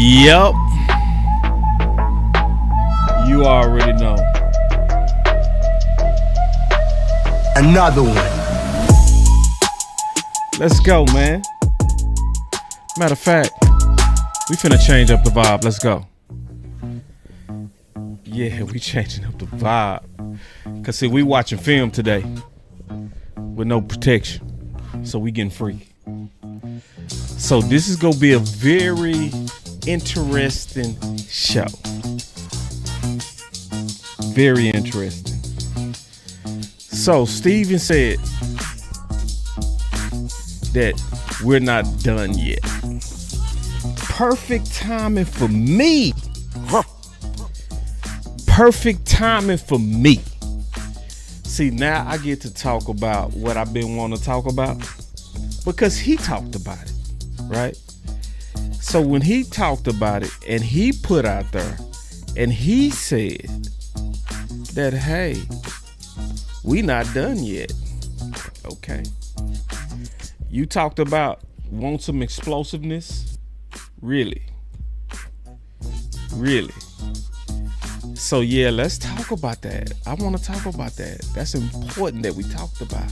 Yep. You already know. Another one. Let's go, man. Matter of fact, we finna change up the vibe. Let's go. Yeah, we changing up the vibe. Cause see, we watching film today with no protection. So we getting free. So this is gonna be a very interesting show. Very interesting. So Steven said that we're not done yet. Perfect timing for me. Perfect timing for me. See, now I get to talk about what I've been wanting to talk about because he talked about it, right? So when he talked about it and he put out there and he said that, hey, we not done yet. Okay. You talked about want some explosiveness? Really? Really? So yeah, let's talk about that. I want to talk about that. That's important that we talked about.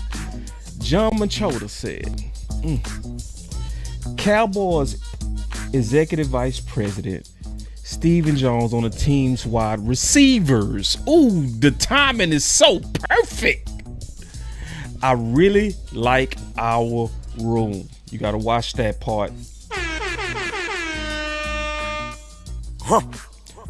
John Machota said, Cowboys Executive Vice President Stephen Jones on the team's wide receivers. Ooh, the timing is so perfect. I really like our room. You got to watch that part.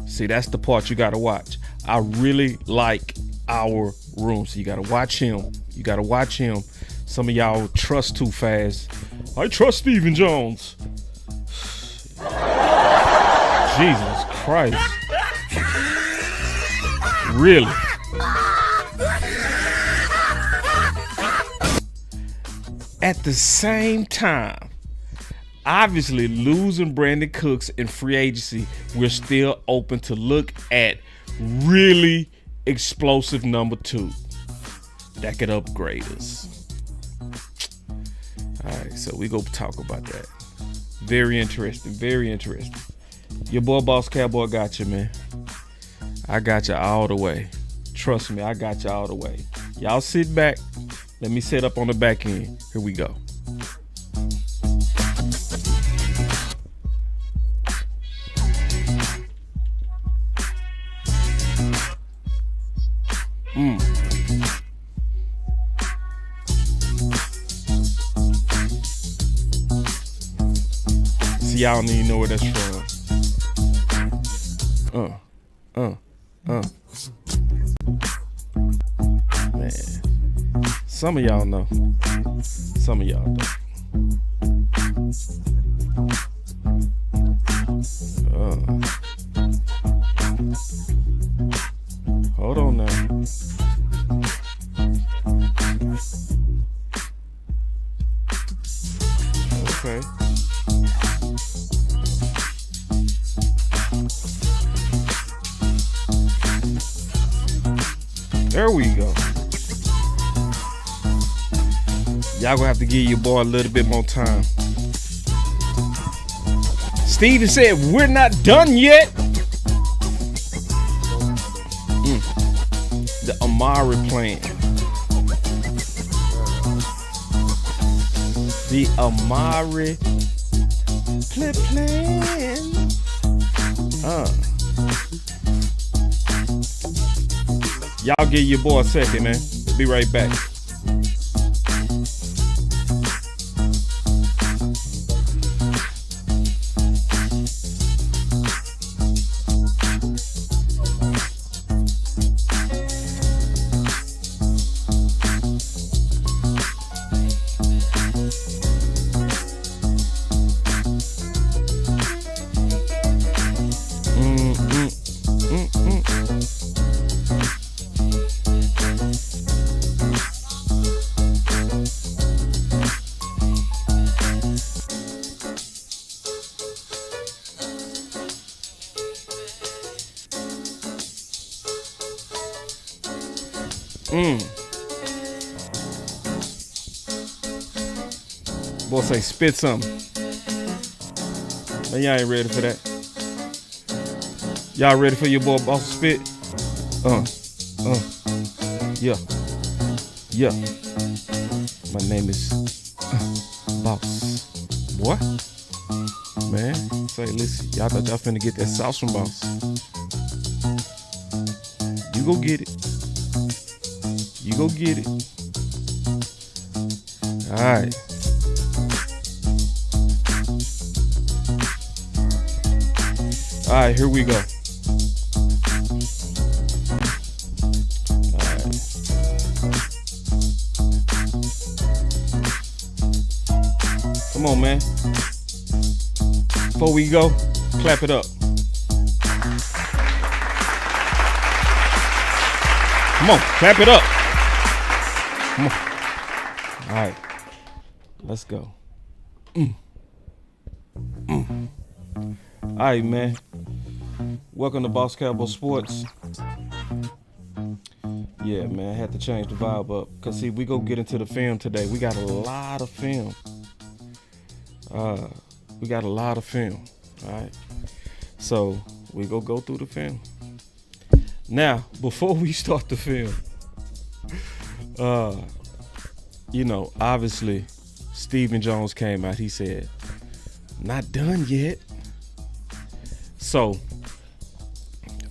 See, that's the part you got to watch. I really like our room. So you got to watch him. You got to watch him. Some of y'all trust too fast. I trust Stephen Jones. Jesus Christ. Really? At the same time, obviously losing Brandon Cooks in free agency, we're still open to look at really explosive number 2 that could upgrade us. All right, so we go talk about that. Very interesting, very interesting. Your boy Boss Cowboy got you, man. I got you all the way. Trust me, I got you all the way. Y'all sit back. Let me set up on the back end. Here we go. See, y'all don't even know where that's from. Man. Some of y'all know. Some of y'all don't. Hold on now. Okay. There we go. Y'all gonna have to give your boy a little bit more time. Steven said, we're not done yet. The Amari Plan. The Amari Plan. Y'all give your boy a second, man. Be right back. Boy say spit something. Man, y'all ain't ready for that. Y'all ready for your boy Boss Spit? Yeah. My name is Boss. Boy. Man, say, listen, y'all thought y'all finna get that sauce from Boss. You go get it. You go get it. All right. All right, here we go. All right. Come on, man. Before we go, clap it up. Come on, clap it up. Come on. All right, let's go. All right, man. Welcome to BossCowboySports. Yeah, man, I had to change the vibe up. Because, see, we go get into the film today. We got a lot of film. All right? So, we go through the film. Now, before we start the film, obviously, Stephen Jones came out. He said, not done yet. So,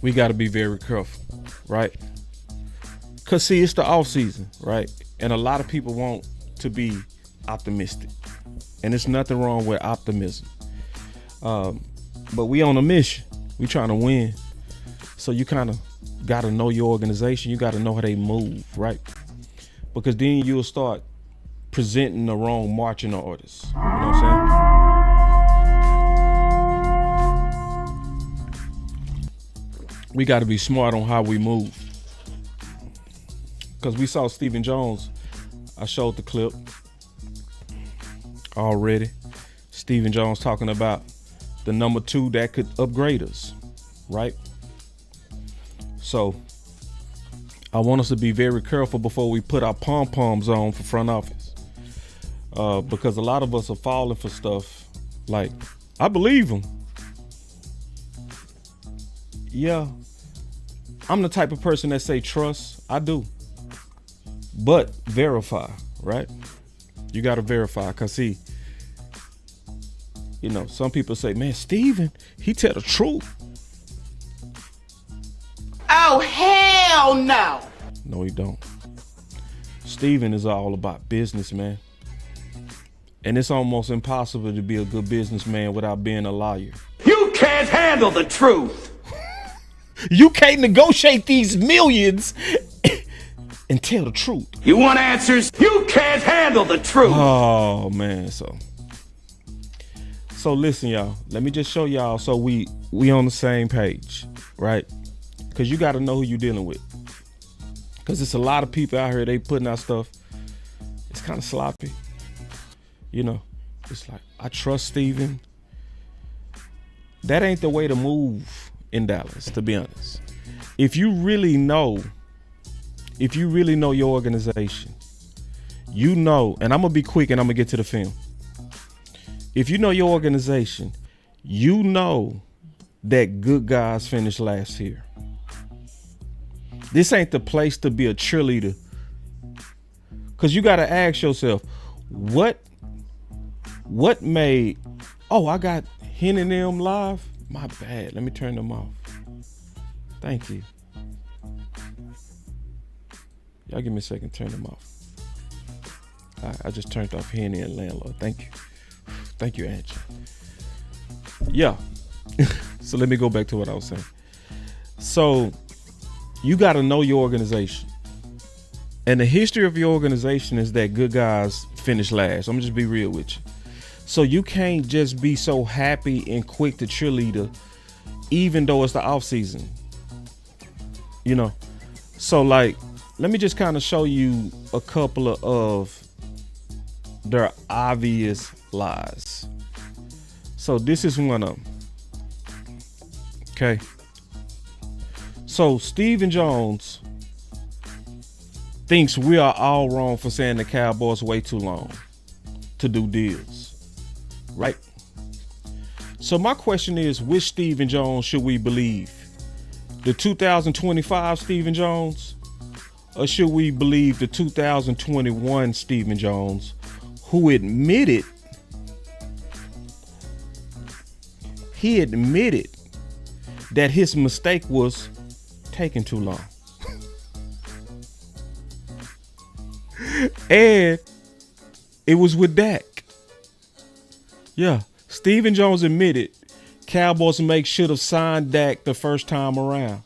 we got to be very careful, right? Because, see, it's the off season, right? And a lot of people want to be optimistic. And there's nothing wrong with optimism. But we on a mission. We trying to win. So you kind of got to know your organization. You got to know how they move, right? Because then you'll start presenting the wrong marching orders. You know what I'm saying? We got to be smart on how we move. Because we saw Stephen Jones. I showed the clip already. Stephen Jones talking about the number 2 that could upgrade us, right? So I want us to be very careful before we put our pom-poms on for front office. Because a lot of us are falling for stuff like, I believe him. Yeah, I'm the type of person that say trust. I do. But verify, right? You got to verify. Because, see, some people say, man, Steven, he tell the truth. Oh, hell no. No, he don't. Steven is all about business, man. And it's almost impossible to be a good businessman without being a liar. You can't handle the truth. You can't negotiate these millions and tell the truth. You want answers? You can't handle the truth. Oh, man. So listen, y'all. Let me just show y'all so we on the same page, right? Because you got to know who you're dealing with. Because it's a lot of people out here, they putting out stuff. It's kind of sloppy. It's like, I trust Steven. That ain't the way to move in Dallas, to be honest. If you really know your organization, and I'm going to be quick and I'm going to get to the film. If you know your organization, you know that good guys finished last year. This ain't the place to be a cheerleader. Because you got to ask yourself, what made, I got Hen and them live? My bad. Let me turn them off. Thank you. Y'all give me a second, turn them off. I just turned off Hen and Landlord. Thank you. Thank you, Angie. Yeah. So let me go back to what I was saying. So you got to know your organization. And the history of your organization is that good guys finish last. I'm going to just be real with you. So you can't just be so happy and quick to cheerleader, even though it's the off season. So like, let me just kind of show you a couple of their obvious lies. So this is one of them. Okay. So Stephen Jones thinks we are all wrong for saying the Cowboys wait too long to do deals. Right? So my question is, which Stephen Jones should we believe? the 2025 Stephen Jones, or should we believe the 2021 Stephen Jones, who admitted that his mistake was taking too long? And it was with Dak. Yeah, Stephen Jones admitted Cowboys should have signed Dak the first time around.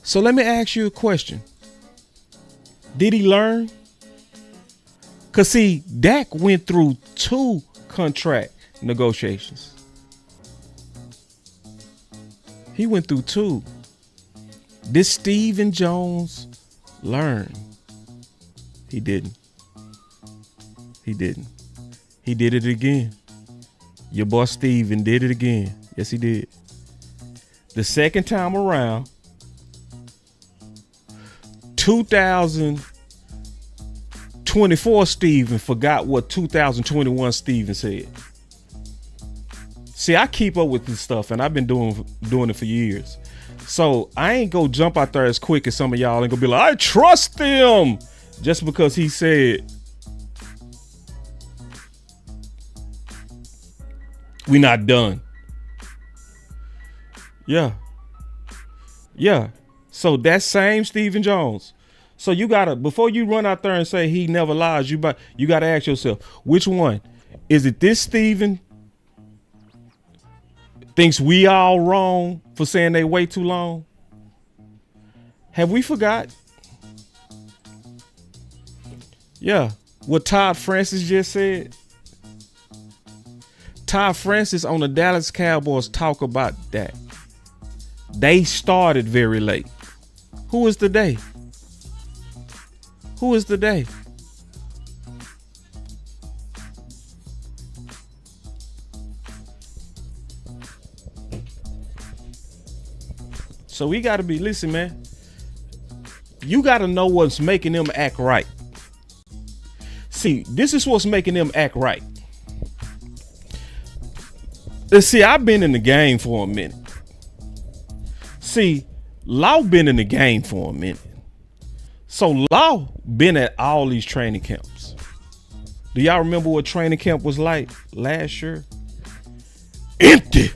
So let me ask you a question. Did he learn? Because see, Dak went through 2 contract negotiations. He went through 2. Did Stephen Jones learn? He didn't. He didn't. He did it again. Your boy Steven did it again. Yes, he did. The second time around, 2024 Steven forgot what 2021 Steven said. See, I keep up with this stuff, and I've been doing it for years. So I ain't gonna jump out there as quick as some of y'all and gonna be like, I trust them, just because he said we not done. Yeah. So that same Stephen Jones. So you gotta, before you run out there and say he never lies, you gotta ask yourself, which one? Is it this Stephen thinks we all wrong for saying they wait too long? Have we forgot? Yeah. What Todd Francis just said. Todd Francis on the Dallas Cowboys talk about that. They started very late. Who is the they? Who is the they? So we got to be, listen, man. You got to know what's making them act right. See, this is what's making them act right. Let's see, I've been in the game for a minute. See, Law been in the game for a minute. So Law been at all these training camps. Do y'all remember what training camp was like last year? Empty.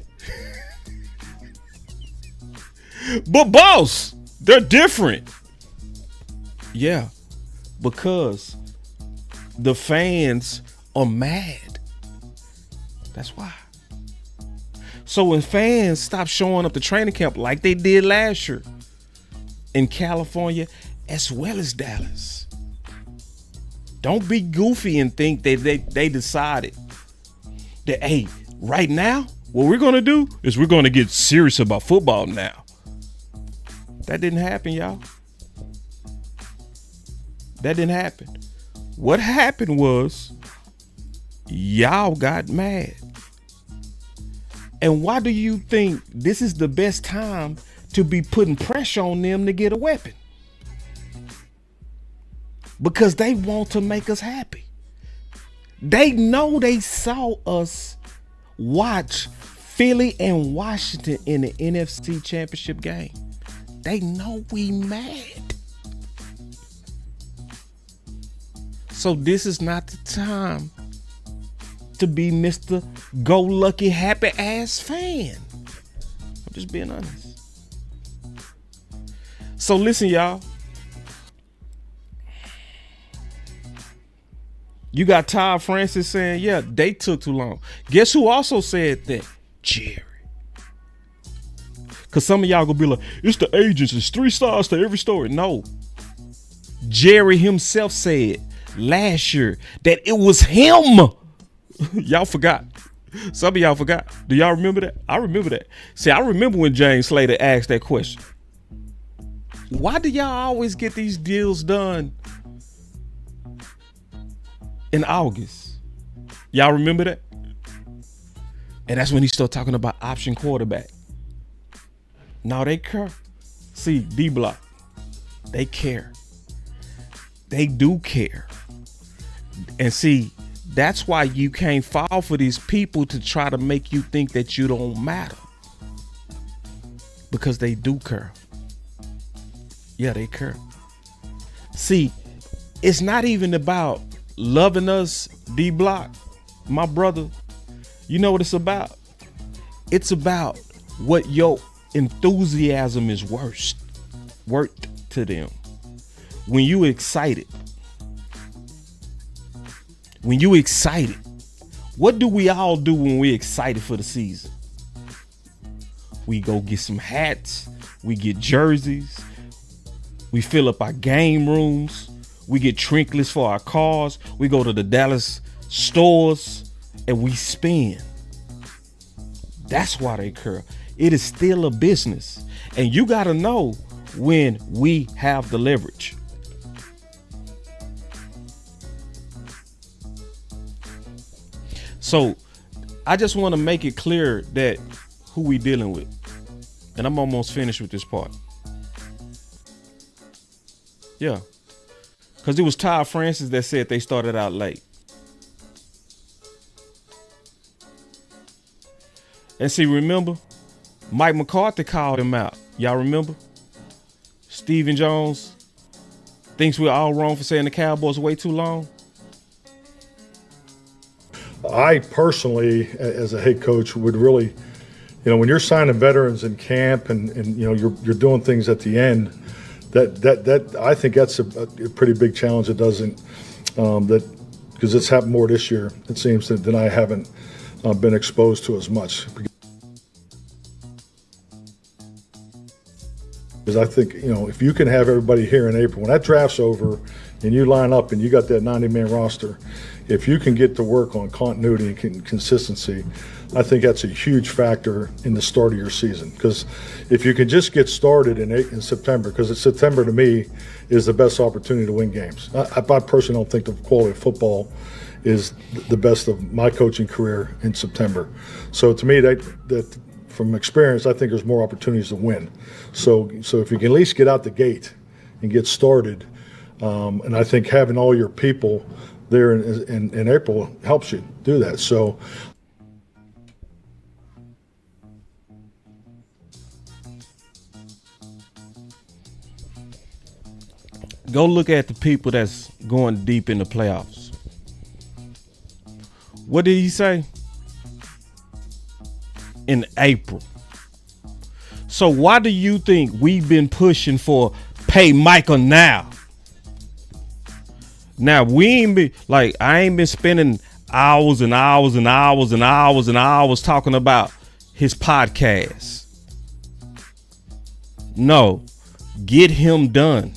But boss, they're different. Yeah, because the fans are mad. That's why. So when fans stop showing up to training camp like they did last year in California as well as Dallas, don't be goofy and think that they decided that, hey, right now, what we're going to do is we're going to get serious about football now. That didn't happen, y'all. That didn't happen. What happened was y'all got mad. And why do you think this is the best time to be putting pressure on them to get a weapon? Because they want to make us happy. They know they saw us watch Philly and Washington in the NFC Championship game. They know we mad. So this is not the time to be Mr. Go-Lucky Happy Ass fan. I'm just being honest. So listen, y'all. You got Todd Francis saying, yeah, they took too long. Guess who also said that? Jerry. Because some of y'all gonna be like, it's the agents, it's 3 stars to every story. No. Jerry himself said last year that it was him. Y'all forgot. Some of y'all forgot. Do y'all remember that? I remember that. See, I remember when James Slater asked that question. Why do y'all always get these deals done in August? Y'all remember that? And that's when he started talking about option quarterback. No, they care. See, D-Block, they care. They do care. And see, that's why you can't fall for these people to try to make you think that you don't matter. Because they do care. Yeah, they care. See, it's not even about loving us, D-Block, my brother. You know what it's about? It's about what your enthusiasm is worth to them. When you excited. What do we all do when we're excited for the season? We go get some hats. We get jerseys. We fill up our game rooms. We get trinkets for our cars. We go to the Dallas stores and we spend. That's why they care. It is still a business. And you got to know when we have the leverage. So I just want to make it clear that who we dealing with. And I'm almost finished with this part. Yeah. Because it was Ty Francis that said they started out late. And see, remember, Mike McCarthy called him out. Y'all remember? Stephen Jones thinks we're all wrong for saying the Cowboys way too long. I personally, as a head coach, would really, when you're signing veterans in camp and you're doing things at the end, that I think that's a pretty big challenge. It doesn't because it's happened more this year, it seems, than I haven't been exposed to as much. Because I think, if you can have everybody here in April, when that draft's over and you line up and you got that 90-man roster, if you can get to work on continuity and consistency, I think that's a huge factor in the start of your season. Because if you can just get started in September, because September to me is the best opportunity to win games. I personally don't think the quality of football is the best of my coaching career in September. So to me, that from experience, I think there's more opportunities to win. So if you can at least get out the gate and get started, and I think having all your people there in April helps you do that. So go look at the people that's going deep in the playoffs. What did he say? In April. So why do you think we've been pushing for pay Micah now? Now we ain't been I ain't been spending hours and hours and hours and hours and hours talking about his podcast. No, get him done.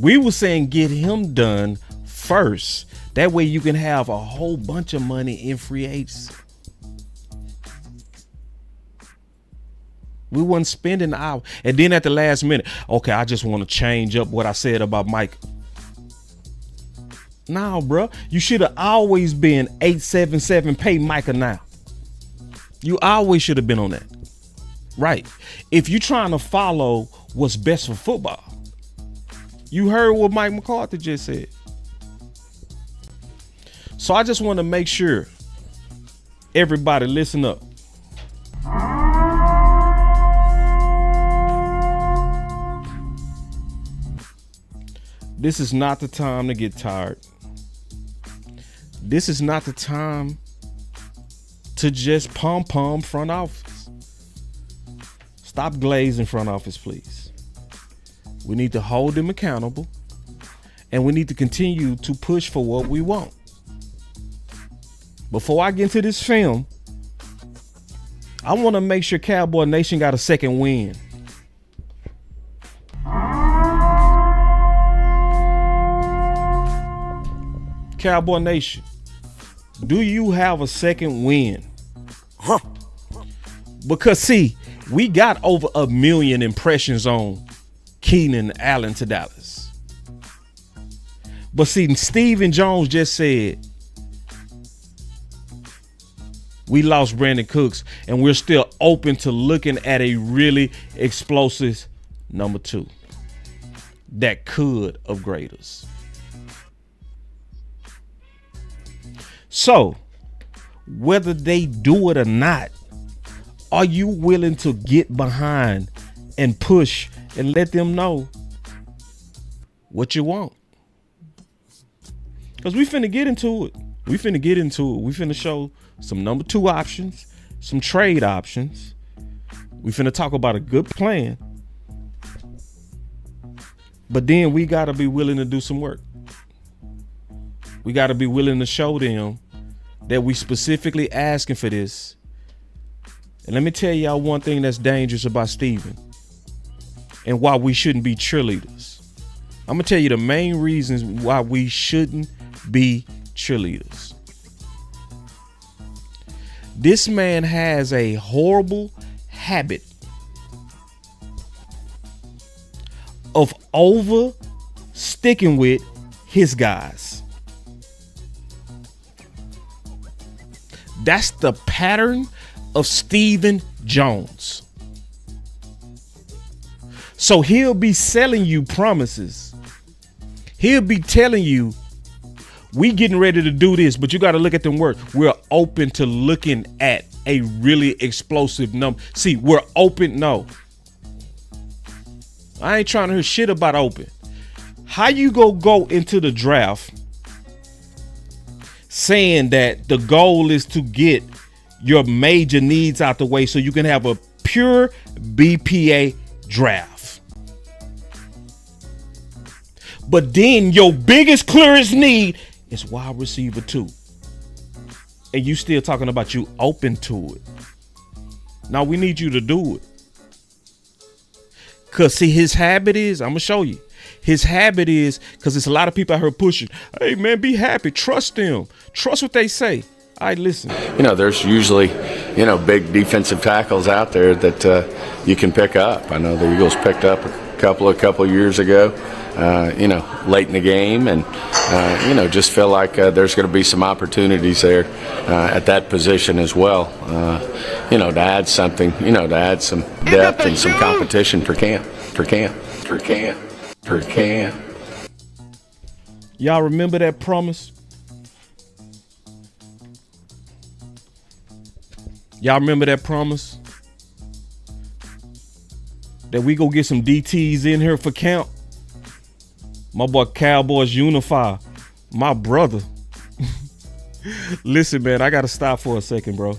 We were saying get him done first. That way you can have a whole bunch of money in free agency. We wasn't spending the hour. And then at the last minute, okay, I just want to change up what I said about Mike. No, bro. You should have always been 877 pay Micah now. You always should have been on that. Right. If you're trying to follow what's best for football. You heard what Mike McCarthy just said. So I just want to make sure everybody listen up. This is not the time to get tired. This is not the time to just pom front office. Stop glazing front office, please. We need to hold them accountable, and we need to continue to push for what we want. Before I get into this film, I want to make sure Cowboy Nation got a second win. Cowboy Nation, do you have a second win? Huh? Because see, we got over 1 million impressions on Keenan Allen to Dallas. But see, Stephen Jones just said we lost Brandon Cooks and we're still open to looking at a really explosive number 2 that could upgrade us. So, whether they do it or not, Are you willing to get behind and push and let them know what you want? Because we finna get into it. We finna show some number 2 options, some trade options. We finna talk about a good plan. But then we gotta be willing to do some work. We gotta be willing to show them that we specifically asking for this. And let me tell y'all one thing that's dangerous about Steven and why we shouldn't be cheerleaders. I'm gonna tell you the main reasons why we shouldn't be cheerleaders. This man has a horrible habit of over sticking with his guys. That's the pattern of Stephen Jones. So he'll be selling you promises. He'll be telling you, we getting ready to do this, but you got to look at them work. We're open to looking at a really explosive number. See, we're open. No, I ain't trying to hear shit about open. How you go into the draft saying that the goal is to get your major needs out the way so you can have a pure BPA draft? But then your biggest, clearest need is wide receiver 2. And you still talking about you open to it. Now we need you to do it. Cause see, his habit is, I'm gonna show you. His habit is, cause there's a lot of people out here pushing, hey man, be happy, trust them. Trust what they say. All right, listen. There's usually, big defensive tackles out there that you can pick up. I know the Eagles picked up a couple years ago, late in the game, and just feel like there's going to be some opportunities there at that position as well. To add something, to add some depth and some competition for camp. Y'all remember that promise? Y'all remember that promise? That we go get some DTs in here for camp? My boy Cowboys Unify. My brother. Listen, man, I got to stop for a second, bro.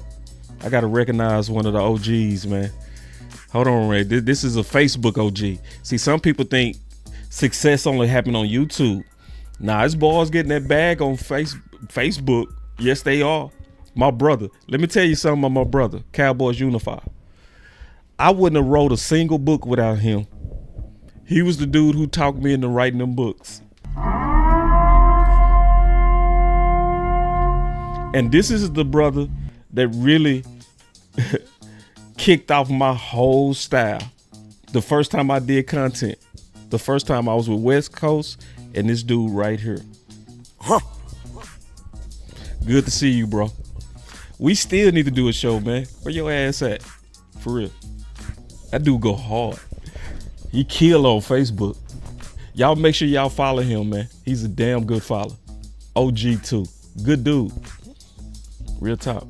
I got to recognize one of the OGs, man. Hold on, Ray. This is a Facebook OG. See, some people think success only happened on YouTube. Nah, this boys getting that bag on Facebook. Yes, they are. My brother. Let me tell you something about my brother, Cowboys Unify. I wouldn't have wrote a single book without him. He was the dude who talked me into writing them books. And this is the brother that really kicked off my whole style. The first time I did content. The first time I was with West Coast and this dude right here. Good to see you, bro. We still need to do a show, man. Where your ass at? For real. That dude go hard. He kill on Facebook. Y'all make sure y'all follow him, man. He's a damn good follow. OG too. Good dude. Real talk.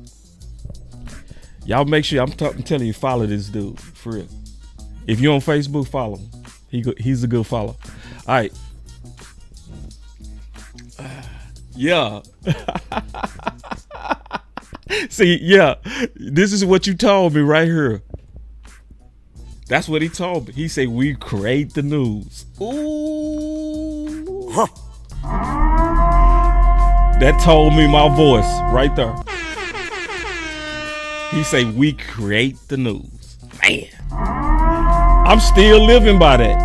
Y'all make sure, I'm telling you, follow this dude. For real. If you're on Facebook, follow him. He's a good follow. All right. Yeah. See, yeah. This is what you told me right here. That's what he told me. He said, we create the news. Ooh. Huh. That told me my voice right there. He said, we create the news. Man. I'm still living by that.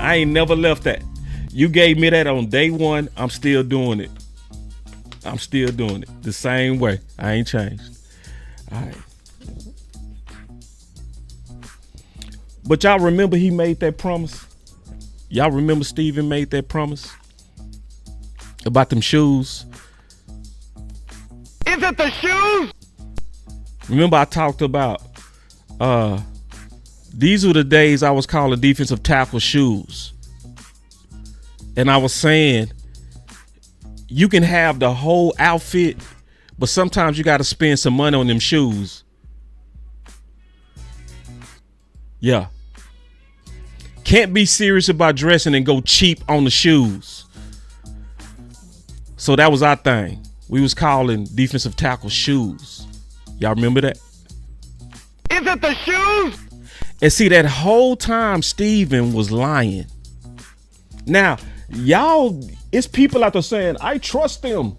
I ain't never left that. You gave me that on day one. I'm still doing it. I'm still doing it the same way. I ain't changed. All right. But y'all remember he made that promise? Y'all remember Steven made that promise about them shoes? Is it the shoes? Remember I talked about these were the days I was calling defensive tackle shoes. And I was saying you can have the whole outfit, but sometimes you got to spend some money on them shoes. Yeah. Can't be serious about dressing and go cheap on the shoes. So that was our thing. We was calling defensive tackle shoes. Y'all remember that? Is it the shoes? And see, that whole time Steven was lying. Now, y'all, it's people out there saying, I trust them.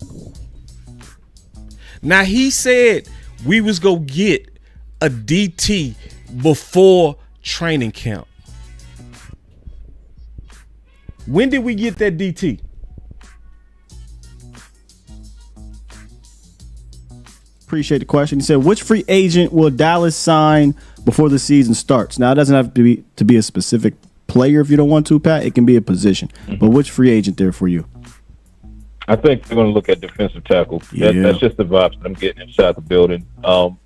Now, he said we was gonna get a DT before training camp. When did we get that DT? Appreciate the question. He said, which free agent will Dallas sign before the season starts? Now, it doesn't have to be a specific player if you don't want to, Pat. It can be a position. But which free agent there for you? I think they're going to look at defensive tackle. Yeah. That's just the vibes that I'm getting inside the building. But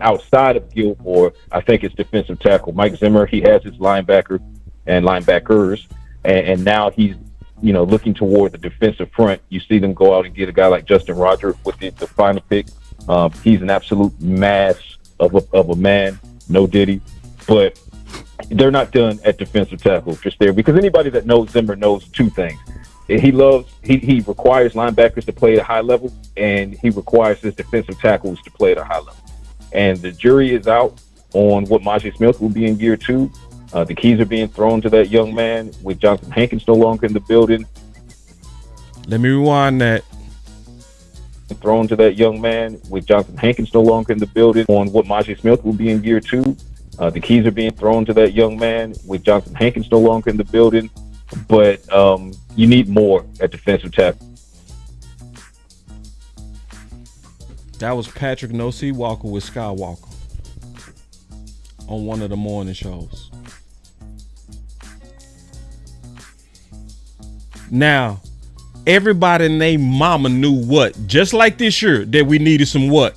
outside of Gilmore, I think it's defensive tackle. Mike Zimmer, he has his linebacker and linebackers, and now he's looking toward the defensive front. You see them go out and get a guy like Justin Rogers with the final pick. He's an absolute mass of a man, no Diddy. But they're not done at defensive tackle just there, because anybody that knows Zimmer knows two things. He requires linebackers to play at a high level, and he requires his defensive tackles to play at a high level. And the jury is out on what Maji Smith will be in year 2. The keys are being thrown to that young man with Johnson Hankins no longer in the building. Let me rewind that. Thrown to that young man with Johnson Hankins no longer in the building on what Maji Smith will be in year 2. The keys are being thrown to that young man with Johnson Hankins no longer in the building. But you need more at defensive tackle. That was Patrick No-C Walker with Skywalker on one of the morning shows. Now, everybody and their mama knew what? Just like this year, that we needed some what?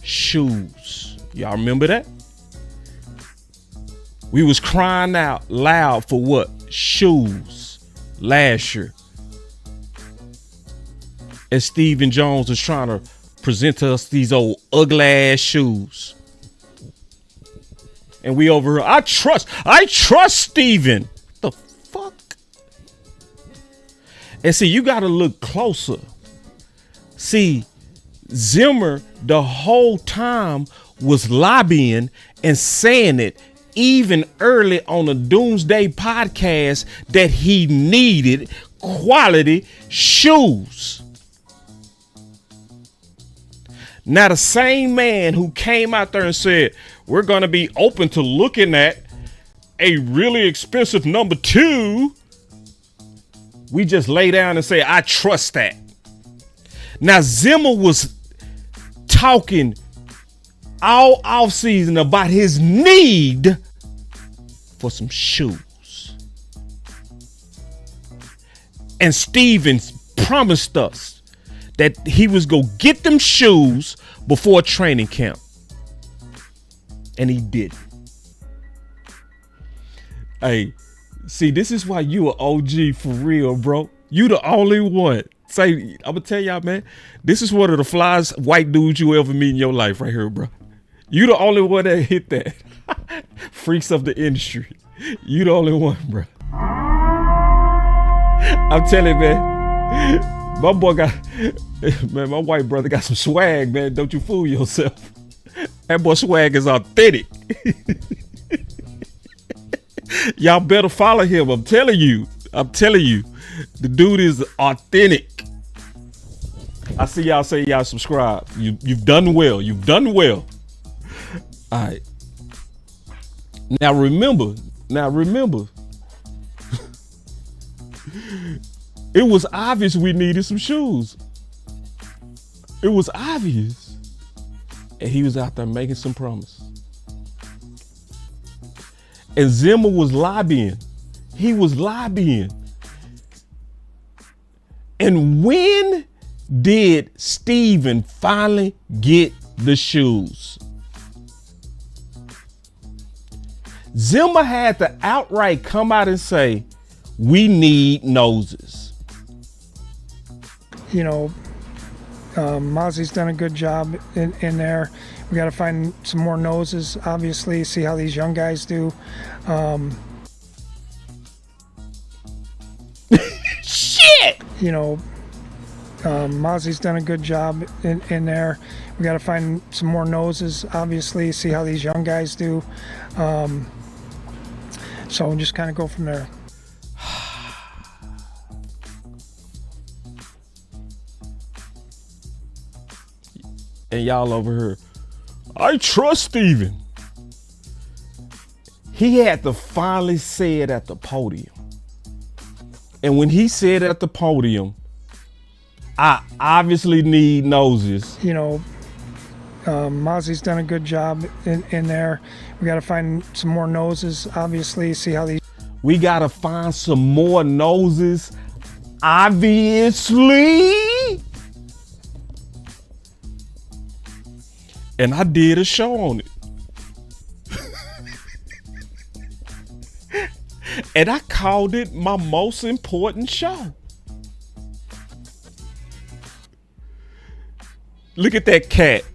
Shoes. Y'all remember that? We was crying out loud for what? Shoes last year. As Stephen Jones was trying to present to us these old ugly ass shoes. And we over here, I trust Stephen. The fuck? And see, you got to look closer. See, Zimmer the whole time was lobbying and saying it even early on the Doomsday podcast that he needed quality shoes. Now, the same man who came out there and said, we're going to be open to looking at a really expensive number 2, we just lay down and say, I trust that. Now, Zimmer was talking all offseason about his need for some shoes. And Stevens promised us that he was going to get them shoes before training camp. And he didn't. Hey, see, this is why you an OG for real, bro. You the only one. Say, I'm gonna tell y'all, man, this is one of the flyest white dudes you ever meet in your life right here, bro. You the only one that hit that. Freaks of the industry. You the only one, bro. I'm telling you, man. My boy got, man, my white brother got some swag, man. Don't you fool yourself. That boy swag is authentic. Y'all better follow him. I'm telling you. The dude is authentic. I see y'all say y'all subscribe. You've done well. You've done well. All right. Now remember. It was obvious we needed some shoes. It was obvious. And he was out there making some promise. And Zimmer was lobbying. He was lobbying. And when did Steven finally get the shoes? Zimmer had to outright come out and say, we need noses. You know, Mozzie's done a good job in there. We got to find some more noses, obviously, see how these young guys do. Shit! You know, Mozzie's done a good job in there. We got to find some more noses, obviously, see how these young guys do. So we'll just kind of go from there. And y'all over here, I trust Steven. He had to finally say it at the podium. And when he said at the podium, I obviously need noses. You know, Mozzie's done a good job in there. We got to find some more noses, obviously, see how these. We got to find some more noses, obviously. And I did a show on it. And I called it my most important show. Look at that cat.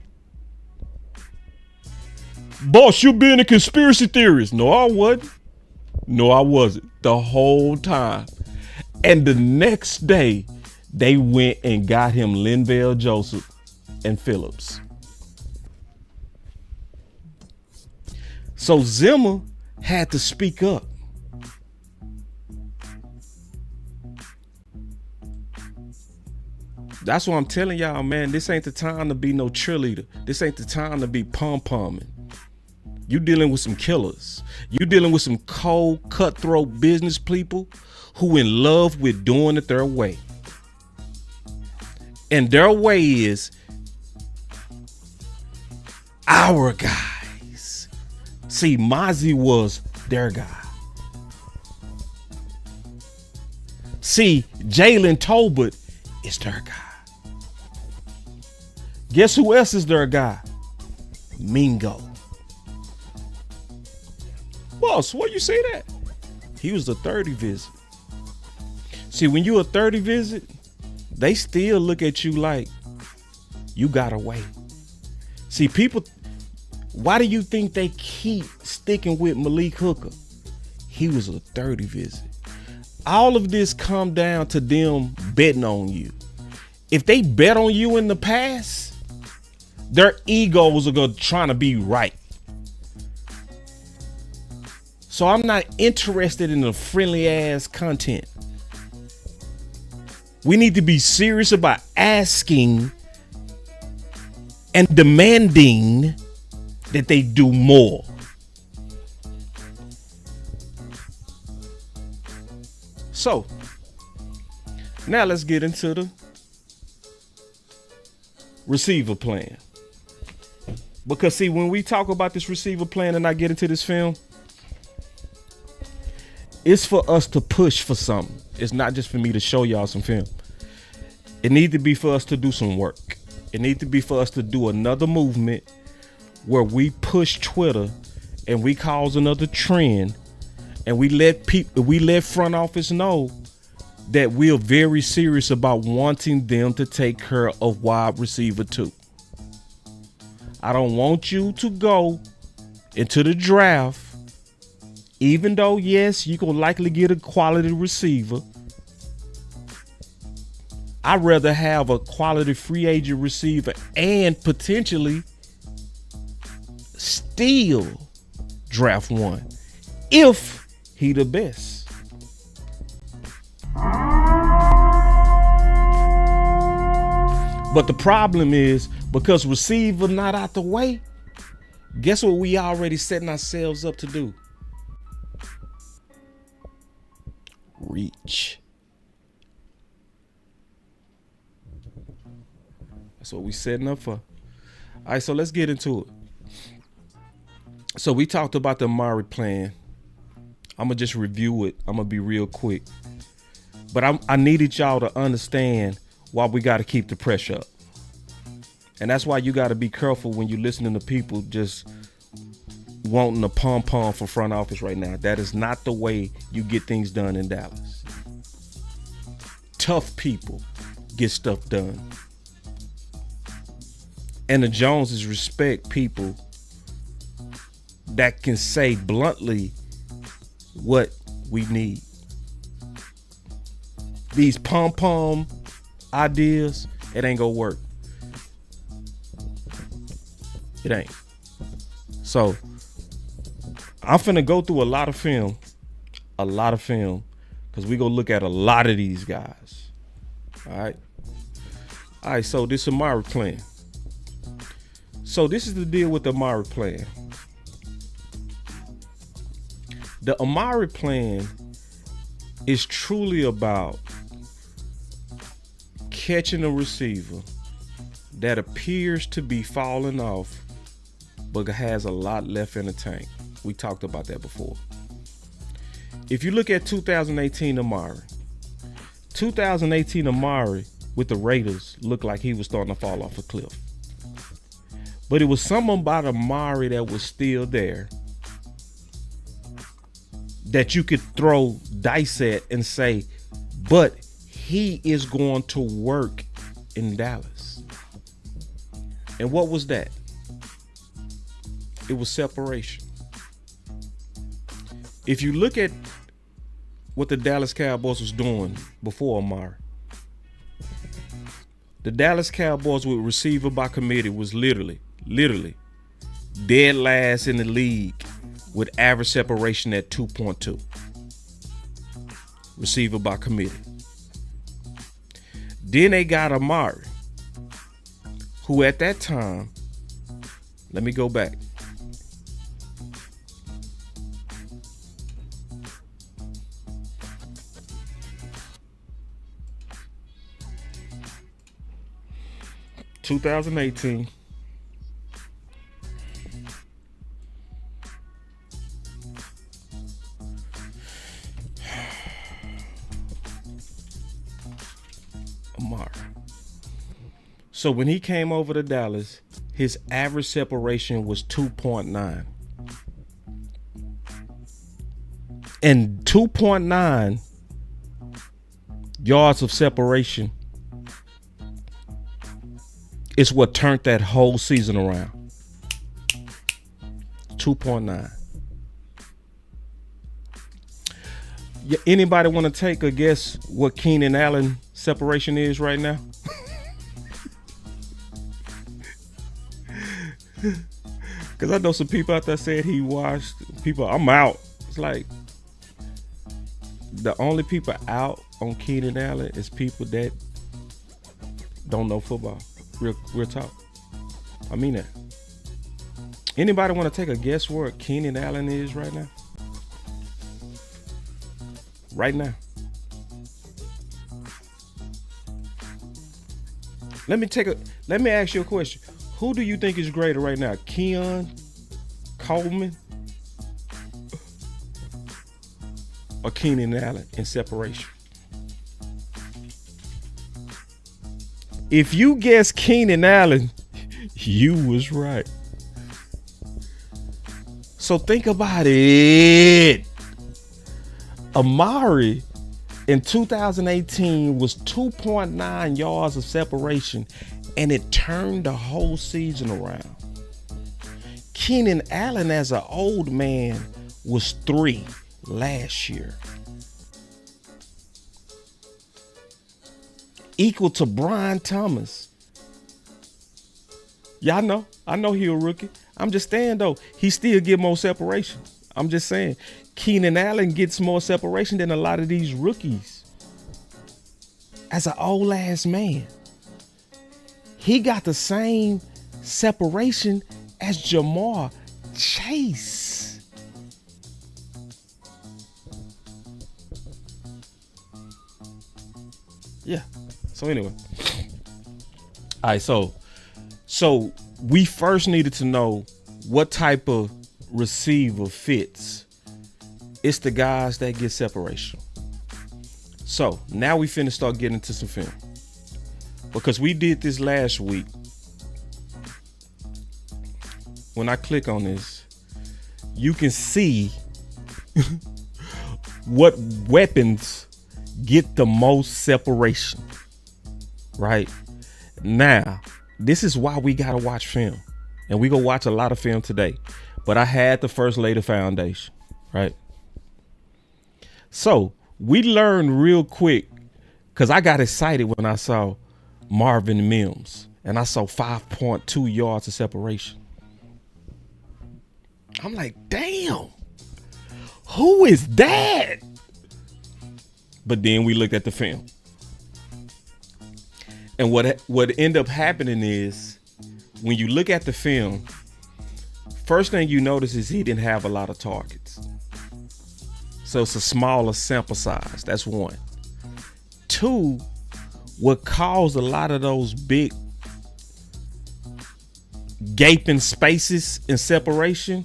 Boss, you being a conspiracy theorist. No, I wasn't. No, I wasn't. The whole time. And the next day, they went and got him Linval Joseph and Phillips. So Zimmer had to speak up. That's what I'm telling y'all, man. This ain't the time to be no cheerleader. This ain't the time to be pom-pomming. You dealing with some killers. You dealing with some cold, cutthroat business people who in love with doing it their way. And their way is our guys. See, Mozzie was their guy. See, Jalen Tolbert is their guy. Guess who else is their guy? Mingo. Boss, why you say that? He was the 30 visit. See, when you a 30 visit, they still look at you like you got away. See, people, why do you think they keep sticking with Malik Hooker? He was a 30 visit. All of this come down to them betting on you. If they bet on you in the past, their egos are trying to be right. So I'm not interested in the friendly ass content. We need to be serious about asking and demanding that they do more. So now let's get into the receiver plan. Because see, when we talk about this receiver plan and I get into this film, it's for us to push for something. It's not just for me to show y'all some film. It needs to be for us to do some work. It needs to be for us to do another movement where we push Twitter and we cause another trend and we let front office know that we're very serious about wanting them to take care of wide receiver 2. I don't want you to go into the draft, even though, yes, you're going to likely get a quality receiver. I'd rather have a quality free agent receiver and potentially still draft one if he the best. But the problem is, because receiver not out the way, guess what we already setting ourselves up to do? Reach. That's what we setting up for. All right, so let's get into it. So we talked about the Amari Plan. I'm going to just review it. I'm going to be real quick. But I needed y'all to understand why we got to keep the pressure up. And that's why you got to be careful when you're listening to people just wanting a pom-pom for front office right now. That is not the way you get things done in Dallas. Tough people get stuff done. And the Joneses respect people that can say bluntly what we need. These pom-pom ideas, it ain't gonna work. It ain't. So I'm finna go through a lot of film, because we gonna look at a lot of these guys. All right, so this Amari Plan. So this is the deal with the Amari Plan. The Amari Plan is truly about catching a receiver that appears to be falling off but has a lot left in the tank. We talked about that before. If you look at 2018 Amari with the Raiders looked like he was starting to fall off a cliff. But it was something about Amari that was still there that you could throw dice at and say, but he is going to work in Dallas. And what was that? It was separation. If you look at what the Dallas Cowboys was doing before Amari, the Dallas Cowboys with receiver by committee was literally dead last in the league with average separation at 2.2. Receiver by committee. Then they got Amari, who at that time, let me go back. (2018) Amari. So when he came over to Dallas, his average separation was 2.9. And 2.9 yards of separation is what turned that whole season around. 2.9. Anybody want to take a guess what Keenan Allen separation is right now? Because I know some people out there said he washed. People, I'm out. It's like the only people out on Keenan Allen is people that don't know football. Real talk. I mean that. Anybody want to take a guess what Keenan Allen is right now? Right now. Let me ask you a question. Who do you think is greater right now? Keon Coleman or Keenan Allen in separation? If you guess Keenan Allen, you was right. So think about it. Amari in 2018 was 2.9 yards of separation, and it turned the whole season around. Keenan Allen as an old man was 3 last year. Equal to Brian Thomas. Y'all know. I know he a rookie. I'm just saying though, he still get more separation. I'm just saying. Keenan Allen gets more separation than a lot of these rookies. As an old ass man. He got the same separation as Jamar Chase. Yeah. So anyway. All right, so we first needed to know what type of receiver fits. It's the guys that get separation. So now we finna start getting into some film. Because we did this last week. When I click on this, you can see what weapons get the most separation. Right? Now, this is why we gotta watch film, and we go watch a lot of film today. But I had to first lay the foundation, right? So we learned real quick, because I got excited when I saw Marvin Mims and I saw 5.2 yards of separation. I'm like, damn, who is that? But then we looked at the film. And what ended up happening is, when you look at the film, first thing you notice is he didn't have a lot of targets. So it's a smaller sample size. That's one. Two, what caused a lot of those big gaping spaces in separation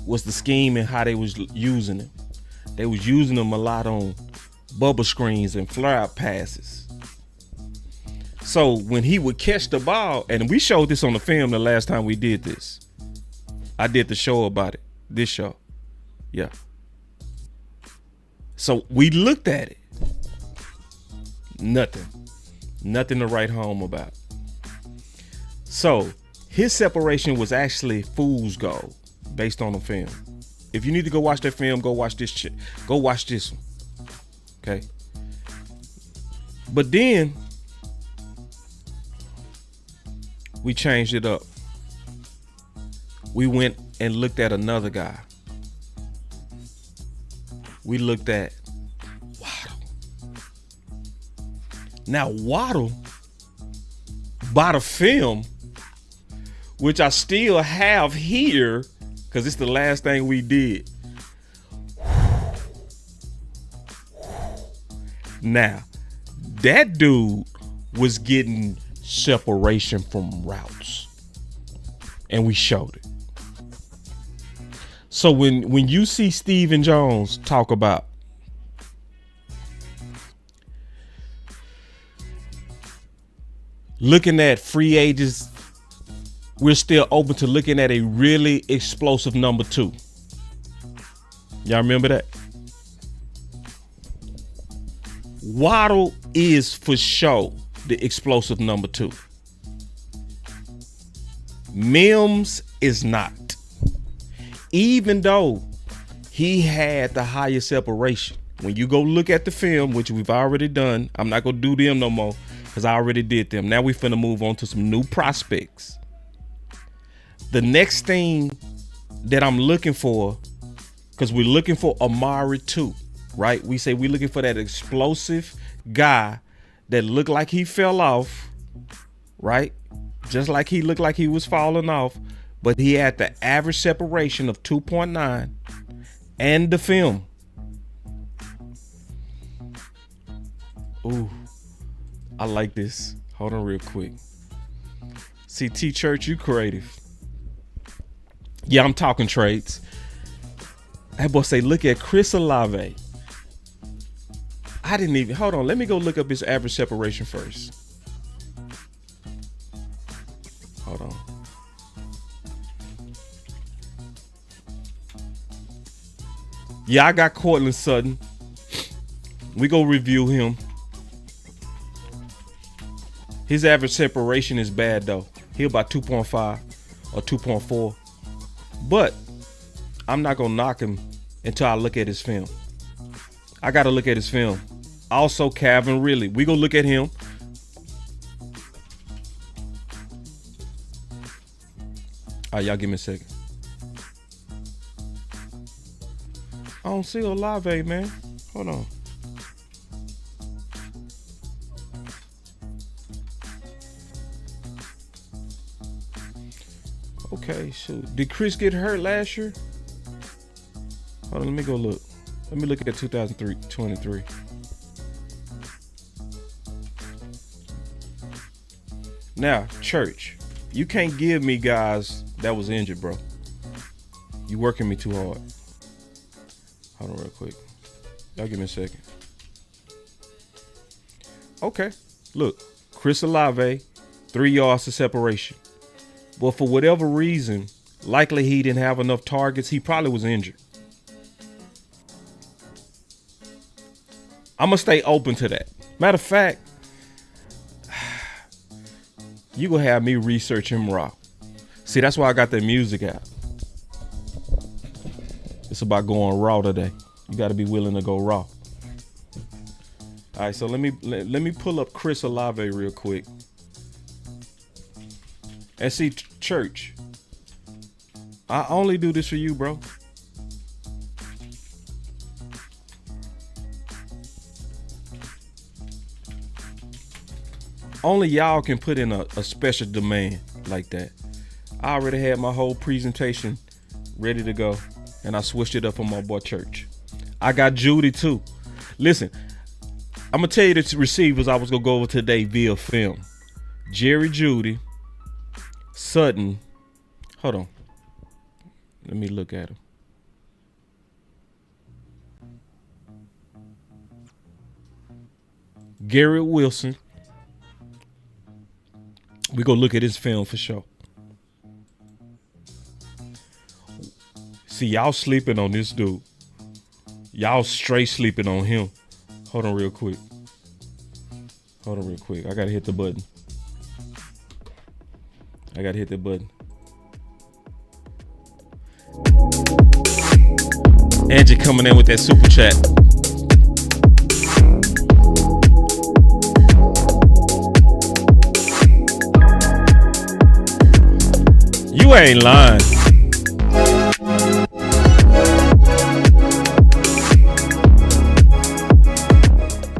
was the scheme and how they was using them. They was using them a lot on bubble screens and flare-out passes. So when he would catch the ball, and we showed this on the film the last time we did this. I did the show about it, this show. Yeah. So we looked at it. Nothing to write home about. So his separation was actually fool's gold based on the film. If you need to go watch that film, go watch this go watch this one. Okay. But then we changed it up. We went and looked at another guy. We looked at Waddle. Now Waddle, by the film, which I still have here, because it's the last thing we did. Now, that dude was getting separation from routes, and we showed it. So when you see Stephen Jones talk about looking at free agents, we're still open to looking at a really explosive number 2. Y'all remember that? Waddle is for sure the explosive number 2. Mims is not. Even though he had the higher separation. When you go look at the film, which we've already done, I'm not going to do them no more because I already did them. Now we finna move on to some new prospects. The next thing that I'm looking for, because we're looking for Amari too, right? We say we're looking for that explosive guy that looked like he fell off, right? Just like he looked like he was falling off, but he had the average separation of 2.9 and the film. Ooh, I like this. Hold on real quick. See, T Church, you creative. Yeah, I'm talking trades. That boy say, look at Chris Olave. I didn't even, hold on. Let me go look up his average separation first. Hold on. Yeah, I got Cortland Sutton. We go review him. His average separation is bad though. He about 2.5 or 2.4. But I'm not gonna knock him until I look at his film. I gotta look at his film. Also, Calvin Ridley. We go look at him. All right, y'all give me a second. I don't see Olave, man. Hold on. Okay, so did Chris get hurt last year? Hold on, let me go look. Let me look at 2023. Now, Church, you can't give me guys that was injured, bro. You working me too hard. Hold on real quick. Y'all give me a second. Okay, look. Chris Olave, 3 yards of separation. But for whatever reason, likely he didn't have enough targets. He probably was injured. I'm going to stay open to that. Matter of fact, you gonna have me research him raw. See, that's why I got that music out. It's about going raw today. You got to be willing to go raw. All right, so let me pull up Chris Olave real quick. And see, church, I only do this for you, bro. Only y'all can put in a special demand like that. I already had my whole presentation ready to go, and I switched it up on my boy Church. I got Judy too. Listen, I'm gonna tell you the receivers I was gonna go over today via film. Jerry Jeudy, Sutton. Hold on. Let me look at him. Garrett Wilson. We go look at his film for sure. See, y'all sleeping on this dude. Y'all straight sleeping on him. Hold on real quick. I gotta hit the button. Angie coming in with that super chat. You ain't lying.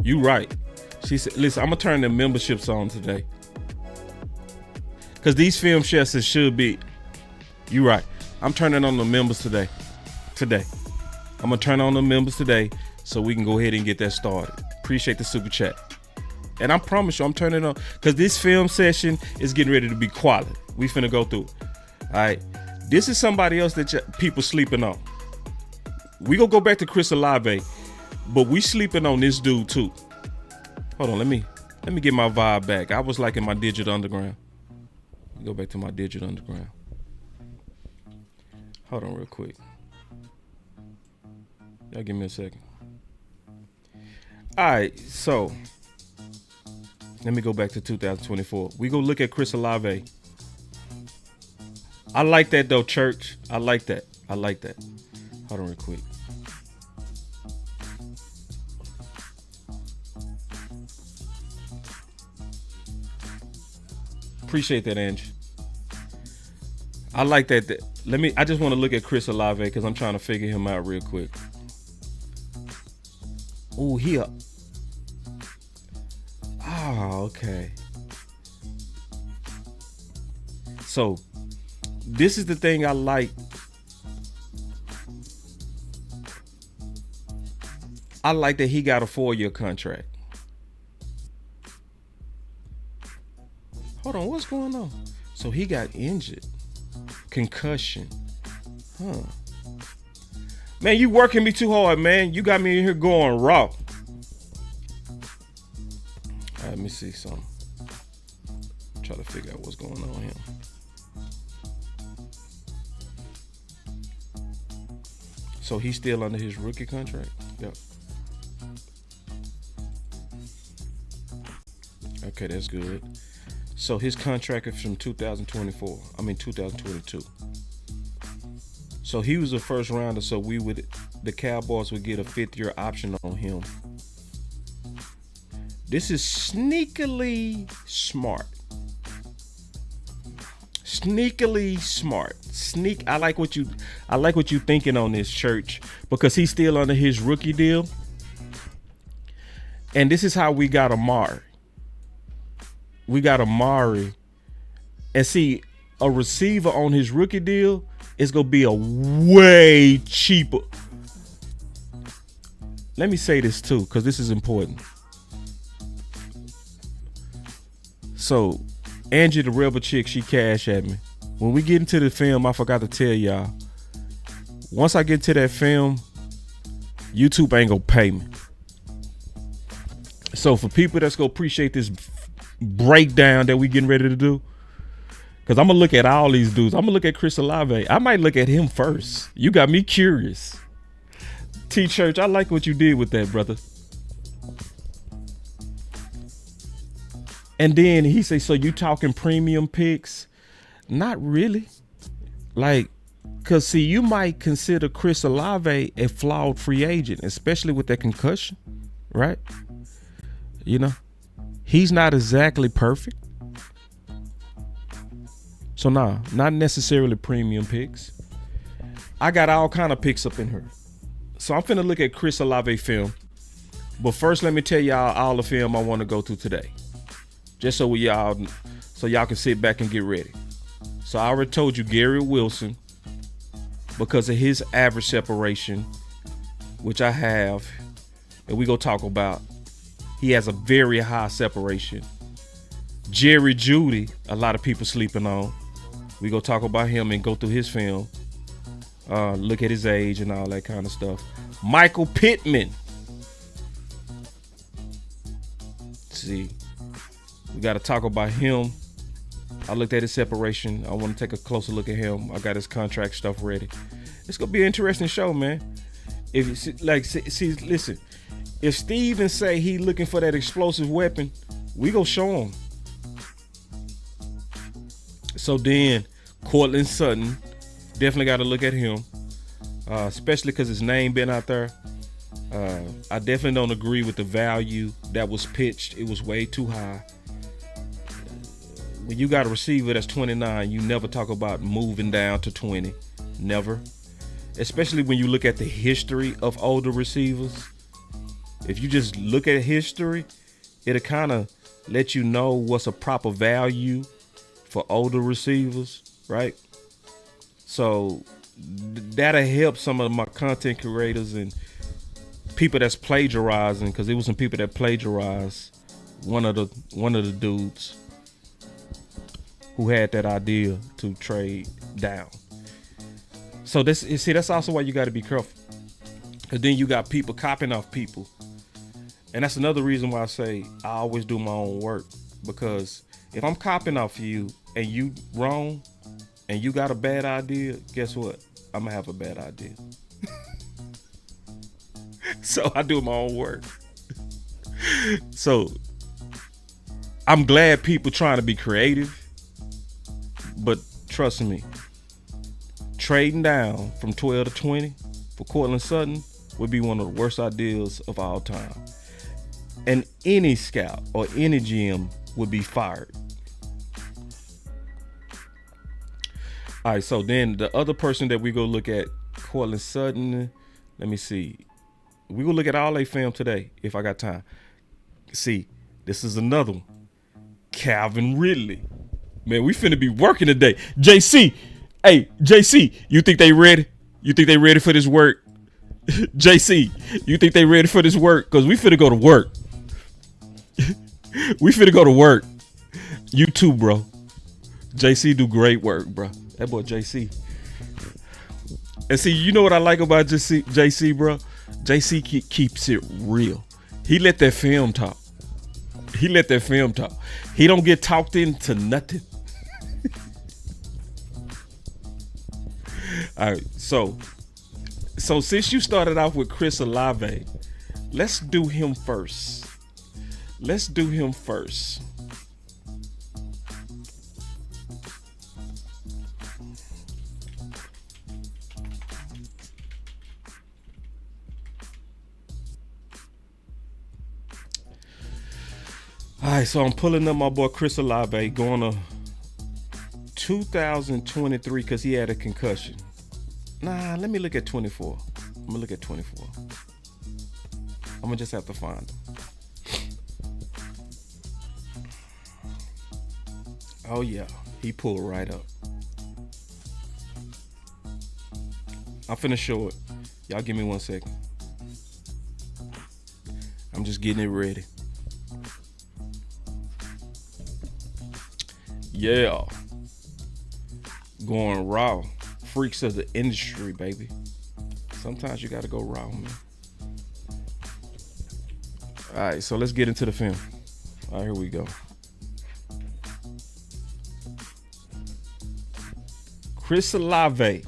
You right. She said, listen, I'm gonna turn the memberships on today. Cause these film chefs should be. You right. I'm turning on the members today. I'm gonna turn on the members today so we can go ahead and get that started. Appreciate the super chat. And I promise you, I'm turning on because this film session is getting ready to be quality. We finna go through it. All right. This is somebody else that people sleeping on. We gonna go back to Chris Olave, but we sleeping on this dude too. Hold on, let me get my vibe back. I was like in my digital underground. Go back to my digital underground. Hold on real quick. Y'all give me a second. All right, so let me go back to 2024. We go look at Chris Olave. I like that though, Church. I like that. Hold on real quick. Appreciate that, Angie. I like that. I just want to look at Chris Olave because I'm trying to figure him out real quick. Oh, he up. Oh, okay. So, this is the thing I like. I like that he got a 4-year contract. Hold on, what's going on? So he got injured. Concussion. Huh. Man, you working me too hard, man. You got me in here going raw. All right, let me see something. Try to figure out what's going on here. So he's still under his rookie contract? Yep. Okay, that's good. So his contract is from 2022. So he was a first rounder, so the Cowboys would get a 5th-year option on him. This is sneakily smart. I like what you thinking on this, Church, because he's still under his rookie deal. And this is how we got Amari. And see, a receiver on his rookie deal is going to be a way cheaper. Let me say this too, because this is important. So, Angie, the rebel chick, she cashed at me. When we get into the film, I forgot to tell y'all. Once I get to that film, YouTube ain't going to pay me. So, for people that's going to appreciate this breakdown that we getting ready to do, because I'm gonna look at all these dudes. I'm gonna look at Chris Olave. I might look at him first. You got me curious. T Church, I like what you did with that, brother. And then he say, so you talking premium picks? Not really. Like, because, see, you might consider Chris Olave a flawed free agent, especially with that concussion, right? You know, he's not exactly perfect. So, nah, not necessarily premium picks. I got all kind of picks up in here. So, I'm finna look at Chris Olave film. But first, let me tell y'all all the film I want to go through today. Just so y'all can sit back and get ready. So, I already told you Garrett Wilson, because of his average separation, which I have, and we gonna talk about. He has a very high separation. Jerry Jeudy, a lot of people sleeping on. We gonna talk about him and go through his film. Look at his age and all that kind of stuff. Michael Pittman. See, we gotta talk about him. I looked at his separation. I want to take a closer look at him. I got his contract stuff ready. It's gonna be an interesting show, man. If you listen, if Steven say he looking for that explosive weapon, we go show him. So then, Cortland Sutton, definitely got to look at him, especially because his name been out there. I definitely don't agree with the value that was pitched. It was way too high. When you got a receiver that's 29, you never talk about moving down to 20. Never. Especially when you look at the history of older receivers. If you just look at history, it'll kind of let you know what's a proper value for older receivers, right? So that'll help some of my content creators and people that's plagiarizing, because there was some people that plagiarized one of the dudes who had that idea to trade down. So that's also why you got to be careful. Because then you got people copying off people. And that's another reason why I say I always do my own work. Because if I'm copying off you and you wrong and you got a bad idea, guess what? I'm going to have a bad idea. So I do my own work. So I'm glad people trying to be creative. But trust me, trading down from 12 to 20 for Cortland Sutton would be one of the worst ideas of all time. And any scout or any GM would be fired. All right, so then the other person that we go look at, Cortland Sutton, let me see. We will look at all their film today if I got time. See, this is another one. Calvin Ridley. Man, we finna be working today. JC, hey, JC, you think they ready? You think they ready for this work? JC, you think they ready for this work? Because we finna go to work. We finna go to work. You too, bro. JC do great work, bro. That boy JC. And see, you know what I like about JC, bro? JC keeps it real. He let that film talk. He don't get talked into nothing. All right, so since you started off with Chris Olave, let's do him first. All right, so I'm pulling up my boy Chris Olave, going to 2023 because he had a concussion. Nah, let me look at 24. I'm going to look at 24. I'm going to just have to find him. Oh, yeah. He pulled right up. I'm finna show it. Y'all give me 1 second. I'm just getting it ready. Yeah. Going raw. Freaks of the industry, baby. Sometimes you gotta go raw, man. All right, so let's get into the film. All right, here we go. Chris Olave.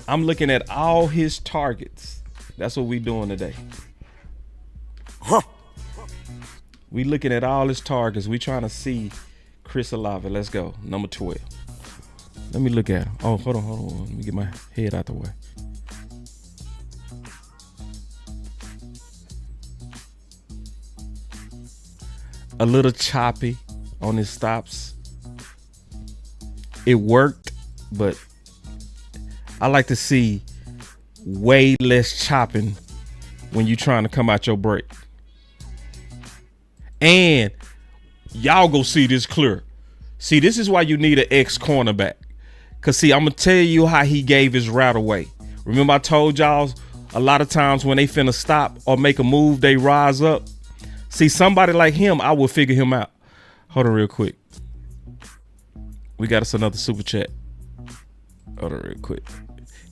I'm looking at all his targets. That's what we doing today. We looking at all his targets. We trying to see Chris Olave. Let's go. Number 12. Let me look at him. Oh, hold on. Let me get my head out the way. A little choppy on his stops. It worked, but I like to see way less chopping when you're trying to come out your break. And y'all go see this clear. See, this is why you need an ex-cornerback. Because, see, I'm going to tell you how he gave his route away. Remember I told y'all a lot of times when they finna stop or make a move, they rise up. See, somebody like him, I will figure him out. Hold on real quick. We got us another super chat. Hold on real quick.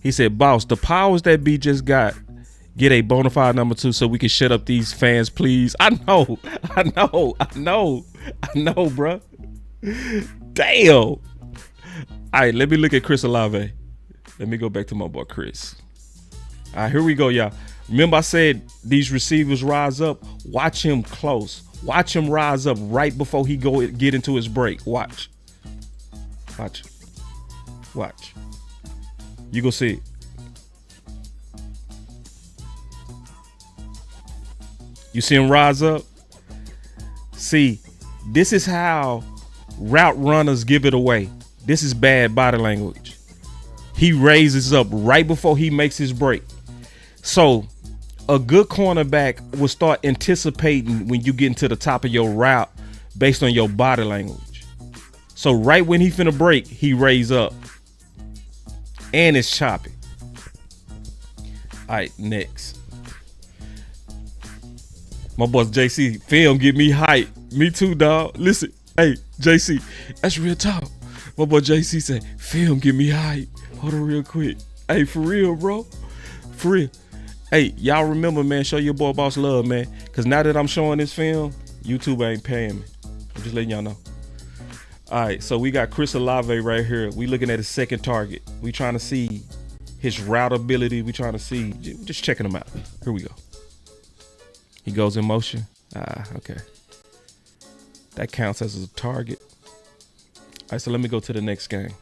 He said, boss, the powers that be just got get a bona fide number 2 so we can shut up these fans, please. I know, bro. Damn. All right, let me look at Chris Olave. Let me go back to my boy Chris. All right, here we go, y'all. Remember I said these receivers rise up? Watch him close. Watch him rise up right before he get into his break. Watch. You go see it. You see him rise up? See, this is how route runners give it away. This is bad body language. He raises up right before he makes his break. So a good cornerback will start anticipating when you get into the top of your route based on your body language. So right when he finna break, he raise up. And it's choppy. All right, next. My boss JC, film get me hype. Me too, dog. Listen, hey, JC, that's real talk. My boy JC said, film get me hype. Hold on real quick. Hey, for real, bro. For real. Hey, y'all remember, man, show your boy Boss love, man. Because now that I'm showing this film, YouTube ain't paying me. I'm just letting y'all know. All right, so we got Chris Olave right here. We looking at his second target. We trying to see his route ability. We trying to see, just checking him out. Here we go. He goes in motion. Okay. That counts as a target. All right, so let me go to the next game.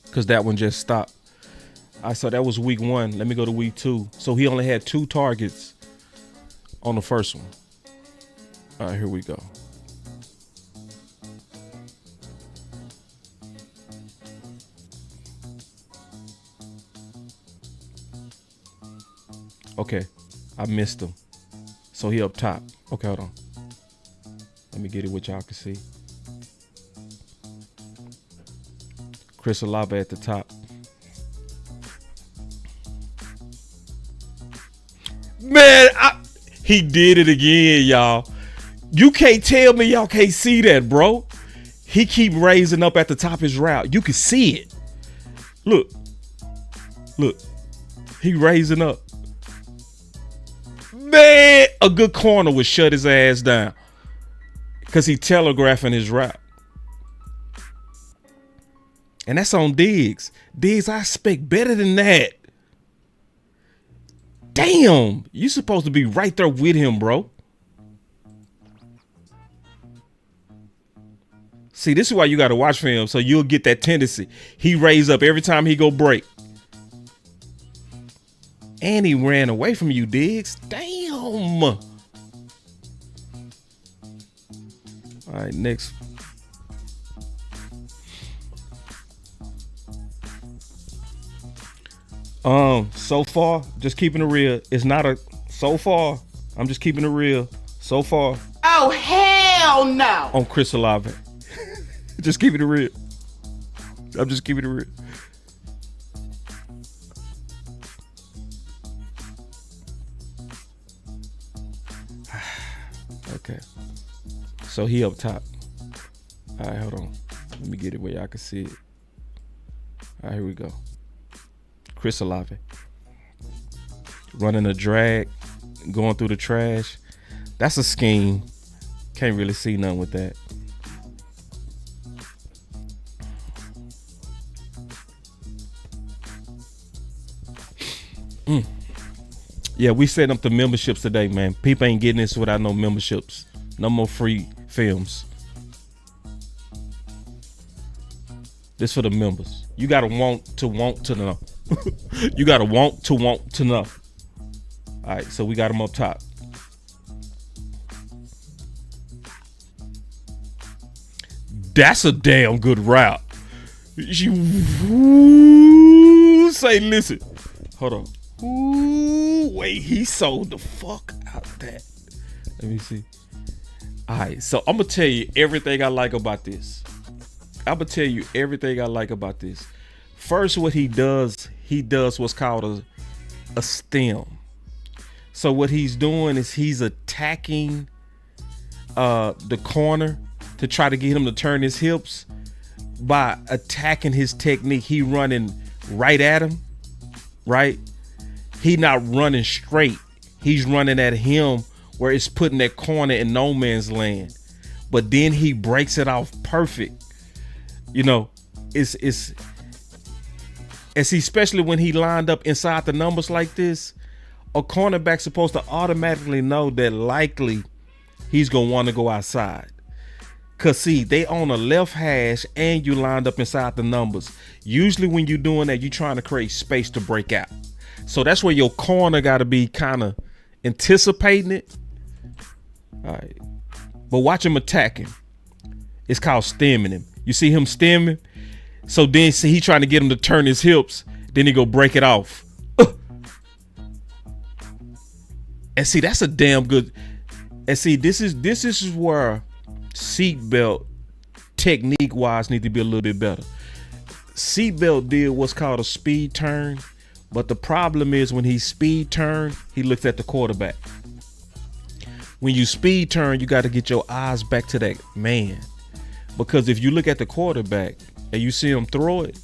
Because that one just stopped. All right, so that was week 1. Let me go to week 2. So he only had 2 targets on the first one. All right, here we go. Okay, I missed him. So he up top. Okay, hold on. Let me get it what y'all can see. Chris Olave at the top. Man, he did it again, y'all. You can't tell me y'all can't see that, bro. He keep raising up at the top of his route. You can see it. Look. He raising up. Man, a good corner would shut his ass down because he telegraphing his route. And that's on Diggs. Diggs, I expect better than that. Damn, you supposed to be right there with him, bro. See, this is why you got to watch film, so you'll get that tendency. He raised up every time he go break. And he ran away from you, Diggs. Damn. All right, next. So far, just keeping it real. It's not a so far. I'm just keeping it real. So far. Oh, hell no. On Chris Olave. Just keeping it real. I'm just keeping it real. Okay. So he up top. All right, hold on. Let me get it where y'all can see it. All right, here we go. Chris Olave. Running a drag, going through the trash. That's a scheme. Can't really see nothing with that. Yeah, we setting up the memberships today, man. People ain't getting this without no memberships. No more free films. This for the members. You gotta want to know. You gotta want to know. All right, so we got them up top. That's a damn good route. Say, listen. Hold on. Ooh, wait, he sold the fuck out that. Let me see. All right, so I'm gonna tell you everything I like about this. First, what he does what's called a stem. So what he's doing is he's attacking the corner to try to get him to turn his hips by attacking his technique. He running right at him, right? He not running straight. He's running at him where it's putting that corner in no man's land. But then he breaks it off perfect. You know, it's especially when he lined up inside the numbers like this, a cornerback's supposed to automatically know that likely he's gonna want to go outside. Cause see, they on a left hash and you lined up inside the numbers. Usually when you're doing that, you're trying to create space to break out. So that's where your corner got to be kind of anticipating it. All right. But watch him attacking. It's called stemming him. You see him stemming? So then see he trying to get him to turn his hips. Then he go break it off. And see, that's a damn good. And see, this is where seatbelt technique wise need to be a little bit better. Seatbelt did what's called a speed turn. But the problem is when he speed turn, he looks at the quarterback. When you speed turn, you got to get your eyes back to that man. Because if you look at the quarterback and you see him throw it,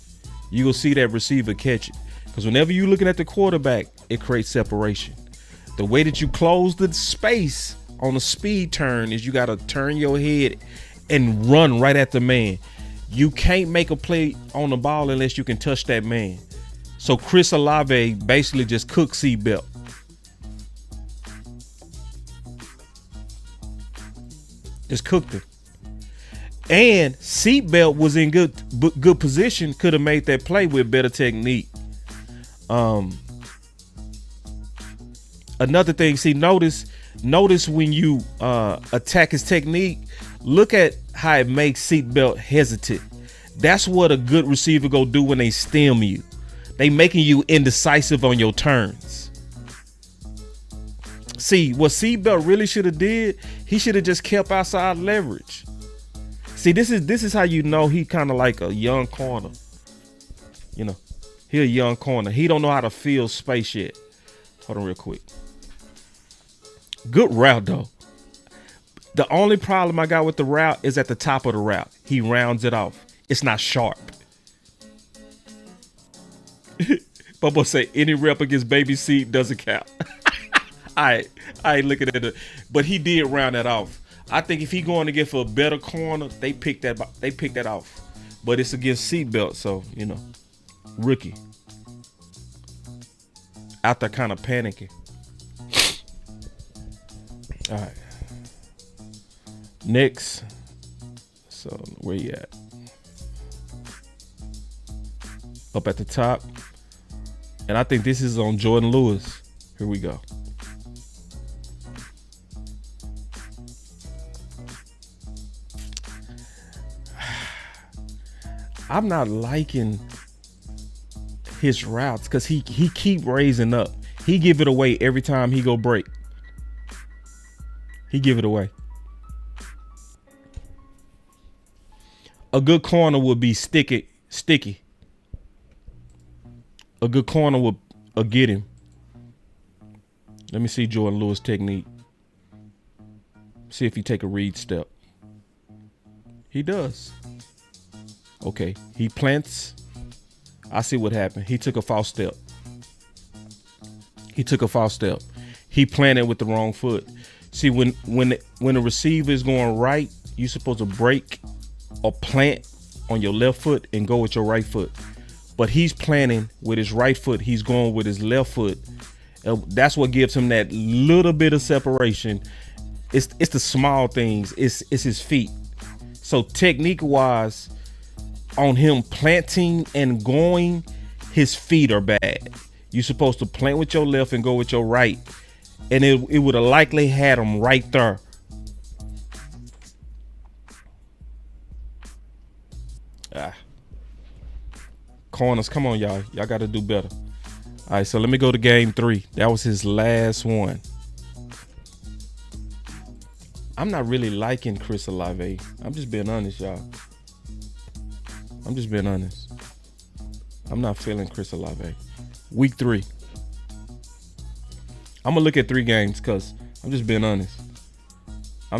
you will see that receiver catch it. Because whenever you're looking at the quarterback, it creates separation. The way that you close the space on a speed turn is you got to turn your head and run right at the man. You can't make a play on the ball unless you can touch that man. So Chris Olave basically just cooked seatbelt. Just cooked him. And seatbelt was in good position, could have made that play with better technique. Another thing, see, notice when you attack his technique, look at how it makes seatbelt hesitant. That's what a good receiver go do when they stem you. They making you indecisive on your turns. See, what seatbelt really should have did, he should have just kept outside leverage. See, this is how you know he kind of like a young corner. You know, he a young corner. He don't know how to fill space yet. Hold on real quick. Good route though. The only problem I got with the route is at the top of the route. He rounds it off. It's not sharp. Bubba say any rep against baby seat doesn't count. I ain't looking at it, but he did round that off. I think if he going to get for a better corner, they pick that off. But it's against seatbelt, so you know, rookie out there kind of panicking. All right, next. So where you at? Up at the top. And I think this is on Jordan Lewis. Here we go. I'm not liking his routes because he keep raising up. He give it away every time he go break. He give it away. A good corner would be sticky. A good corner will get him. Let me see Jordan Lewis technique. See if he take a read step. He does. Okay, he plants. I see what happened. He took a false step. He planted with the wrong foot. See, when the receiver is going right, you're supposed to break or plant on your left foot and go with your right foot. But he's planting with his right foot. He's going with his left foot. That's what gives him that little bit of separation. It's the small things. It's his feet. So technique wise, on him planting and going, his feet are bad. You're supposed to plant with your left and go with your right, and it would have likely had him right there. Corners, come on, y'all. Y'all got to do better. All right, so let me go to game 3. That was his last one. I'm not really liking Chris Olave. I'm just being honest, y'all. I'm just being honest. I'm not feeling Chris Olave. Week 3. I'm going to look at 3 games because I'm just being honest. I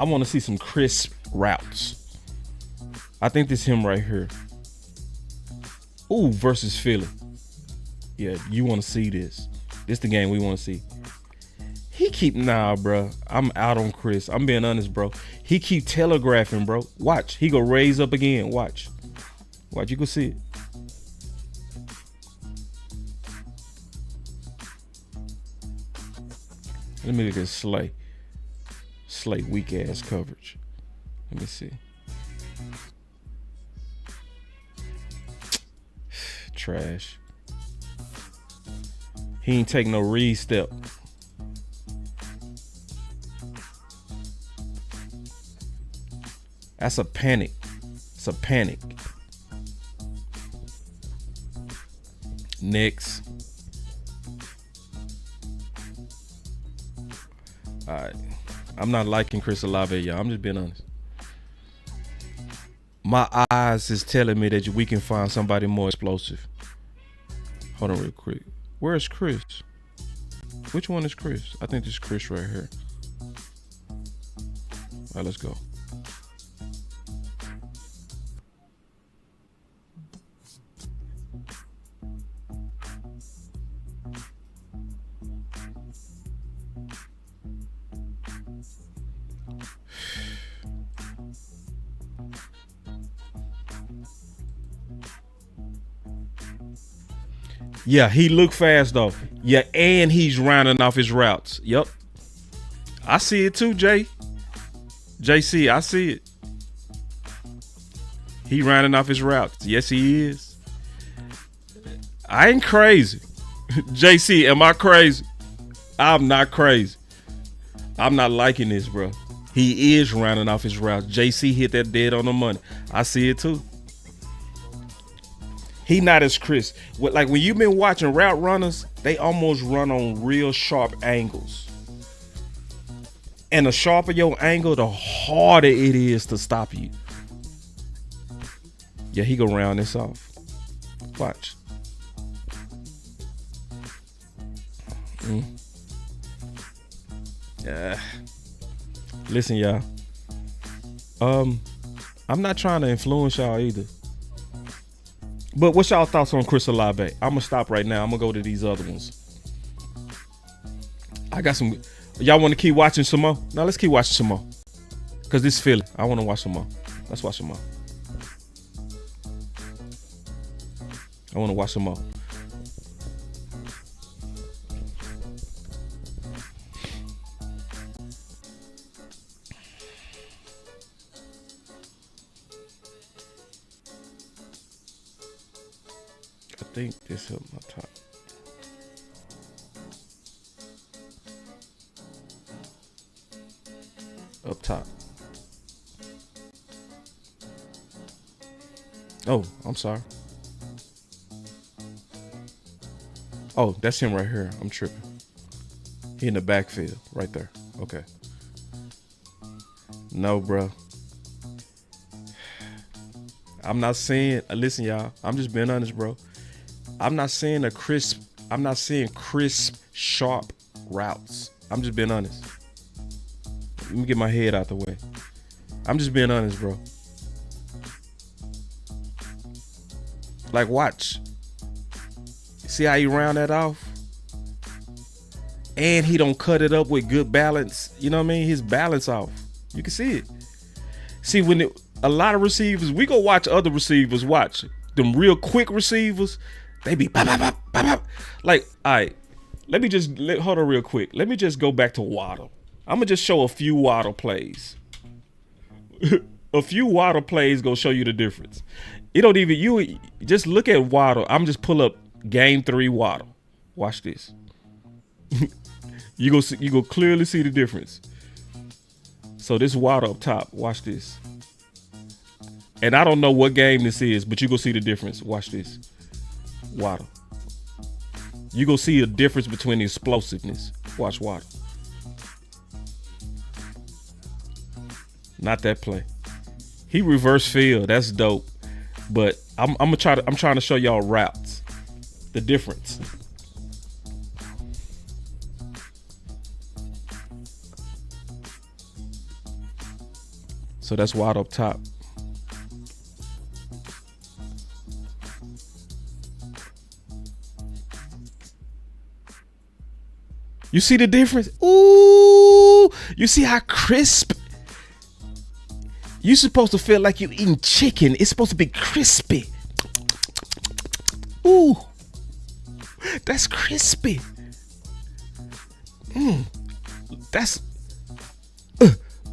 want to see some crisp routes. I think this him right here. Ooh, versus Philly. Yeah, you want to see this. This the game we want to see. Nah, bro. I'm out on Chris. I'm being honest, bro. He keep telegraphing, bro. Watch. He go raise up again. Watch. You can see it. Let me look at Slay. Slay weak ass coverage. Let me see. Trash. He ain't take no read step. That's a panic. It's a panic. Next. All right. I'm not liking Chris Olave, y'all. I'm just being honest. My eyes is telling me that we can find somebody more explosive. Hold on real quick. Where's Chris? Which one is Chris? I think this is Chris right here. All right, let's go. Yeah, he look fast though. Yeah, and he's rounding off his routes. Yep. I see it too, JC, I see it. He rounding off his routes. Yes, he is. I ain't crazy. JC, am I crazy? I'm not crazy. I'm not liking this, bro. He is rounding off his routes. JC hit that dead on the money. I see it too. He not as crisp. Like when you've been watching route runners, they almost run on real sharp angles. And the sharper your angle, the harder it is to stop you. Yeah, he go round this off. Watch. Listen, y'all. I'm not trying to influence y'all either. But what's y'all thoughts on Chris Olave? I'm going to stop right now. I'm going to go to these other ones. I got some. Y'all want to keep watching some more? Now let's keep watching some more. Because this is Philly. I want to watch some more. Let's watch some more. I want to watch some more. I think this is my top. Up top. Oh, I'm sorry. Oh, that's him right here. I'm tripping. He in the backfield right there. Okay. No, bro. I'm not saying, listen, y'all. I'm just being honest, bro. I'm not saying crisp, sharp routes. I'm just being honest. Let me get my head out the way. I'm just being honest, bro. Like, watch. See how he round that off? And he don't cut it up with good balance. You know what I mean? His balance off. You can see it. See, when a lot of receivers, we go watch other receivers watch. them real quick receivers, they be bop, bop, bop, bop, bop. Like, all right, hold on real quick. Let me just go back to Waddle. I'm gonna just show a few Waddle plays. A few Waddle plays gonna show you the difference. You just look at Waddle. I'm just pull up game 3 Waddle. Watch this. You go clearly see the difference. So this Waddle up top. Watch this. And I don't know what game this is, but you go see the difference. Watch this. Waddle. You go see a difference between the explosiveness. Watch Waddle. Not that play. He reverse field. That's dope. But I'm trying to show y'all routes. The difference. So that's Waddle up top. You see the difference? Ooh, you see how crisp? You're supposed to feel like you're eating chicken. It's supposed to be crispy. Ooh, that's crispy. That's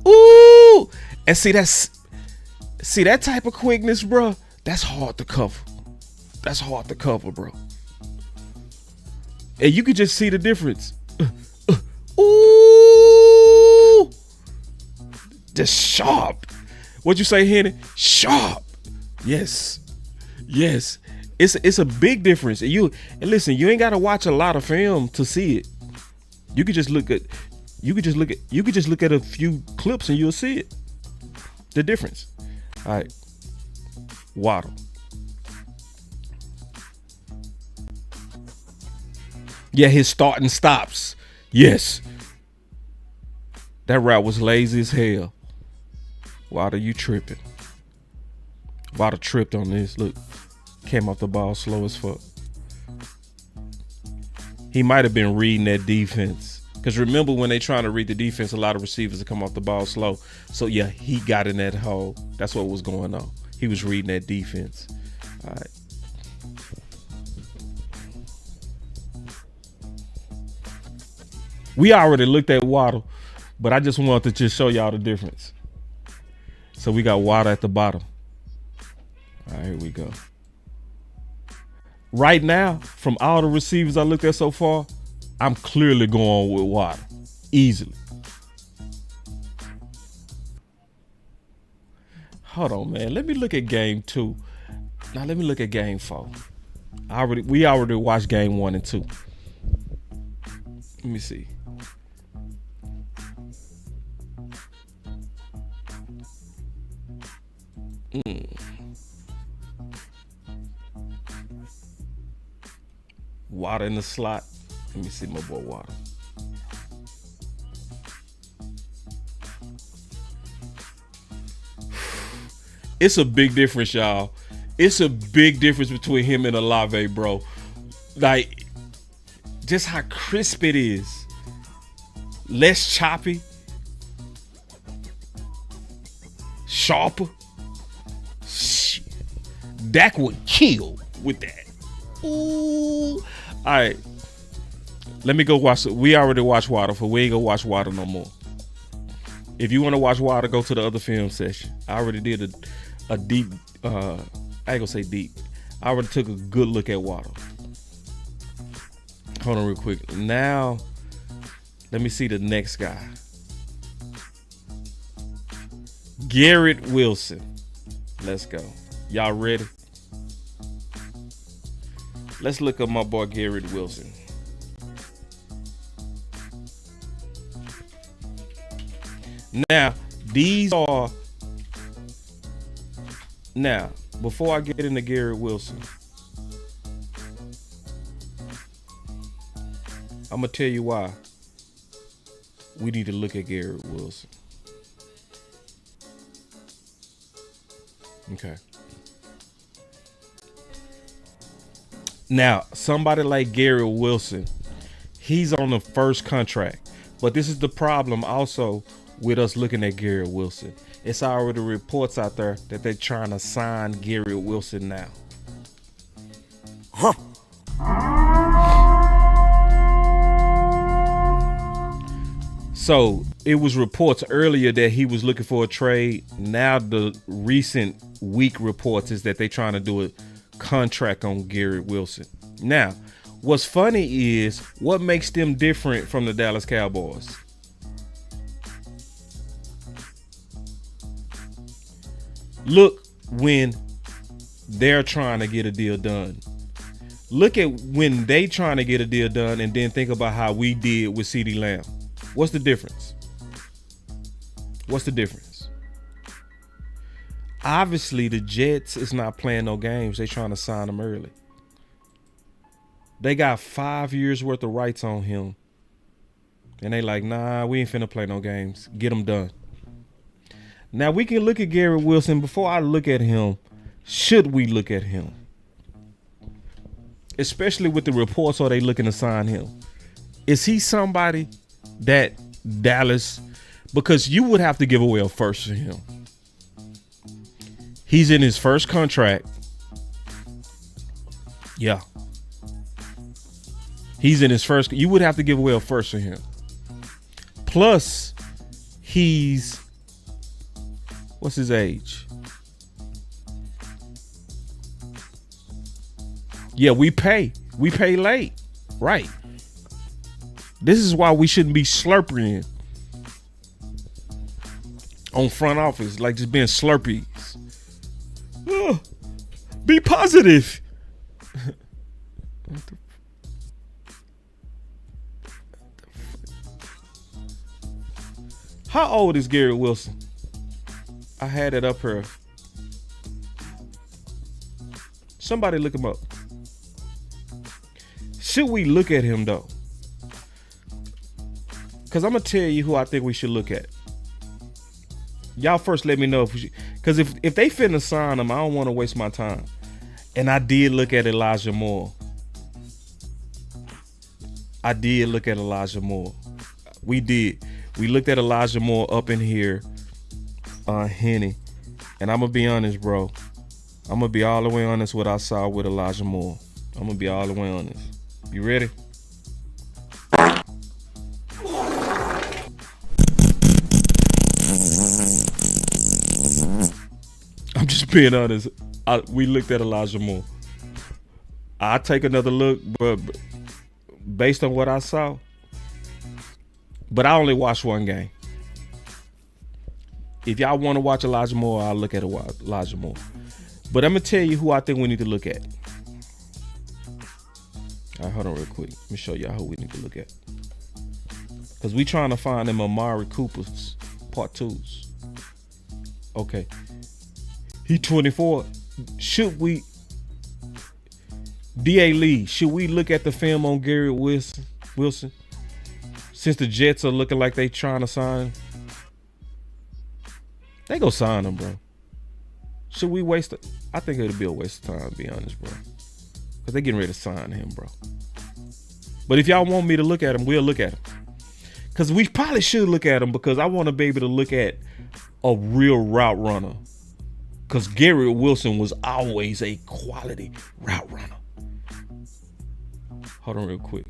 ooh, and see that type of quickness, bro. That's hard to cover. That's hard to cover, bro. And you could just see the difference. Ooh, just sharp. What you say, Henny? Sharp. Yes. It's a big difference. And listen, you ain't got to watch a lot of film to see it. You could just look at a few clips and you'll see it. The difference. All right. Waddle. Yeah, his start and stops. Yes. That route was lazy as hell. Waddle, you tripping. Waddle tripped on this. Look, came off the ball slow as fuck. He might have been reading that defense. Because remember, when they trying to read the defense, a lot of receivers come off the ball slow. So, yeah, he got in that hole. That's what was going on. He was reading that defense. All right. We already looked at Waddle, but I just wanted to just show y'all the difference. So we got Waddle at the bottom. All right, here we go. Right now, from all the receivers I looked at so far, I'm clearly going with Waddle. Easily. Hold on, man. Let me look at game 2. Now let me look at game 4. We already watched game 1 and 2. Let me see. Waddle in the slot. Let me see my boy Waddle. It's a big difference, y'all. It's a big difference between him and Olave, bro. Like, just how crisp it is. Less choppy. Sharper. Shit. Dak would kill with that. Ooh. All right. Let me go watch it. We already watched Waddle, so we ain't gonna watch Waddle no more. If you want to watch Waddle, go to the other film session. I already did a deep, I ain't gonna say deep. I already took a good look at Waddle. Hold on real quick. Now, let me see the next guy. Garrett Wilson. Let's go. Y'all ready? Let's look up my boy Garrett Wilson. Now, before I get into Garrett Wilson, I'm going to tell you why we need to look at Garrett Wilson. Okay. Now, somebody like Garrett Wilson, he's on the first contract. But this is the problem also with us looking at Garrett Wilson. It's already reports out there that they're trying to sign Garrett Wilson now. So it was reports earlier that he was looking for a trade. Now the recent week reports is that they're trying to do a contract on Garrett Wilson. Now, what's funny is what makes them different from the Dallas Cowboys. Look when they're trying to get a deal done. Look at when they trying to get a deal done and then think about how we did with CeeDee Lamb. What's the difference? What's the difference? Obviously, the Jets is not playing no games. They trying to sign him early. They got 5 years worth of rights on him. And they like, nah, we ain't finna play no games. Get him done. Now, we can look at Garrett Wilson. Before I look at him, should we look at him? Especially with the reports, are they looking to sign him? Is he somebody that Dallas, because you would have to give away a first for him. He's in his first contract. Yeah. He's in his first. You would have to give away a first for him. Plus, he's, what's his age? Yeah, we pay late. Right. This is why we shouldn't be slurping on front office, like just being slurpees. Oh, be positive. How old is Garrett Wilson? I had it up here. Somebody look him up. Should we look at him though? Because I'm going to tell you who I think we should look at. Y'all first let me know if we should. Because if they finna sign him, I don't want to waste my time. And I did look at Elijah Moore. We did. We looked at Elijah Moore up in here on Henny. And I'm going to be honest, bro. I'm going to be all the way honest with what I saw with Elijah Moore. I'm going to be all the way honest. You ready? I'm just being honest. We looked at Elijah Moore. I'll take another look, but based on what I saw, but I only watched one game. If y'all want to watch Elijah Moore, I'll look at Elijah Moore. But I'm going to tell you who I think we need to look at. All right, hold on real quick. Let me show y'all who we need to look at. Because we trying to find them Amari Cooper's part 2s. Okay. He 24. Should we, D.A. Lee, should we look at the film on Garrett Wilson? Since the Jets are looking like they trying to sign him. They go sign him, bro. Should we waste it? I think it'll be a waste of time, to be honest, bro. Because they getting ready to sign him, bro. But if y'all want me to look at him, we'll look at him. Because we probably should look at him because I want to be able to look at a real route runner. Because Garrett Wilson was always a quality route runner. Hold on real quick.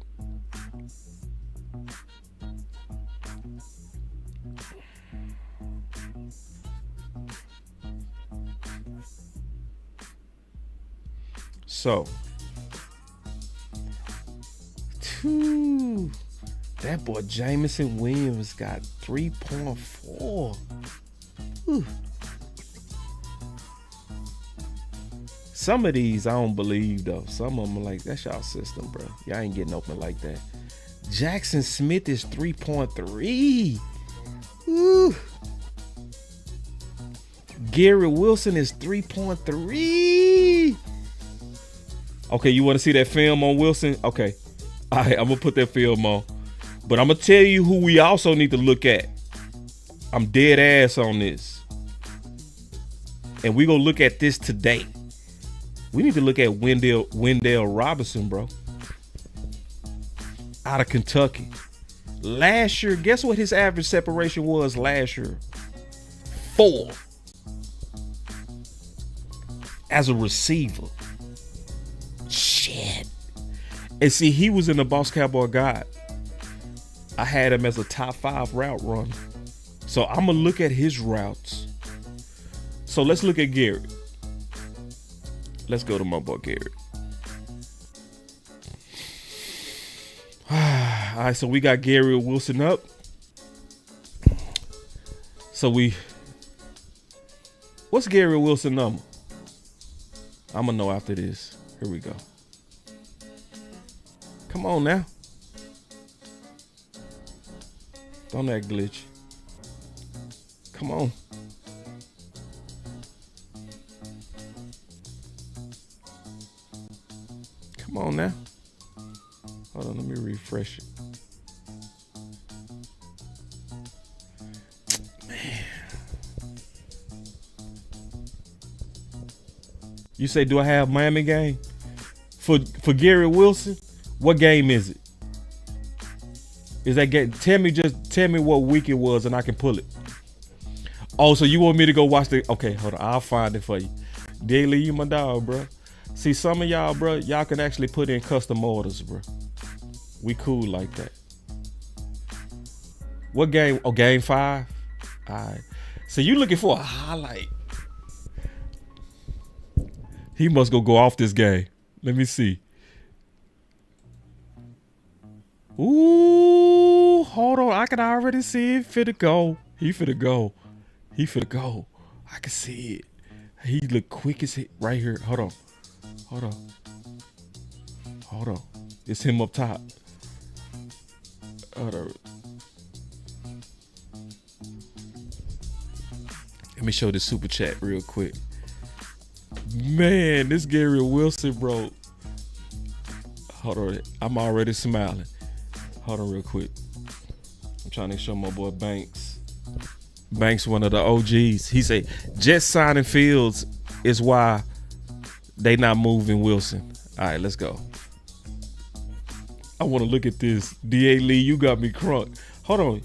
So, that boy Jameson Williams got 3.4. Some of these I don't believe though. Some of them are like, that's y'all system, bro. Y'all ain't getting open like that. Jackson Smith is 3.3. Garrett Wilson is 3.3. Okay, you want to see that film on Wilson? Okay. All right, I'm going to put that film on. But I'm going to tell you who we also need to look at. I'm dead ass on this. And we're going to look at this today. We need to look at Wan'Dale Robinson, bro. Out of Kentucky. Last year, guess what his average separation was last year? 4. As a receiver. Shit. And see, he was in the Boss Cowboy Guide. I had him as a top 5 route runner. So I'm going to look at his routes. So let's look at Garrett. Let's go to my boy Garrett. All right, so we got Garrett Wilson up. So what's Garrett Wilson number? I'm going to know after this. Here we go. Come on now. Don't act glitch. Come on. Come on now. Hold on, let me refresh it. Man. You say, do I have Miami game? For Garrett Wilson, what game is it? Is that game? Tell me what week it was and I can pull it. Oh, so you want me to go watch the, okay, hold on, I'll find it for you. Daily, you my dog, bro. See, some of y'all, bro, y'all can actually put in custom orders, bro. We cool like that. What game? Oh, game 5? All right. So you looking for a highlight. He must go off this game. Let me see. Ooh, hold on. I can already see it. Finna go. He finna go. He finna go. I can see it. He look quick as hit right here. Hold on. Hold on. Hold on. It's him up top. Hold on. Let me show this super chat real quick. Man, this Garrett Wilson, bro. Hold on. I'm already smiling. Hold on real quick. I'm trying to show my boy Banks. Banks, one of the OGs. He said, just signing Fields is why they not moving Wilson. All right, let's go. I want to look at this. D.A. Lee, you got me crunk. Hold on.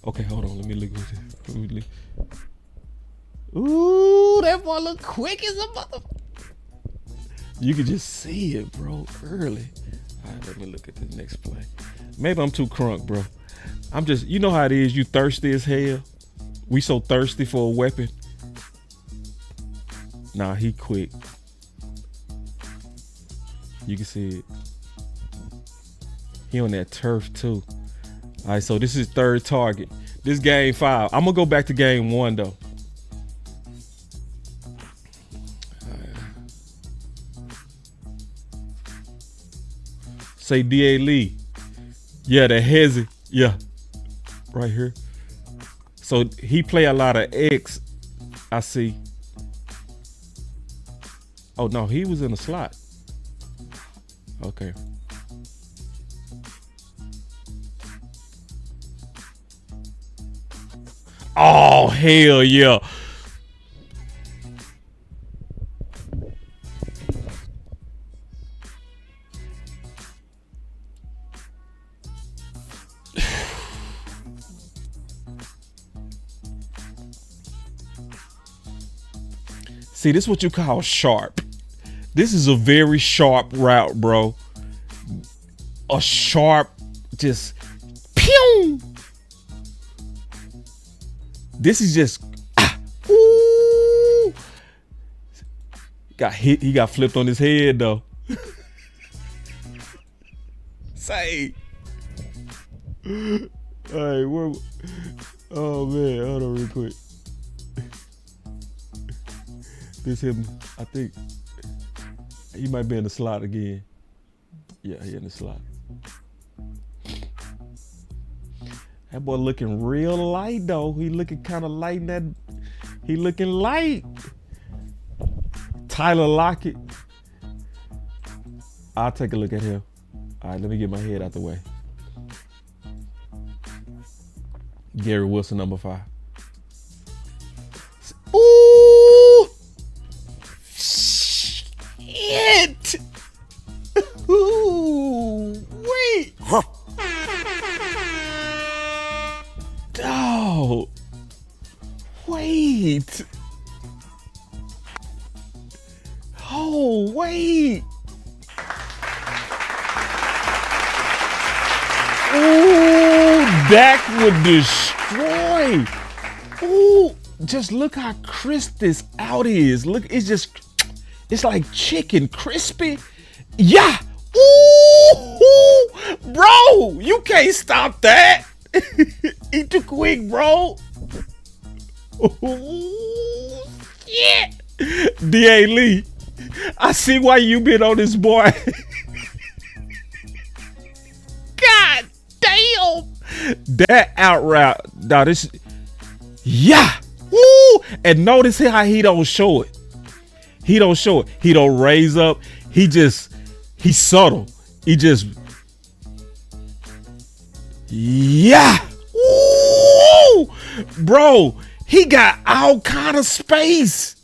Okay, hold on. Let me look at this. Ooh, that boy look quick as a mother. You can just see it, bro, early. All right, let me look at the next play. Maybe I'm too crunk, bro. I'm just, you know how it is. You thirsty as hell. We so thirsty for a weapon. Nah, he quick. You can see it. He on that turf too. All right, so this is third target. This game 5. I'm gonna go back to game 1 though. Say D.A. Lee. Yeah, the hezzy. Yeah. Right here. So he play a lot of X. I see. Oh no, he was in the slot. Okay. Oh, hell yeah. See, this is what you call sharp. This is a very sharp route, bro. A sharp, just pew. This is just ooh. Got hit. He got flipped on his head though. Say. All right, where? Oh man, hold on real quick. This him. I think he might be in the slot again. Yeah, he in the slot. That boy looking real light though. He looking kind of light in that. He looking light. Tyler Lockett. I'll take a look at him. All right, let me get my head out the way. Garrett Wilson, number 5. Ooh! Shit! Ooh! Wait! Huh. Oh! Wait! Hold No, wait. Ooh, Dak would destroy. Ooh, just look how crisp this out is. Look, it's like chicken, crispy. Yeah. Ooh, bro, you can't stop that. Eat too quick, bro. Ooh, shit. D.A. Lee, I see why you been on this boy. God damn. That out route. Now this, yeah. Woo. And notice how he don't show it. He don't show it. He don't raise up. He's subtle. He just, yeah. Woo. Bro, he got all kind of space.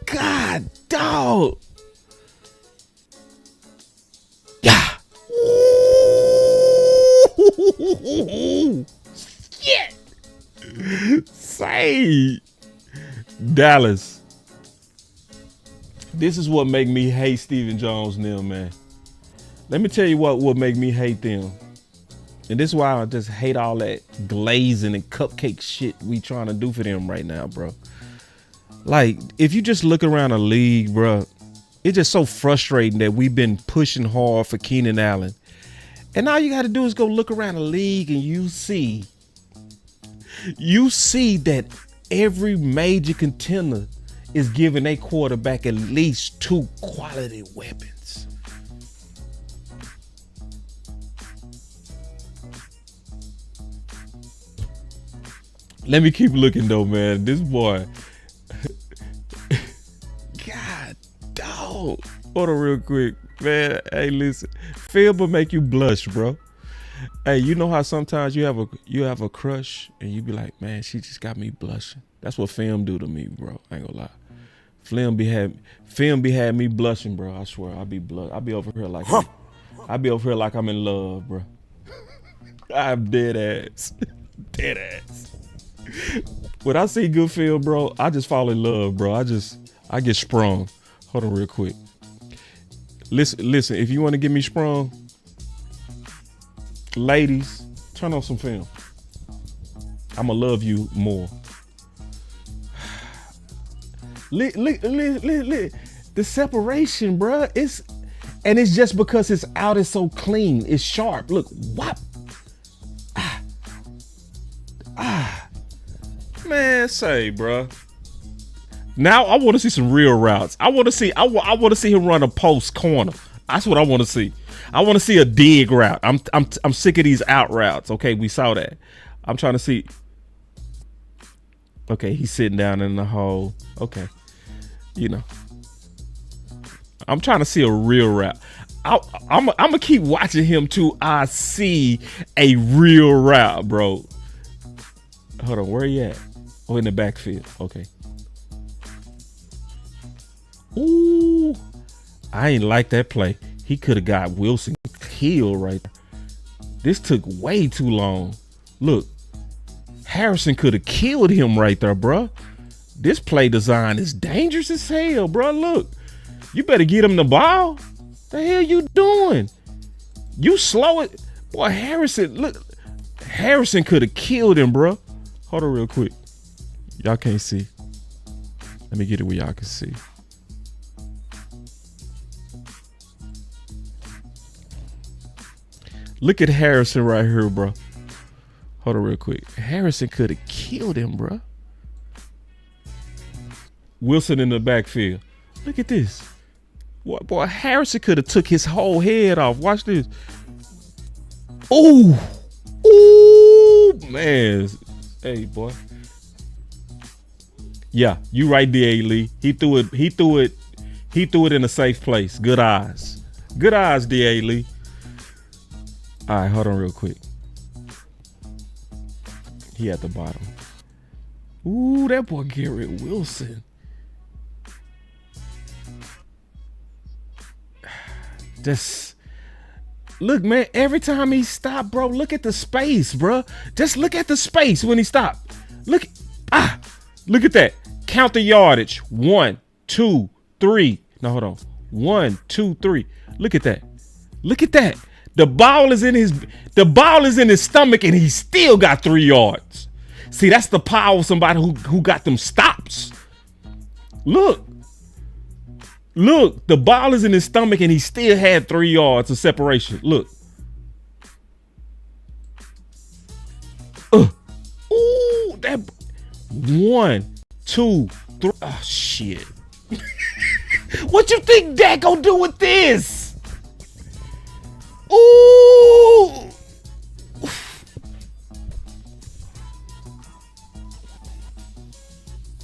God, dog. Yeah. Ooh. Shit. Say, Dallas. This is what make me hate Stephen Jones and them, man. Let me tell you what make me hate them. And this is why I just hate all that glazing and cupcake shit we trying to do for them right now, bro. Like, if you just look around the league, bro, it's just so frustrating that we've been pushing hard for Keenan Allen. And all you got to do is go look around the league and you see that every major contender is giving a quarterback at least 2 quality weapons. Let me keep looking though, man. This boy. God, dog. Hold on real quick, man. Hey, listen. Film will make you blush, bro. Hey, you know how sometimes you have a crush and you be like, man, she just got me blushing. That's what film do to me, bro. I ain't gonna lie. Film be had me blushing, bro. I swear, I be over here like I'm in love, bro. I'm dead ass. Dead ass. When I see good film, bro, I just fall in love, bro. I get sprung. Hold on real quick. Listen, if you want to get me sprung, ladies, turn on some film. I'ma love you more. Look, the separation, bro. It's just because it's out, it's so clean, it's sharp. Look, what? Man, say, bro. Now I want to see some real routes. I want to see him run a post corner. That's what I want to see. I want to see a dig route. I'm sick of these out routes. Okay, we saw that. I'm trying to see. Okay, he's sitting down in the hole. Okay, you know. I'm trying to see a real route. I'm gonna keep watching him till I see a real route, bro. Hold on, where he at? Oh, in the backfield. Okay. Ooh, I ain't like that play. He could have got Wilson killed right there. This took way too long. Look, Harrison could have killed him right there, bro. This play design is dangerous as hell, bro. Look, you better get him the ball. The hell you doing? You slow it. Boy, Harrison, look. Harrison could have killed him, bro. Hold on real quick. Y'all can't see. Let me get it where y'all can see. Look at Harrison right here, bro. Hold on real quick. Harrison could have killed him, bro. Wilson in the backfield. Look at this. Boy, Harrison could have took his whole head off. Watch this. Ooh. Ooh, man. Hey, boy. Yeah, you right, D.A. Lee. He threw it in a safe place. Good eyes. Good eyes, D.A. Lee. All right, hold on real quick. He at the bottom. Ooh, that boy Garrett Wilson. Just look, man, every time he stopped, bro, look at the space, bro. Just look at the space when he stopped. Look at that. Count the yardage. 1, 2, 3. No, hold on. 1, 2, 3. Look at that. Look at that. The ball is in his stomach and he still got 3 yards. See, that's the power of somebody who got them stops. Look, the ball is in his stomach and he still had 3 yards of separation. Look. Ooh, that 1, 2, 3. Oh, shit. What you think Dak gonna do with this? Ooh.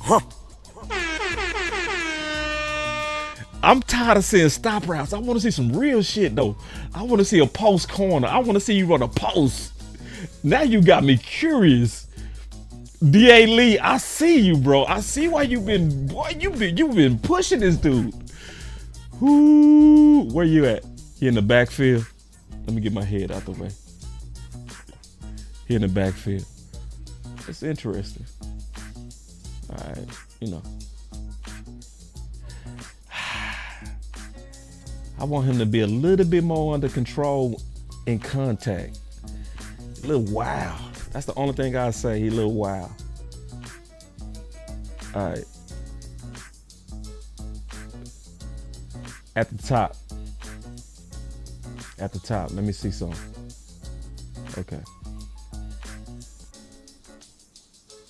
Huh. I'm tired of seeing stop routes. I want to see some real shit though. I want to see a post corner. I want to see you run a post. Now you got me curious. D.A. Lee, I see you, bro. I see why you've been pushing this dude. Ooh, where you at? He in the backfield. Let me get my head out the way. He in the backfield. It's interesting. All right, you know. I want him to be a little bit more under control in contact. A little wild. That's the only thing I say. He a little wild. All right. At the top. At the top. Let me see something. Okay.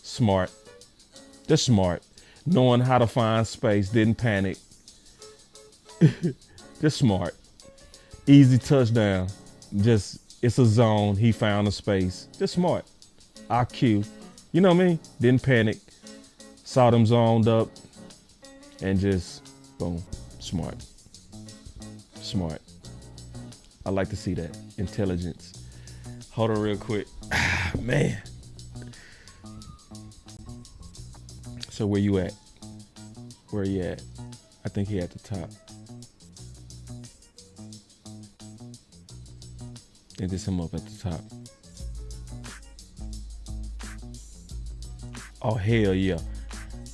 Smart. Just smart. Knowing how to find space. Didn't panic. Just smart. Easy touchdown. Just, it's a zone. He found a space. Just smart. IQ. You know what I mean? Didn't panic. Saw them zoned up. And just, boom. Smart. Smart. I like to see that. Intelligence. Hold on real quick. Man. So where you at? Where you at? I think he at the top. And just him up at the top. Oh, hell yeah.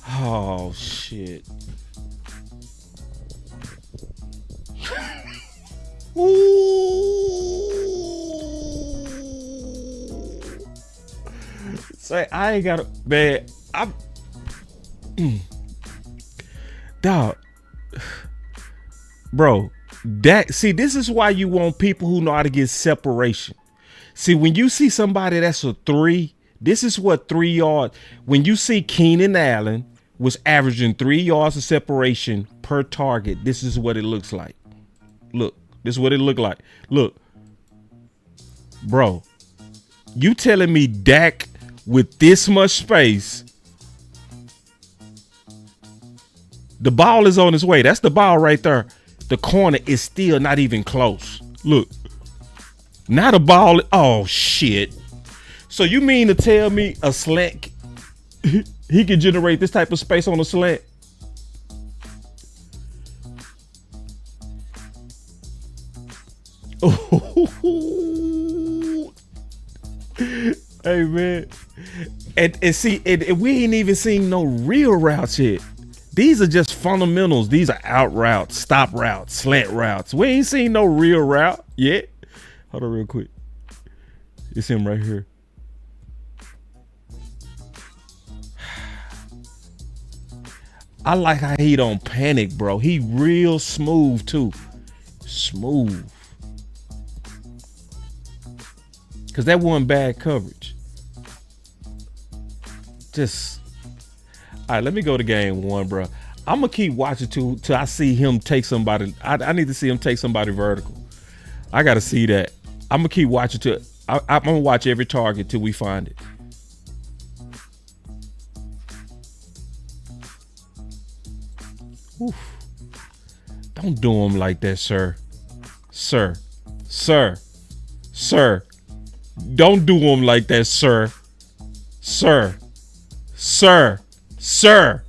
Oh, shit. Ooh. Say, I ain't got a, man, dog. Bro. See, this is why you want people who know how to get separation. See, when you see somebody that's a 3, this is what 3 yards. When you see Keenan Allen was averaging 3 yards of separation per target, this is what it looks like. Look, this is what it looked like. Look, bro, you telling me Dak with this much space, the ball is on its way. That's the ball right there. The corner is still not even close. Look. Now the ball. Oh, shit. So you mean to tell me a slant, he can generate this type of space on a slant? Hey, man. And see, and we ain't even seen no real routes yet. These are just fundamentals. These are out routes, stop routes, slant routes. We ain't seen no real route yet. Hold on real quick. It's him right here. I like how he don't panic, bro. He real smooth too. Smooth. Cause that wasn't bad coverage. Just. All right, let me go to game 1, bro. I'm gonna keep watching till I see him take somebody. I need to see him take somebody vertical. I gotta see that. I'm gonna keep watching till I'm gonna watch every target till we find it. Oof. Don't do him like that, sir. Sir. Sir. Sir. Don't do him like that, sir. Sir. Sir. Sir.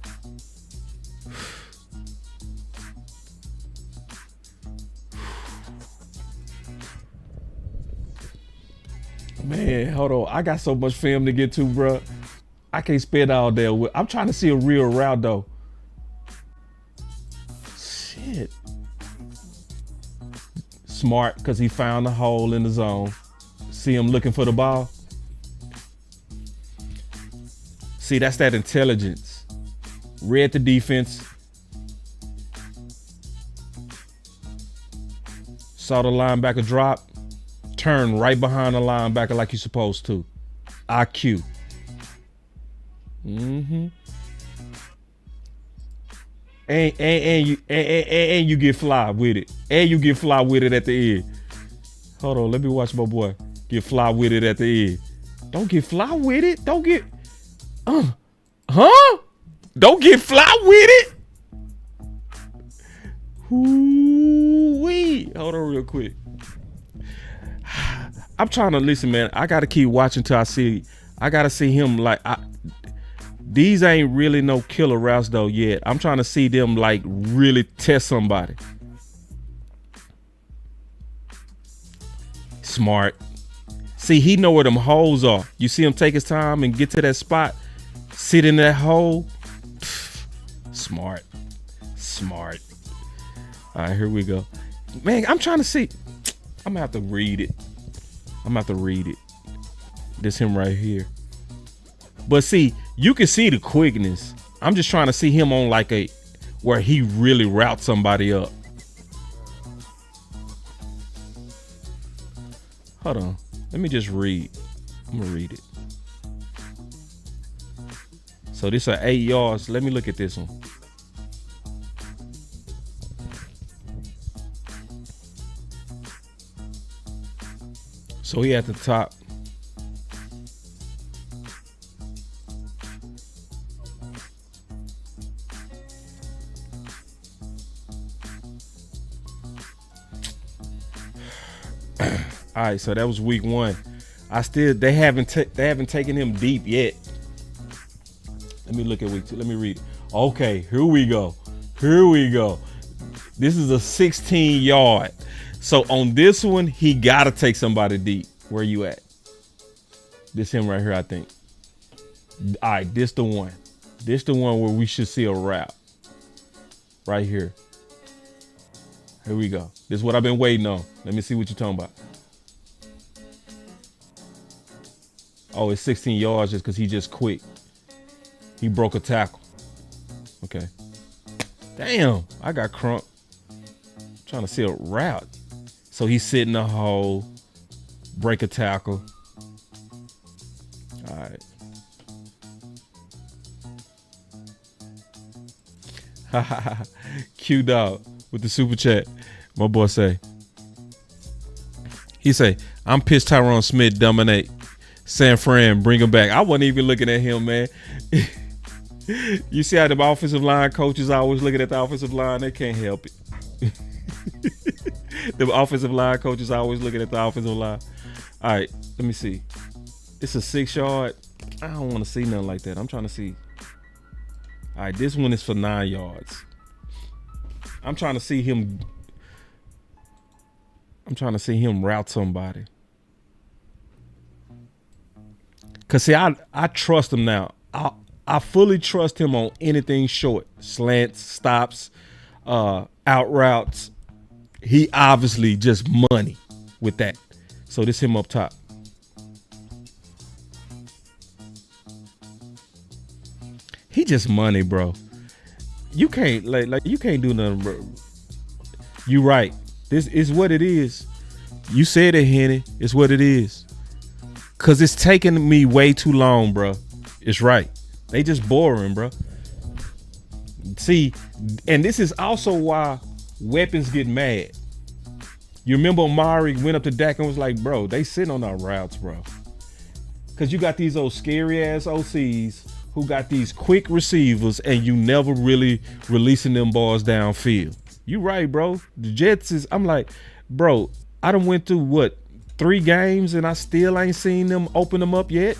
Man, hold on. I got so much film to get to, bro. I can't spend all day with. I'm trying to see a real route, though. Shit. Yeah. Smart, because he found the hole in the zone. See him looking for the ball. See, that's that intelligence. Read the defense. Saw the linebacker drop. Turn right behind the linebacker like you're supposed to. IQ. Mm-hmm. And you get fly with it. And you get fly with it at the end. Hold on, let me watch my boy get fly with it at the end. Don't get fly with it. Don't get Don't get fly with it. Woo-wee. Hold on real quick. I'm trying to listen, man. I gotta keep watching till I gotta see him like these ain't really no killer routes though yet. I'm trying to see them like really test somebody. Smart. See, he know where them holes are. You see him take his time and get to that spot, sit in that hole. Smart. All right, here we go. Man, I'm trying to see. I'm gonna have to read it. This him right here. But see, you can see the quickness. I'm just trying to see him on like where he really routes somebody up. Hold on. Let me just read. I'm gonna read it. So this is 8 yards. Let me look at this one. So he at the top. All right, so that was week 1. They haven't taken him deep yet. Let me look at week 2. Let me read it. Okay, here we go. This is a 16-yard. So on this one, he gotta take somebody deep. Where you at? This him right here, I think. All right, this the one. This the one where we should see a route. Right here. Here we go. This is what I've been waiting on. Let me see what you're talking about. Oh, it's 16 yards just because he just quick. He broke a tackle. Okay. Damn, I got crunk. Trying to see a route. So he's sitting in the hole, break a tackle. All right. Q Dog with the super chat. My boy say. He say, I'm pissed Tyron Smith dominate. San Fran, bring him back. I wasn't even looking at him, man. You see how the offensive line coaches are always looking at the offensive line? They can't help it. The offensive line coaches are always looking at the offensive line. All right, let me see. It's a 6-yard. I don't want to see nothing like that. I'm trying to see. All right, this one is for 9 yards. I'm trying to see him route somebody. Cause see, I trust him now. I fully trust him on anything short, slants, stops, out routes. He obviously just money with that. So this him up top. He just money, bro. You can't like you can't do nothing, bro. You right. This is what it is. You said it, Henny. It's what it is. Cause it's taking me way too long, bro. It's right. They just boring, bro. See, and this is also why weapons get mad. You remember Amari went up to Dak and was like, bro, they sitting on our routes, bro. Cause you got these old scary ass OCs who got these quick receivers and you never really releasing them balls downfield. You right, bro. The Jets is, I'm like, bro, I done went through what? 3 games and I still ain't seen them open them up yet.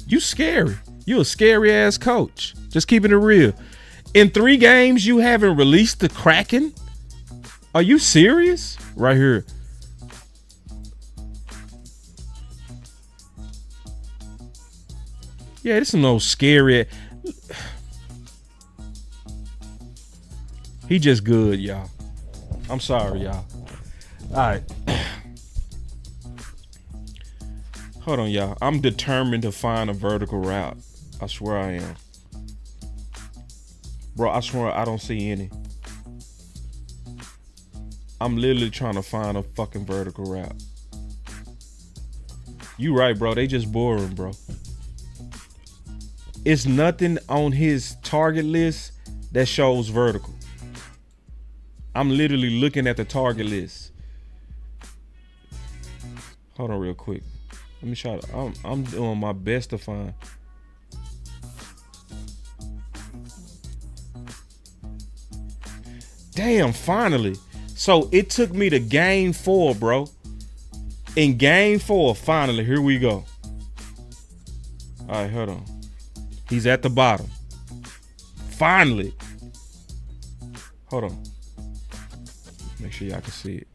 You scary. You a scary ass coach. Just keeping it real. In 3 games, you haven't released the Kraken? Are you serious? Right here. Yeah, this is no scary. He just good, y'all. I'm sorry, y'all. All right. Hold on, y'all. I'm determined to find a vertical route. I swear I am. Bro, I swear I don't see any. I'm literally trying to find a fucking vertical route. You right, bro. They just boring, bro. It's nothing on his target list that shows vertical. I'm literally looking at the target list. Hold on real quick. Let me try to, I'm doing my best to find. Damn, finally. So it took me to game 4, bro. In game 4, finally, here we go. All right, hold on. He's at the bottom. Finally. Hold on. Make sure y'all can see it.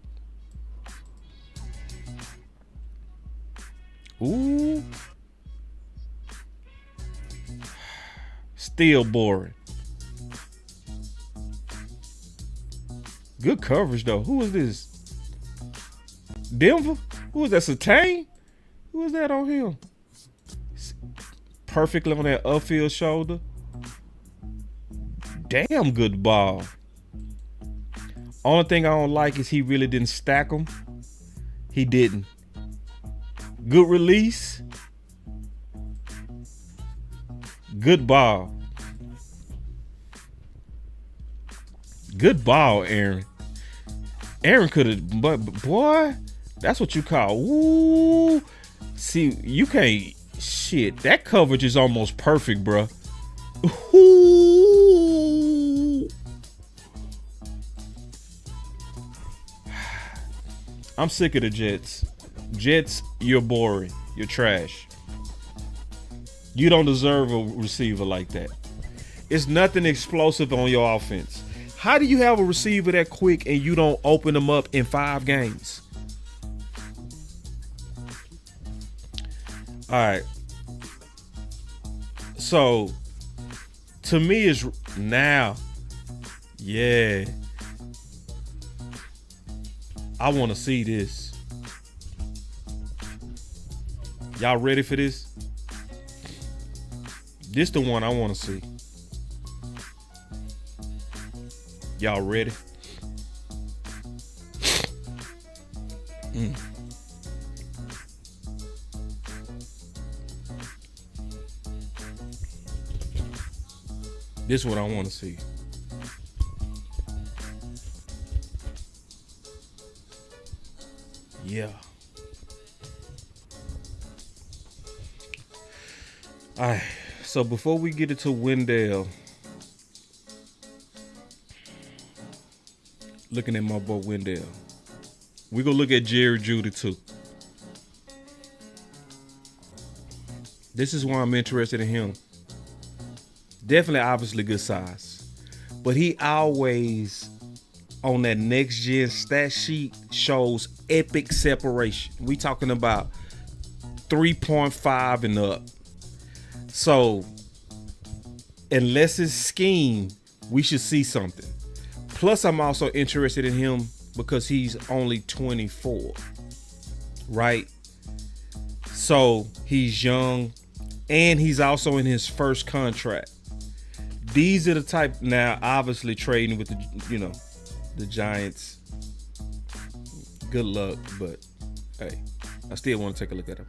Ooh. Still boring. Good coverage, though. Who is this? Denver? Who is that? Satane? Who is that on him? Perfectly on that upfield shoulder. Damn good ball. Only thing I don't like is he really didn't stack them. He didn't. Good release. Good ball. Good ball, Aaron. Aaron could have, but boy, that's what you call, ooh. See, you can't, shit, that coverage is almost perfect, bro. Ooh. I'm sick of the Jets. Jets, you're boring. You're trash. You don't deserve a receiver like that. It's nothing explosive on your offense. How do you have a receiver that quick and you don't open them up in 5 games? All right. So, to me, it's now. Yeah. I want to see this. Y'all ready for this? This the one I want to see. Y'all ready? This is what I want to see. Yeah. All right. So before we get into Wan'Dale, looking at my boy Wan'Dale, we're going to look at Jerry Jeudy too. This is why I'm interested in him. Definitely, obviously, good size. But he always, on that next gen stat sheet, shows epic separation. We talking about 3.5 and up. So, unless it's scheme, we should see something. Plus, I'm also interested in him because he's only 24, right? So, he's young, and he's also in his first contract. These are the type, now, obviously, trading with the, the Giants. Good luck, but, hey, I still want to take a look at him.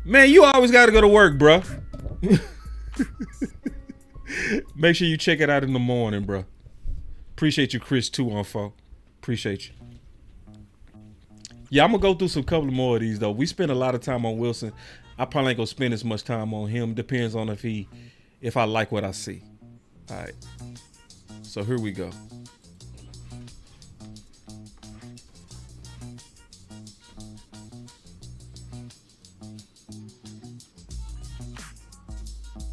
Man, you always got to go to work, bro. Make sure you check it out in the morning, bro. Appreciate you, Chris 214. Appreciate you. Yeah, I'm gonna go through some couple more of these though. We spent a lot of time on Wilson. I probably ain't gonna spend as much time on him. Depends on if I like what I see. All right. So here we go.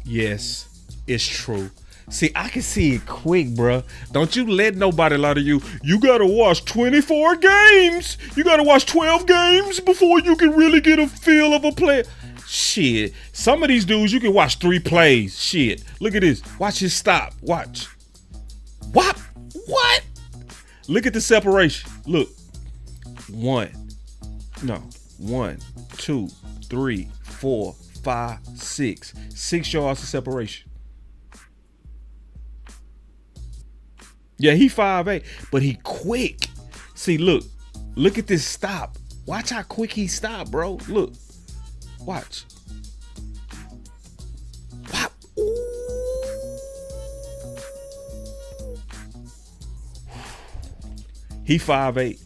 Yes, it's true. See, I can see it quick, bruh. Don't you let nobody lie to you. You gotta watch 24 games. You gotta watch 12 games before you can really get a feel of a player. Shit. Some of these dudes, you can watch 3 plays. Shit. Look at this. Watch his stop. Watch. Whop. What? Look at the separation. Look. 1, 2, 3, 4, 5, 6. 6 yards of separation. Yeah, he 5'8", but he quick. See, look at this stop. Watch how quick he stopped, bro. Look, watch. Pop. He 5'8".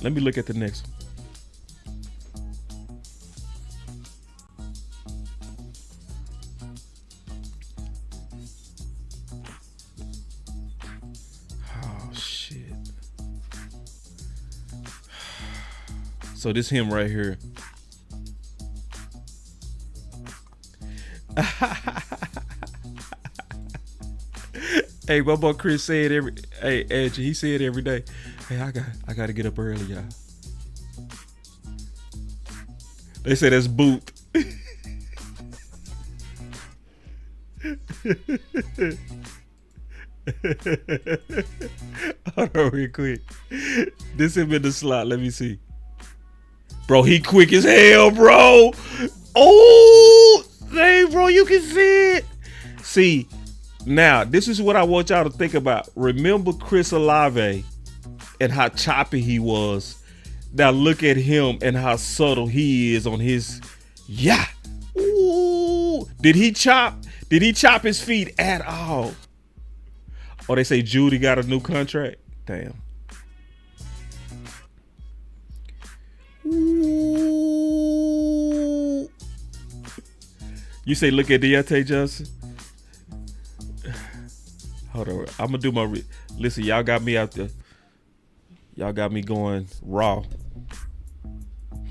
Let me look at the next one. Oh shit. So this him right here. Hey, my boy Chris said Angie, he said every day, hey, I gotta get up early, y'all. They say that's boot. Hold on real quick. This him in the slot. Let me see. Bro, he quick as hell, bro. Oh, hey, bro, you can see it. See, now, this is what I want y'all to think about. Remember Chris Olave and how choppy he was. Now look at him and how subtle he is on his, yeah. Ooh. Did he chop his feet at all? Or they say Judy got a new contract? Damn. Ooh. You say look at Deontay Johnson? Hold on, I'm gonna do my listen. Y'all got me out there. Y'all got me going raw,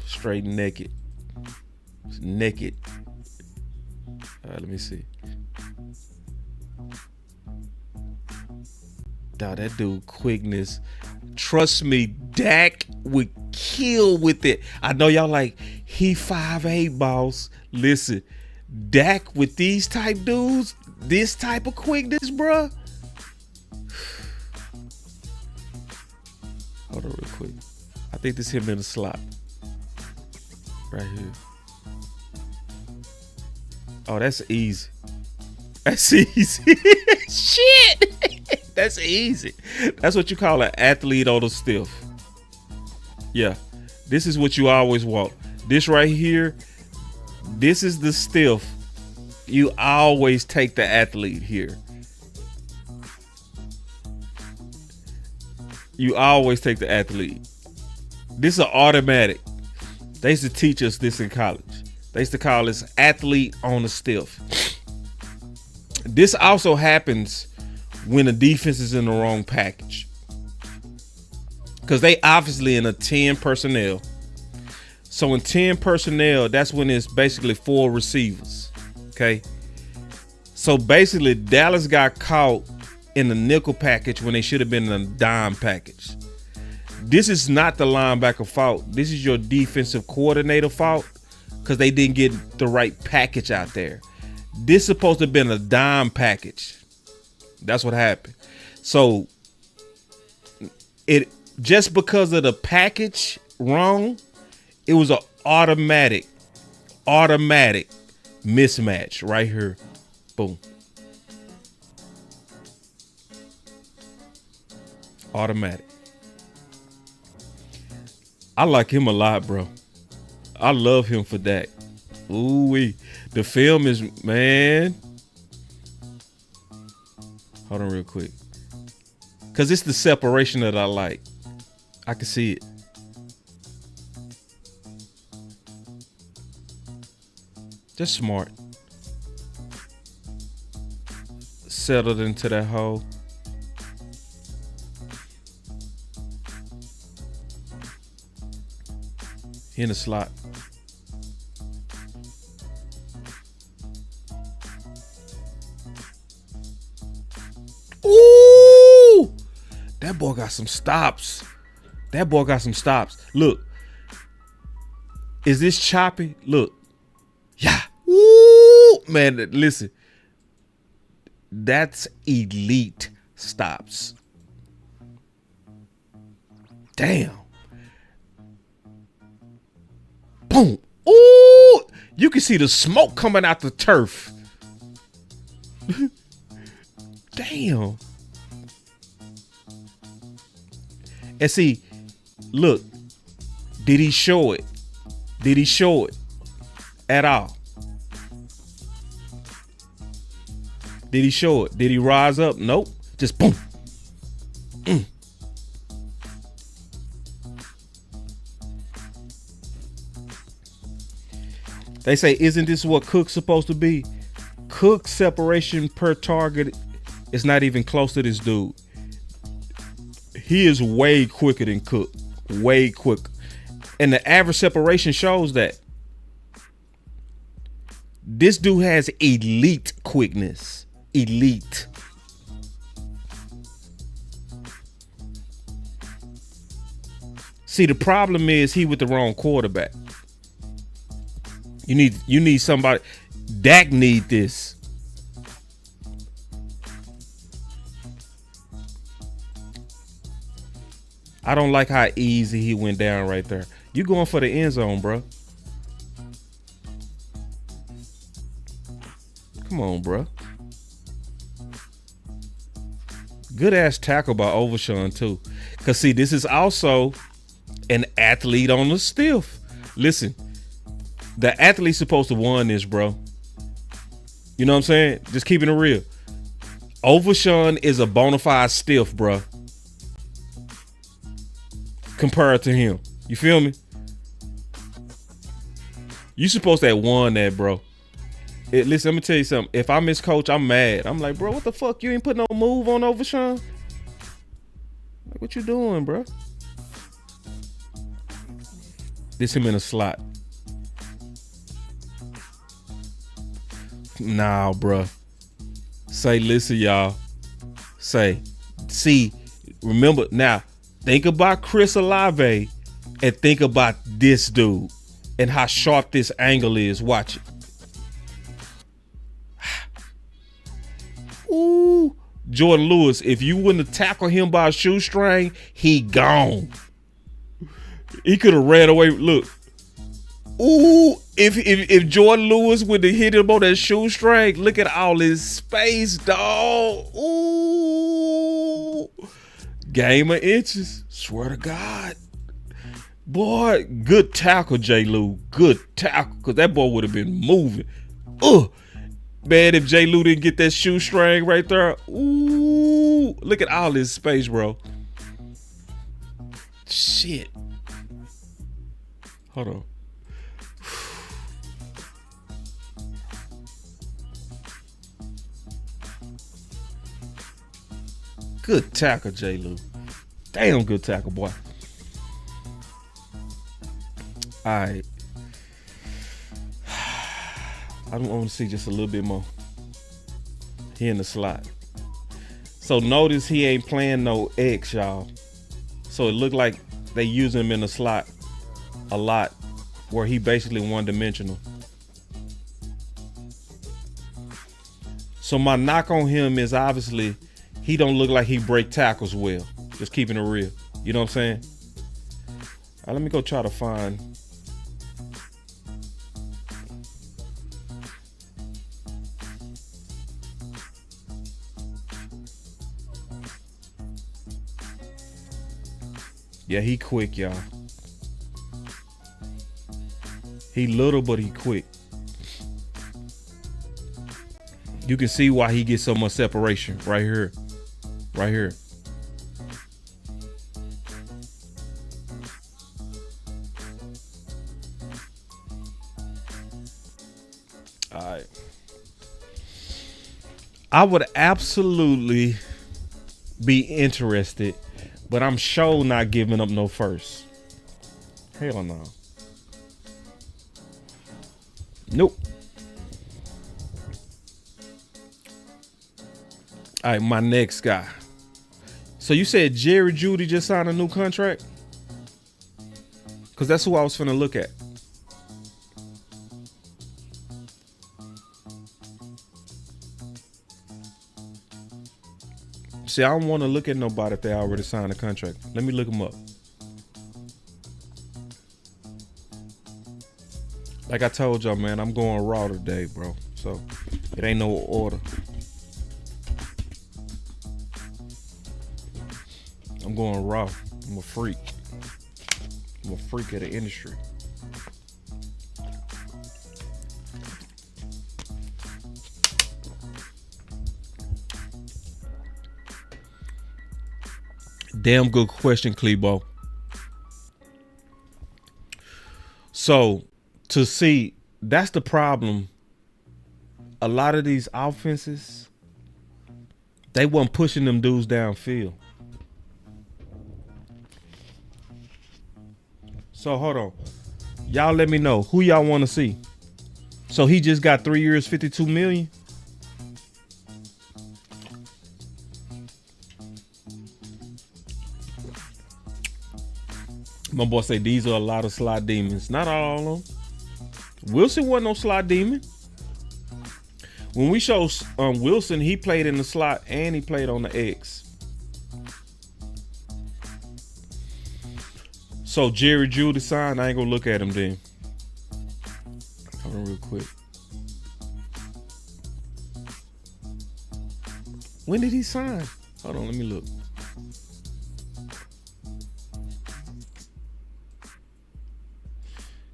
straight naked. All right, let me see. Dog, that dude quickness. Trust me, Dak would kill with it. I know y'all like he 5'8", boss. Listen, Dak with these type dudes, this type of quickness, bruh. Hold on real quick. I think this him in the slot. Right here. Oh, that's easy. That's easy. Shit. That's easy. That's what you call an athlete on the stiff. Yeah. This is what you always want. This right here, this is the stiff. You always take the athlete here. You always take the athlete. This is an automatic. They used to teach us this in college. They used to call this athlete on the stiff. This also happens when the defense is in the wrong package. Because they obviously in a 10 personnel. So in 10 personnel, that's when it's basically 4 receivers. Okay. So basically Dallas got caught in the nickel package when they should have been in a dime package. This is not the linebacker fault. This is your defensive coordinator fault because they didn't get the right package out there. This is supposed to have been a dime package. That's what happened. So it just because of the package wrong, it was an automatic mismatch right here. Boom. Automatic. I like him a lot, bro. I love him for that. Ooh-wee. The film is, man. Hold on real quick. Because it's the separation that I like. I can see it. Just smart. Settled into that hole. In the slot. Ooh! That boy got some stops. Look. Is this choppy? Look. Yeah. Ooh! Man, listen. That's elite stops. Damn. Boom. Ooh, you can see the smoke coming out the turf. Damn. And see, look, did he show it? Did he show it at all? Did he show it? Did he rise up? Nope. Just boom. They say, isn't this what Cook's supposed to be? Cook's separation per target is not even close to this dude. He is way quicker than Cook. Way quicker. And the average separation shows that. This dude has elite quickness. Elite. See, the problem is he with the wrong quarterback. You need somebody. Dak need this. I don't like how easy he went down right there. You going for the end zone, bro. Come on, bro. Good ass tackle by Overshawn too. Cause see, this is also an athlete on the stiff. Listen, the athlete's supposed to won this, bro. You know what I'm saying? Just keeping it real. Overshawn is a bona fide stiff, bro. Compared to him. You feel me? You supposed to have won that, bro. Listen, let me tell you something. If I miss coach, I'm mad. I'm like, bro, what the fuck? You ain't put no move on Overshawn? Like, what you doing, bro? This him in a slot. Nah, bro. Say, listen, y'all. Say, see, remember now. Think about Chris Olave and think about this dude and how sharp this angle is. Watch it. Ooh, Jordan Lewis, if you wouldn't have tackled him by a shoestring, he gone. He could have ran away. Look. Ooh, if Jordan Lewis would have hit him on that shoestring, look at all his space, dog. Ooh. Game of inches. Swear to God. Boy, good tackle, J. Lou. Good tackle, because that boy would have been moving. Man, if J. Lou didn't get that shoestring right there. Ooh. Look at all his space, bro. Shit. Hold on. Good tackle, J. Lou. Damn good tackle, boy. All right. I want to see just a little bit more. He in the slot. So notice he ain't playing no X, y'all. So it looked like they use him in the slot a lot, where he basically one-dimensional. So my knock on him is obviously he don't look like he break tackles well. Just keeping it real. You know what I'm saying? All right, let me go try to find. Yeah, he quick, y'all. He little, but he quick. You can see why he gets so much separation right here. Right here. All right. I would absolutely be interested, but I'm sure not giving up no first. Hell no. Nope. All right, my next guy. So you said Jerry Jeudy just signed a new contract? Because that's who I was finna look at. See, I don't want to look at nobody if they already signed a contract. Let me look them up. Like I told y'all, man, I'm going raw today, bro. So it ain't no order. I'm going raw. I'm a freak. I'm a freak of the industry. Damn good question, Klebo. So, to see, that's the problem. A lot of these offenses, they weren't pushing them dudes downfield. So, hold on. Y'all let me know. Who y'all want to see? So, he just got 3 years, $52 million? My boy say these are a lot of slot demons. Not all of them. Wilson wasn't no slot demon. When we show Wilson, he played in the slot and he played on the X. So Jerry Jeudy signed. I ain't gonna look at him then. Hold on real quick. When did he sign? Hold on, let me look.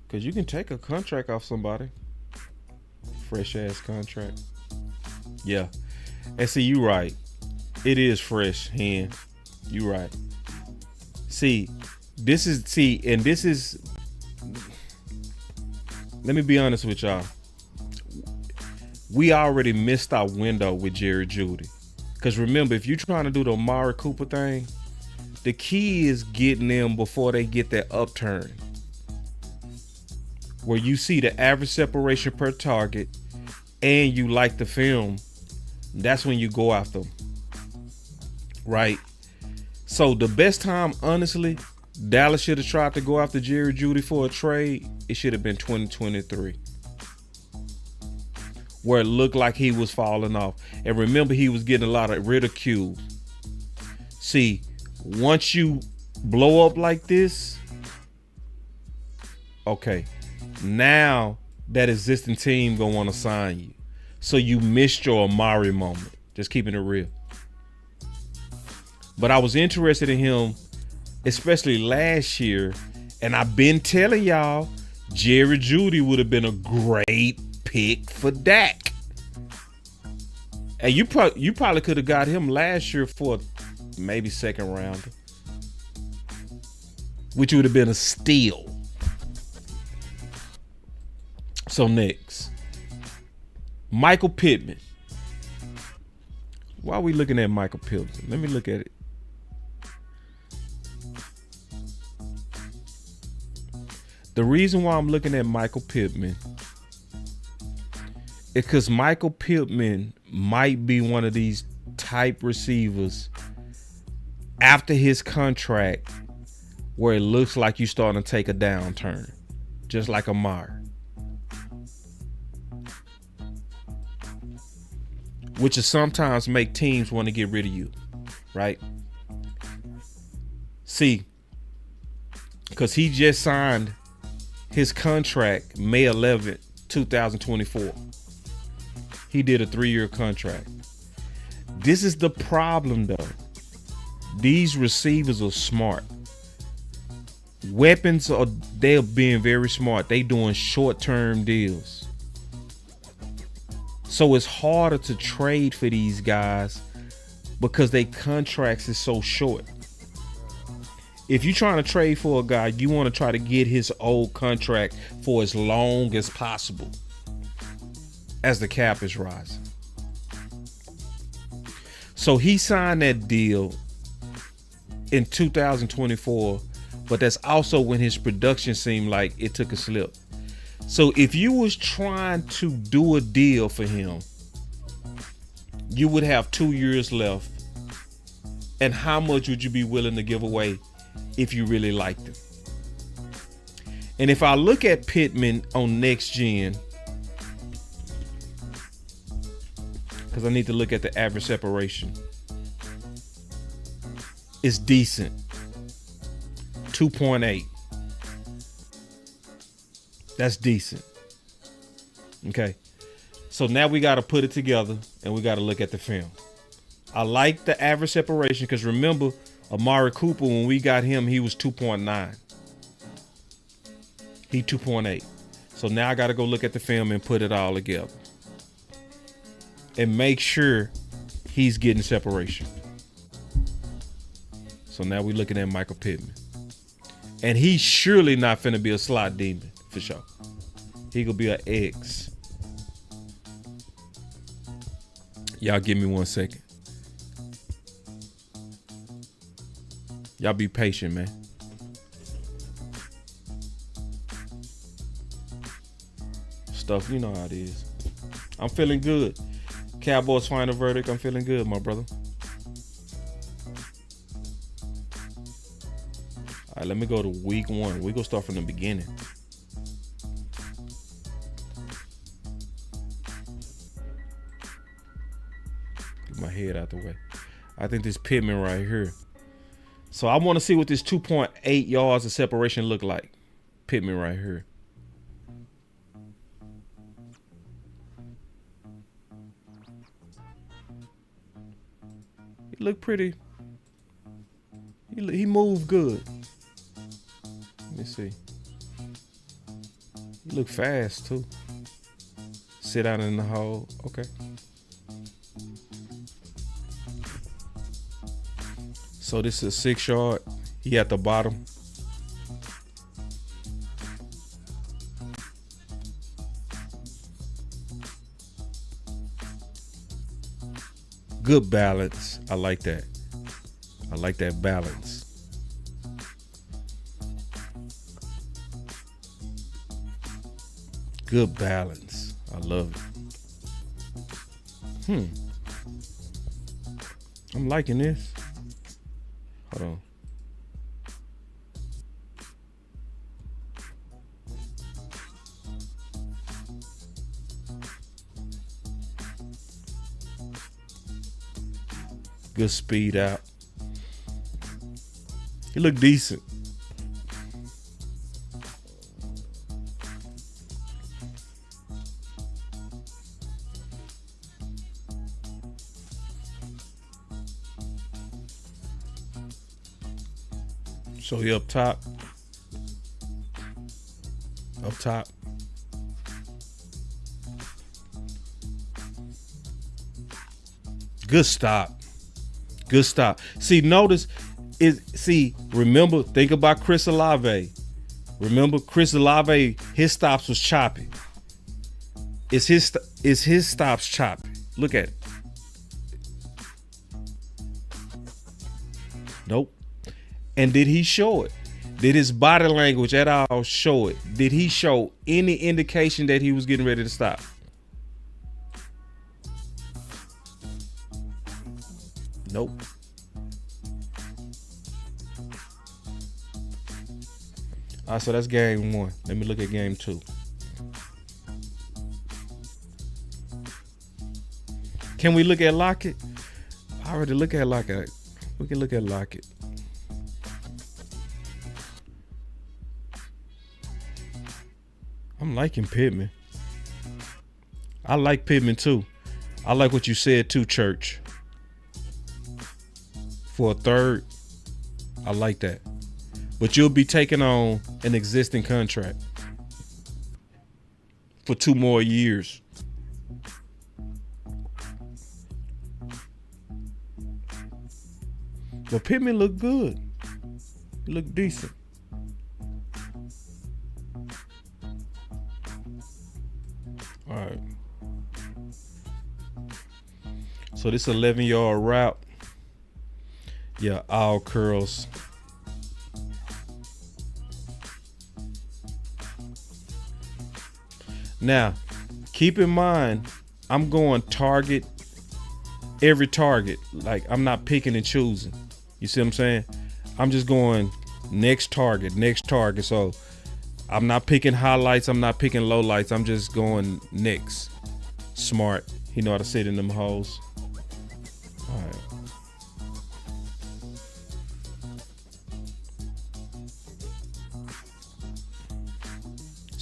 Because you can take a contract off somebody. Fresh ass contract. Yeah. And see, you right. It is fresh, Hen. You right. See, this is, let me be honest with y'all. We already missed our window with Jerry Jeudy. Because remember, if you're trying to do the Amari Cooper thing, the key is getting them before they get that upturn. Where you see the average separation per target and you like the film, that's when you go after them. Right? So the best time, honestly, Dallas should have tried to go after Jerry Jeudy for a trade. It should have been 2023. Where it looked like he was falling off. And remember, he was getting a lot of ridicule. See, once you blow up like this, okay, now that existing team gonna want to sign you. So you missed your Amari moment. Just keeping it real. But I was interested in him, especially last year. And I've been telling y'all, Jerry Jeudy would have been a great pick for Dak. And you probably could have got him last year for maybe second rounder, which would have been a steal. So next, Michael Pittman. Why are we looking at Michael Pittman? Let me look at it. The reason why I'm looking at Michael Pittman is because Michael Pittman might be one of these type receivers after his contract where it looks like you're starting to take a downturn, just like Amari. Which is sometimes make teams want to get rid of you, right? See, because he just signed his contract May 11th, 2024. He did a 3-year contract. This is the problem, though. These receivers are smart. They're being very smart. They doing short-term deals. So it's harder to trade for these guys because their contracts is so short. If you're trying to trade for a guy, you want to try to get his old contract for as long as possible as the cap is rising. So he signed that deal in 2024, but that's also when his production seemed like it took a slip. So if you was trying to do a deal for him, you would have 2 years left. And how much would you be willing to give away if you really liked him? And if I look at Pittman on next gen, because I need to look at the average separation. is decent. 2.8. That's decent. Okay. So now we got to put it together and we got to look at the film. I like the average separation because remember, Amari Cooper, when we got him, he was 2.9. He 2.8. So now I got to go look at the film and put it all together. And make sure he's getting separation. So now we're looking at Michael Pittman. And he's surely not finna be a slot demon, for sure. He gonna be an X. Y'all give me 1 second. Y'all be patient, man. Stuff, you know how it is. I'm feeling good. Cowboys final verdict. I'm feeling good, my brother. All right, let me go to week 1. We gonna start from the beginning. Get my head out the way. I think this Pittman right here. So I want to see what this 2.8 yards of separation look like. Pittman right here. He looked pretty. He moved good. Let me see. He looked fast too. Sit down in the hole. Okay. So this is a 6 yard. He at the bottom. Good balance. I like that. I like that balance. Good balance. I love it. I'm liking this. Hold on. Good speed out. He looked decent. So he up top. Up top. Good stop. Good stop. See, notice remember, think about Chris Olave. Remember Chris Olave, his stops was choppy. Is his stops choppy? Look at it. Nope. And did he show it? Did his body language at all show it? Did he show any indication that he was getting ready to stop? Nope. All right, so that's game 1. Let me look at game 2. Can we look at Lockett? I already look at Lockett. We can look at Lockett. I'm liking Pittman. I like Pittman too. I like what you said too, Church. For a third, I like that. But you'll be taking on an existing contract for 2 more years. But Pittman looked good. He looked decent. All right. So this 11-yard route. Yeah, all curls. Now, keep in mind, I'm going target, every target. Like, I'm not picking and choosing. You see what I'm saying? I'm just going next target. So I'm not picking highlights. I'm not picking lowlights. I'm just going next. Smart. He know how to sit in them holes. All right.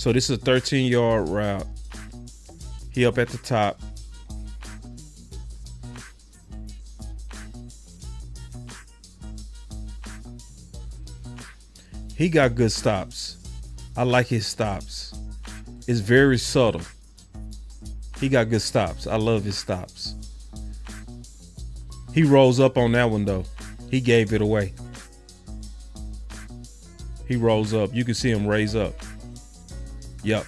So this is a 13-yard route. He up at the top. He got good stops. I like his stops. It's very subtle. He got good stops. I love his stops. He rolls up on that one, though. He gave it away. He rolls up. You can see him raise up. Yep.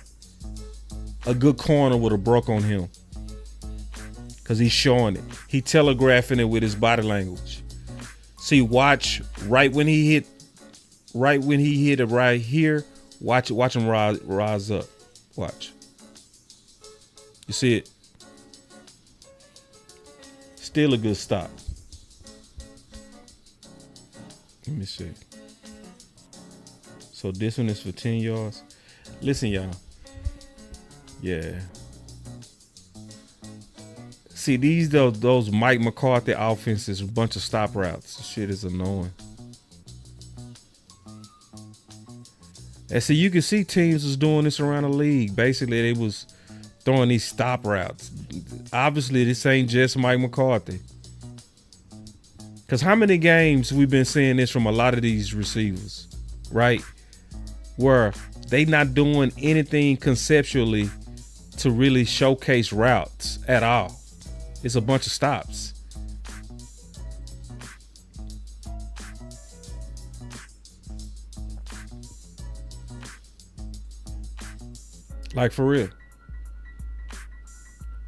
A good corner would have broke on him. Because he's showing it. He telegraphing it with his body language. See, watch right when he hit it right here. Watch him rise up. Watch. You see it? Still a good stop. Let me see. So this one is for 10 yards. Listen, y'all. Yeah. See, those Mike McCarthy offenses, a bunch of stop routes. Shit is annoying. And see, you can see teams was doing this around the league. Basically, they was throwing these stop routes. Obviously, this ain't just Mike McCarthy. Because how many games we've been seeing this from a lot of these receivers, right? Where they not doing anything conceptually to really showcase routes at all. It's a bunch of stops. Like for real.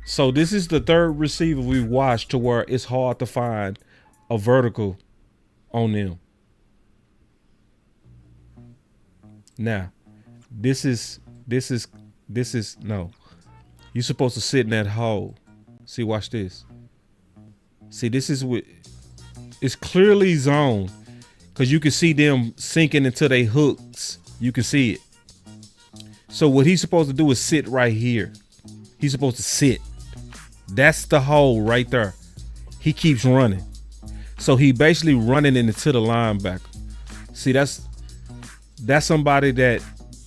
So this is the third receiver we've watched to where it's hard to find a vertical on them. Now, this is no. You're supposed to sit in that hole. See, watch this. See, this is what it's clearly zoned because you can see them sinking into their hooks. You can see it. So what he's supposed to do is sit right here. He's supposed to sit. That's the hole right there. He keeps running. So he basically running into the linebacker. See, that's somebody that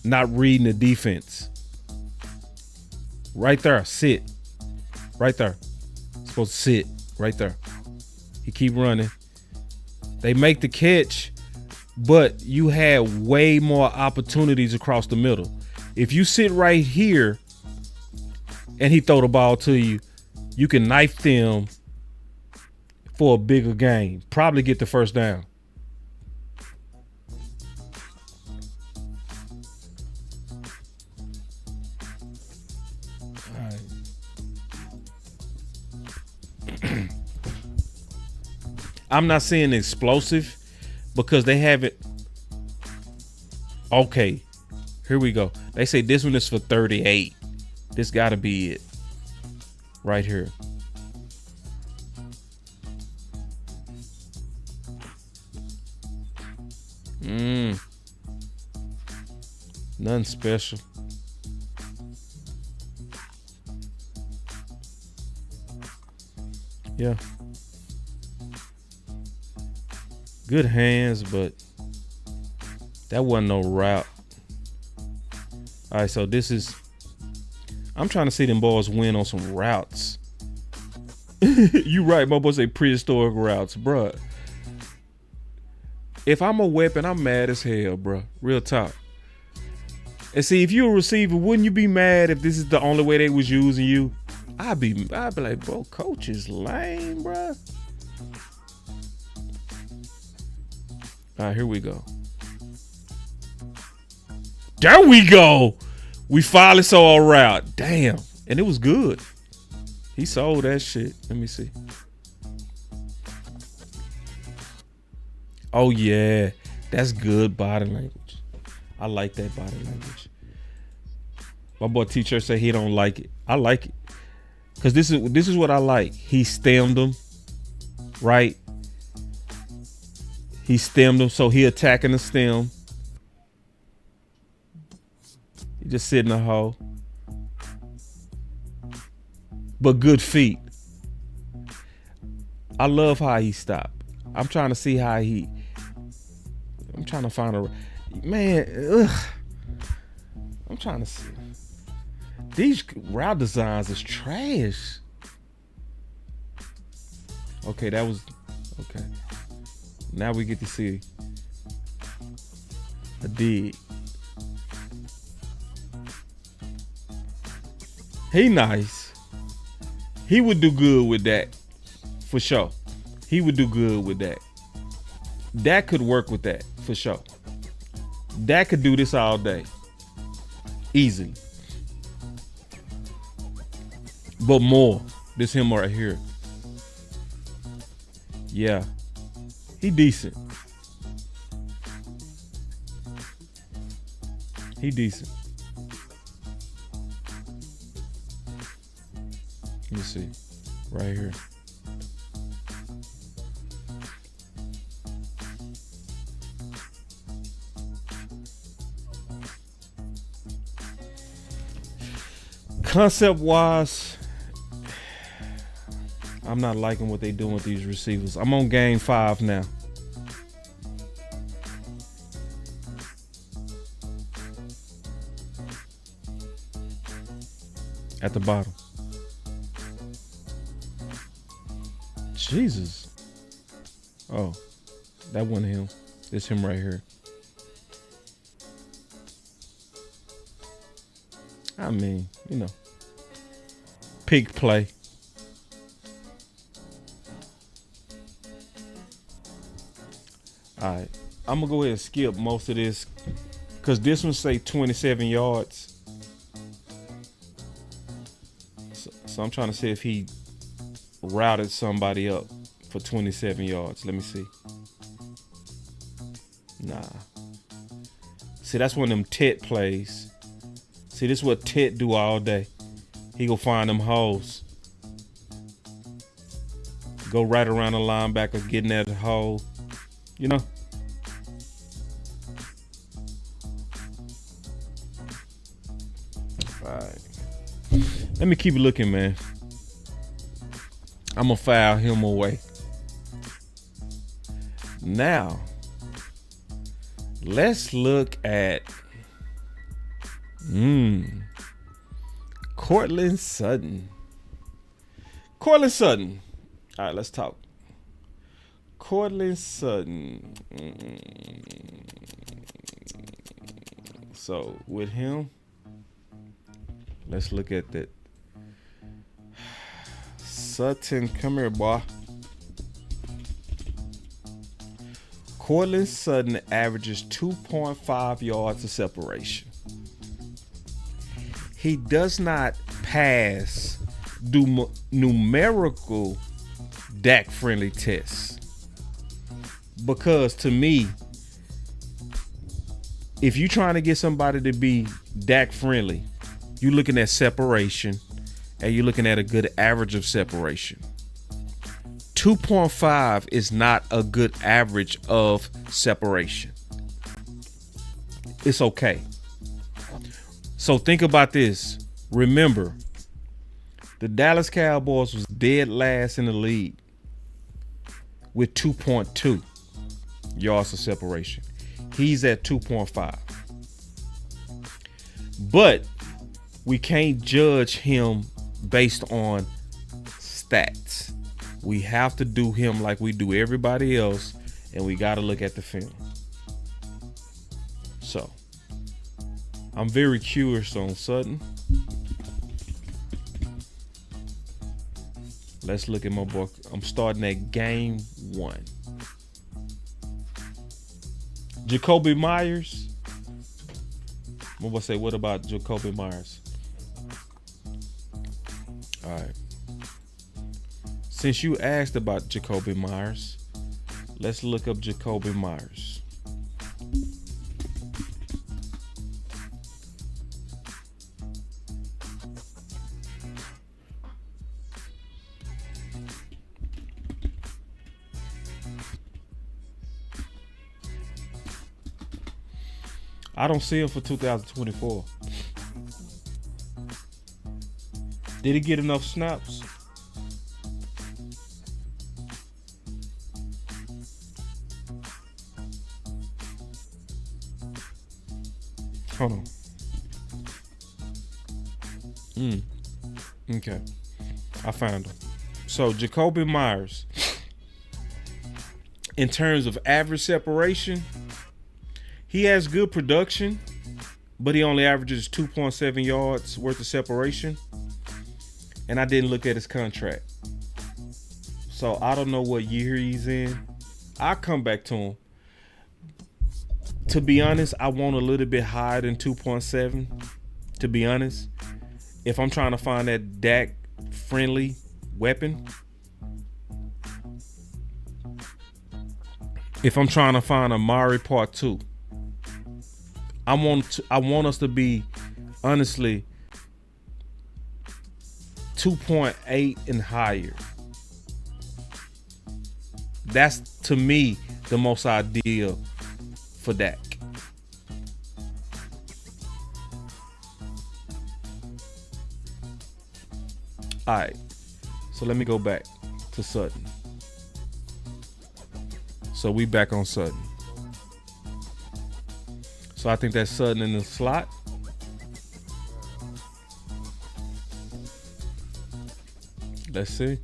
not reading the defense. Right there, sit. Right there. Supposed to sit right there. He keep running. They make the catch, but you had way more opportunities across the middle. If you sit right here and he throw the ball to you, you can knife them for a bigger game. Probably get the first down. All right. I'm not saying explosive because they haven't. Okay, here we go. They say this one is for 38. This got to be it. Right here. Nothing special. Yeah. Good hands, but that wasn't no route. All right, so this is. I'm trying to see them boys win on some routes. You right, my boy say prehistoric routes, bruh. If I'm a weapon, I'm mad as hell, bruh. Real talk. And see, if you're a receiver, wouldn't you be mad if this is the only way they was using you? I'd be like, bro, coach is lame, bruh. All right, here we go. There we go. We finally saw a route. Damn. And it was good. He sold that shit. Let me see. Oh, yeah. That's good body language. I like that body language. My boy T-Shirt said he don't like it. I like it. Because this is what I like. He stemmed him. Right? He stemmed him, so he attacking the stem. He just sit in the hole. But good feet. I love how he stopped. I'm trying to see how he. I'm trying to find a. Man, ugh. I'm trying to see. These route designs is trash. Okay, that was okay. Now we get to see a dig. He nice. He would do good with that, for sure. He would do good with that. That could work with that, for sure. That could do this all day. Easily. But more. This him right here. Yeah. He decent. He decent. Let me see. Right here. Concept wise, I'm not liking what they doing with these receivers. I'm on game 5 now. At the bottom. Jesus. Oh, that wasn't him. It's him right here. I mean, you know, pig play. All right, I'm gonna go ahead and skip most of this because this one say 27 yards. So I'm trying to see if he routed somebody up for 27 yards. Let me see. Nah. See, that's one of them Tet plays. See, this is what Tet do all day. He go find them holes. Go right around the linebacker, getting at the hole. You know? All right. Let me keep looking, man. I'm going to foul him away. Now, let's look at Courtland Sutton. Courtland Sutton. All right, let's talk. Courtland Sutton. So with him, let's look at that. Sutton, come here, boy. Courtland Sutton averages 2.5 yards of separation. He does not pass numerical Dak friendly tests. Because to me, if you're trying to get somebody to be Dak friendly, you're looking at separation and you're looking at a good average of separation. 2.5 is not a good average of separation. It's okay. So think about this. Remember, the Dallas Cowboys was dead last in the league with 2.2 yards of separation. He's at 2.5. But we can't judge him based on stats. We have to do him like we do everybody else, and we got to look at the film. So, I'm very curious on Sutton. Let's look at my book. I'm starting at game 1. Jacoby Myers. I'm gonna say, what about Jacoby Myers? All right. Since you asked about Jacoby Myers, let's look up Jacoby Myers. I don't see him for 2024. Did he get enough snaps? Hold on. Okay. I found him. So Jacoby Myers, in terms of average separation, he has good production, but he only averages 2.7 yards worth of separation. And I didn't look at his contract. So I don't know what year he's in. I'll come back to him. To be honest, I want a little bit higher than 2.7. To be honest, if I'm trying to find that Dak friendly weapon, if I'm trying to find Amari Part 2, I want us to be honestly 2.8 and higher. That's to me the most ideal for Dak. All right, so let me go back to Sutton. So we back on Sutton. So I think that's Sutton in the slot. Let's see.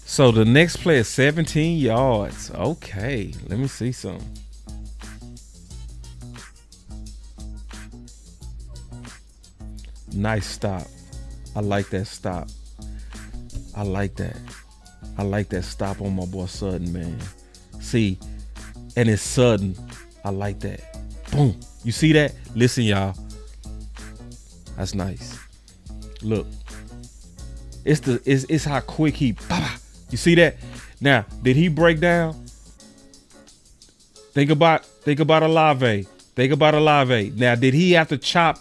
So the next play is 17 yards. Okay, let me see some. Nice stop. I like that stop. I like that. I like that stop on my boy Sutton, man. See, and it's Sutton. I like that. Boom. You see that? Listen, y'all. That's nice. Look. It's how quick he. You see that? Now, did he break down? Think about Olave. Think about Olave. Now, did he have to chop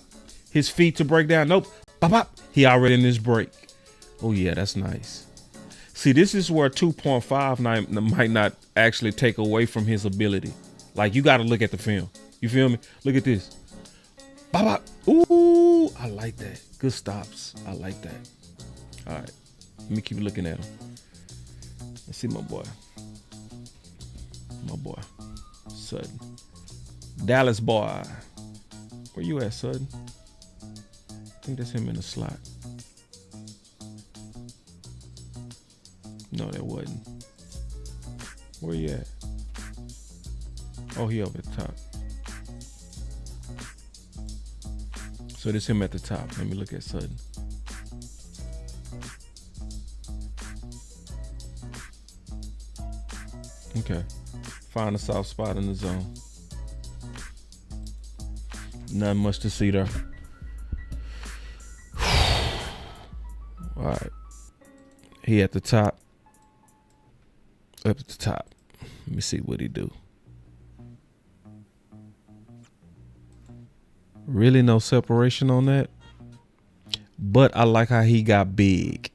his feet to break down? Nope. He already in this break. Oh yeah, that's nice. See, this is where 2.5 might not actually take away from his ability. Like, you got to look at the film. You feel me? Look at this. Ooh, I like that. Good stops. I like that. All right, let me keep looking at him. Let's see my boy. Sutton. Dallas boy. Where you at, Sutton? I think that's him in the slot. No, that wasn't. Where you at? Oh, he over at the top. So this him at the top. Let me look at Sutton. Okay. Find a soft spot in the zone. Nothing much to see there. All right. He at the top. Up at the top. Let me see what he do. Really no separation on that. But I like how he got big.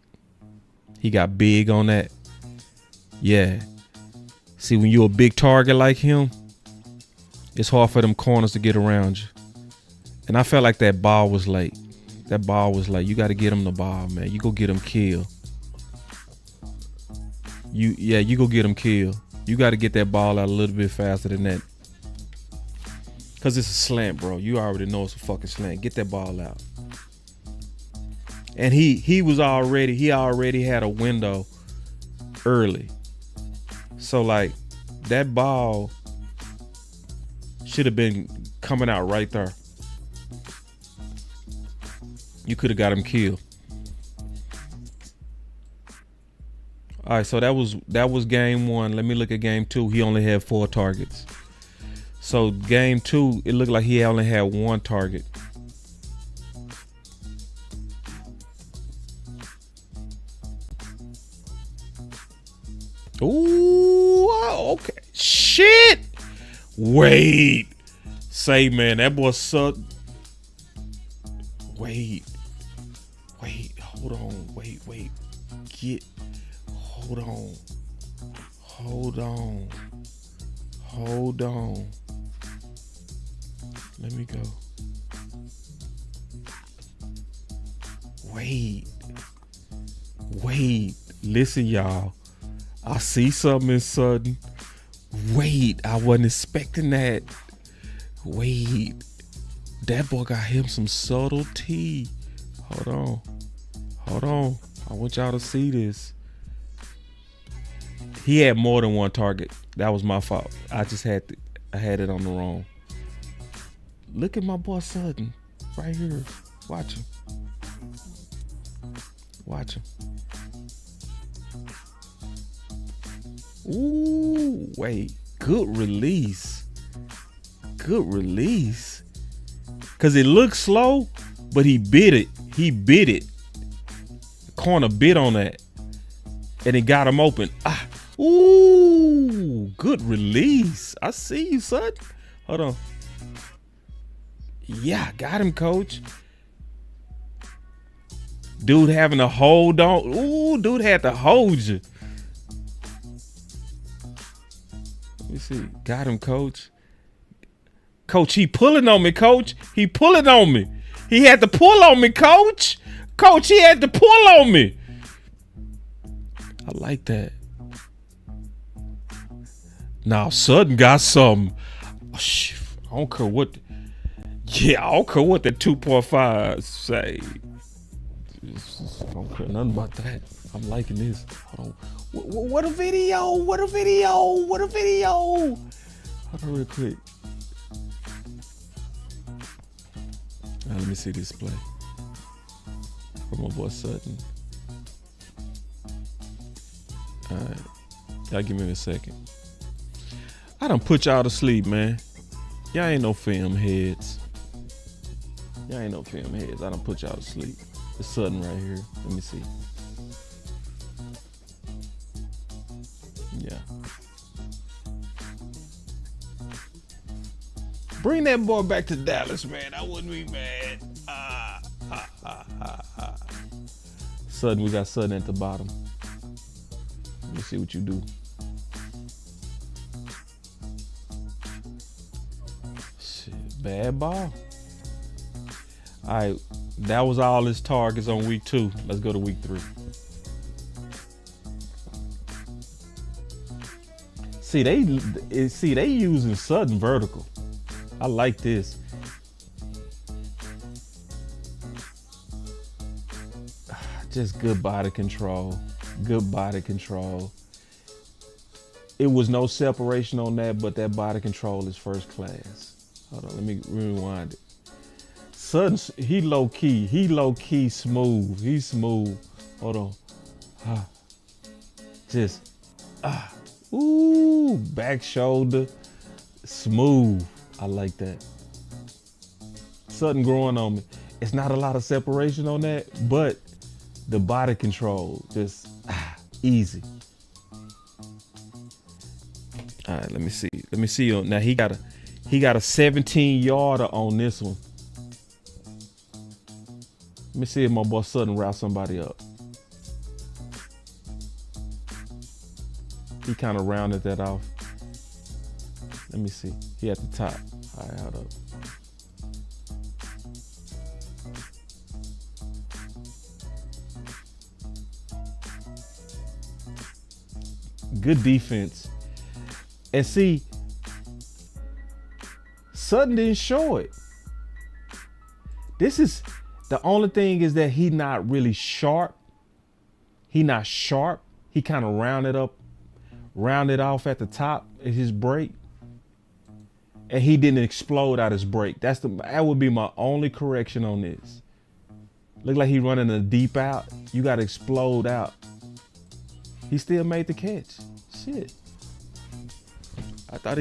He got big on that. Yeah. See, when you're a big target like him, it's hard for them corners to get around you. And I felt like that ball was late. You got to get him the ball, man. You go get him killed. You go get him killed. You got to get that ball out a little bit faster than that. Because it's a slant, bro. You already know it's a fucking slant. Get that ball out. And he already had a window early. So, like, that ball should have been coming out right there. You could have got him killed. All right, so that was game one. Let me look at game two. He only had 4 targets. So game two, it looked like he only had 1 target. Ooh, okay. Shit. Wait. Say, man, that boy sucked. Wait. Hold on. Wait. Hold on. Let me go. Wait. Listen, y'all. I see something in Sutton. Wait, I wasn't expecting that. Wait, that boy got him some subtlety. Hold on. I want y'all to see this. He had more than one target. That was my fault. I had it on the wrong. Look at my boy Sutton right here. Watch him. Ooh, wait. Good release. Because it looks slow, but he bit it. The corner bit on that. And it got him open. Ooh, good release. I see you, son. Hold on. Yeah, got him, coach. Dude having to hold on. Ooh, dude had to hold you. Let me see. Got him, coach. Coach, he pulling on me, coach. He pulling on me. He had to pull on me, coach. Coach, he had to pull on me. I like that. Now, Sutton got some. Oh, shit. I don't care what. Yeah, I don't care what the 2.5 say. I don't care nothing about that. I'm liking this. Hold on. What a video. Hold on real quick. Now, let me see this play. From my boy Sutton. All right. Y'all give me a second. I done put y'all to sleep, man. Y'all ain't no film heads. I done put y'all to sleep. It's Sutton right here. Let me see. Yeah. Bring that boy back to Dallas, man. I wouldn't be mad. Sutton, we got Sutton at the bottom. Let me see what you do. Shit, bad ball. All right, that was all his targets on week 2. Let's go to week 3. See, they using Sutton vertical. I like this. Just good body control. It was no separation on that, but that body control is first class. Hold on, let me rewind it. Sutton, he low key smooth. He's smooth. Hold on. Ooh, back shoulder, smooth. I like that. Sutton growing on me. It's not a lot of separation on that, but the body control, just easy. All right, let me see. Now he got a 17-yarder on this one. Let me see if my boy Sutton route somebody up. He kind of rounded that off. Let me see. He at the top. All right, hold up. Good defense. And see, Sutton didn't show it. This is the only thing is that he not really sharp. He not sharp. He kind of rounded off at the top of his break. And he didn't explode out his break. That would be my only correction on this. Look like he running a deep out. You got to explode out. He still made the catch. Shit. I thought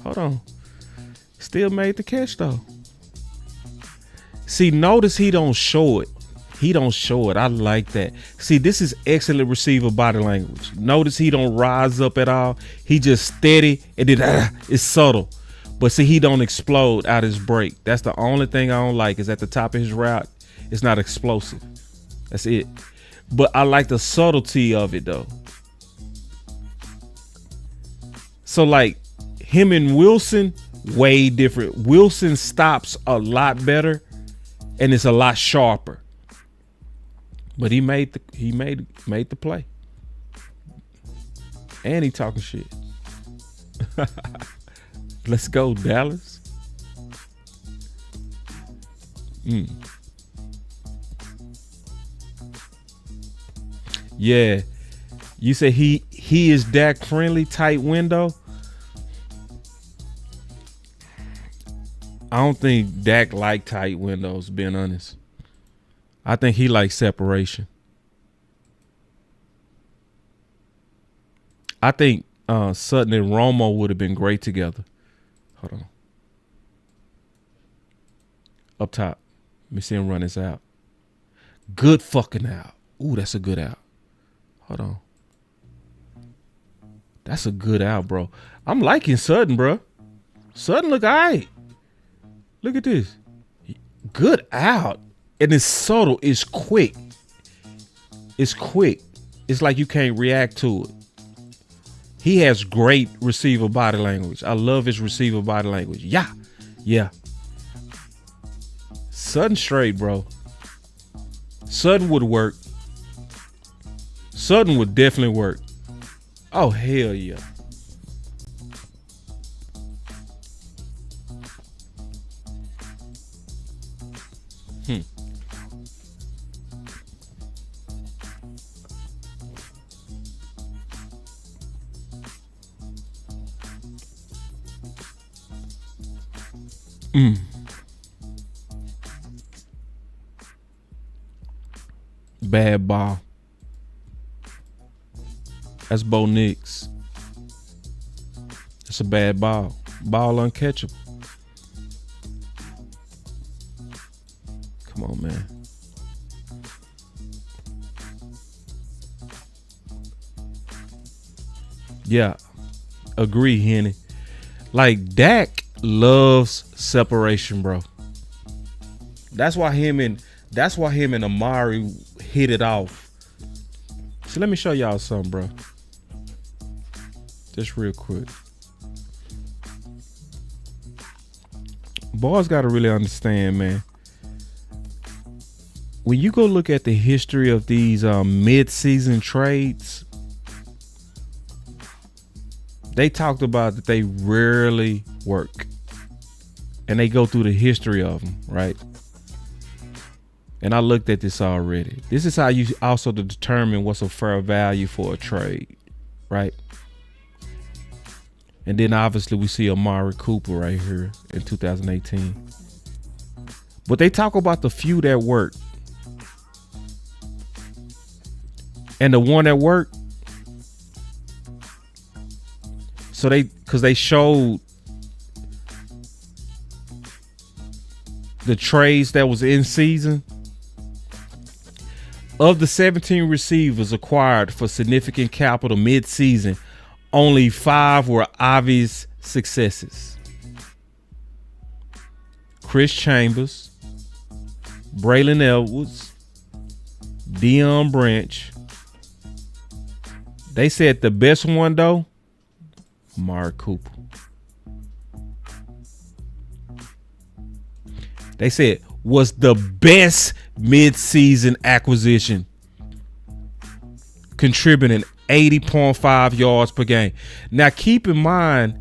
hold on. Still made the catch though. See, notice he don't show it. I like that. See, this is excellent receiver body language. Notice he don't rise up at all. He just steady and then it's subtle. But see, he don't explode out his break. That's the only thing I don't like is at the top of his route. It's not explosive. That's it. But I like the subtlety of it though. So like him and Wilson, way different. Wilson stops a lot better and it's a lot sharper. But he made the play. And he talking shit. Let's go, Dallas. Yeah. You say he is Dak friendly, tight window. I don't think Dak like tight windows, being honest. I think he likes separation. I think Sutton and Romo would have been great together. Hold on. Up top. Let me see him run this out. Good fucking out. Ooh, that's a good out. Hold on. That's a good out, bro. I'm liking Sutton, bro. Sutton look all right. Look at this. Good out. And it's subtle. It's quick. It's quick. It's like you can't react to it. He has great receiver body language. I love his receiver body language. Yeah. Yeah. Sutton straight, bro. Sutton would work. Sutton would definitely work. Oh, hell yeah. Bad ball. That's Bo Nix. That's a bad ball. Ball uncatchable. Come on, man. Yeah. Agree, Henny. Like, Dak loves separation, bro. That's why him and Amari hit it off. So let me show y'all something, bro. Just real quick. Boys got to really understand, man. When you go look at the history of these mid-season trades, they talked about that they rarely work. And they go through the history of them, right? And I looked at this already. This is how you also determine what's a fair value for a trade, right? And then obviously we see Amari Cooper right here in 2018. But they talk about the few that work. And the one that worked, so because they showed the trades that was in season. Of the 17 receivers acquired for significant capital mid-season, only 5 were obvious successes. Chris Chambers, Braylon Edwards, Deion Branch. They said the best one, though, Amari Cooper. They said was the best mid-season acquisition, contributing 80.5 yards per game. Now, keep in mind,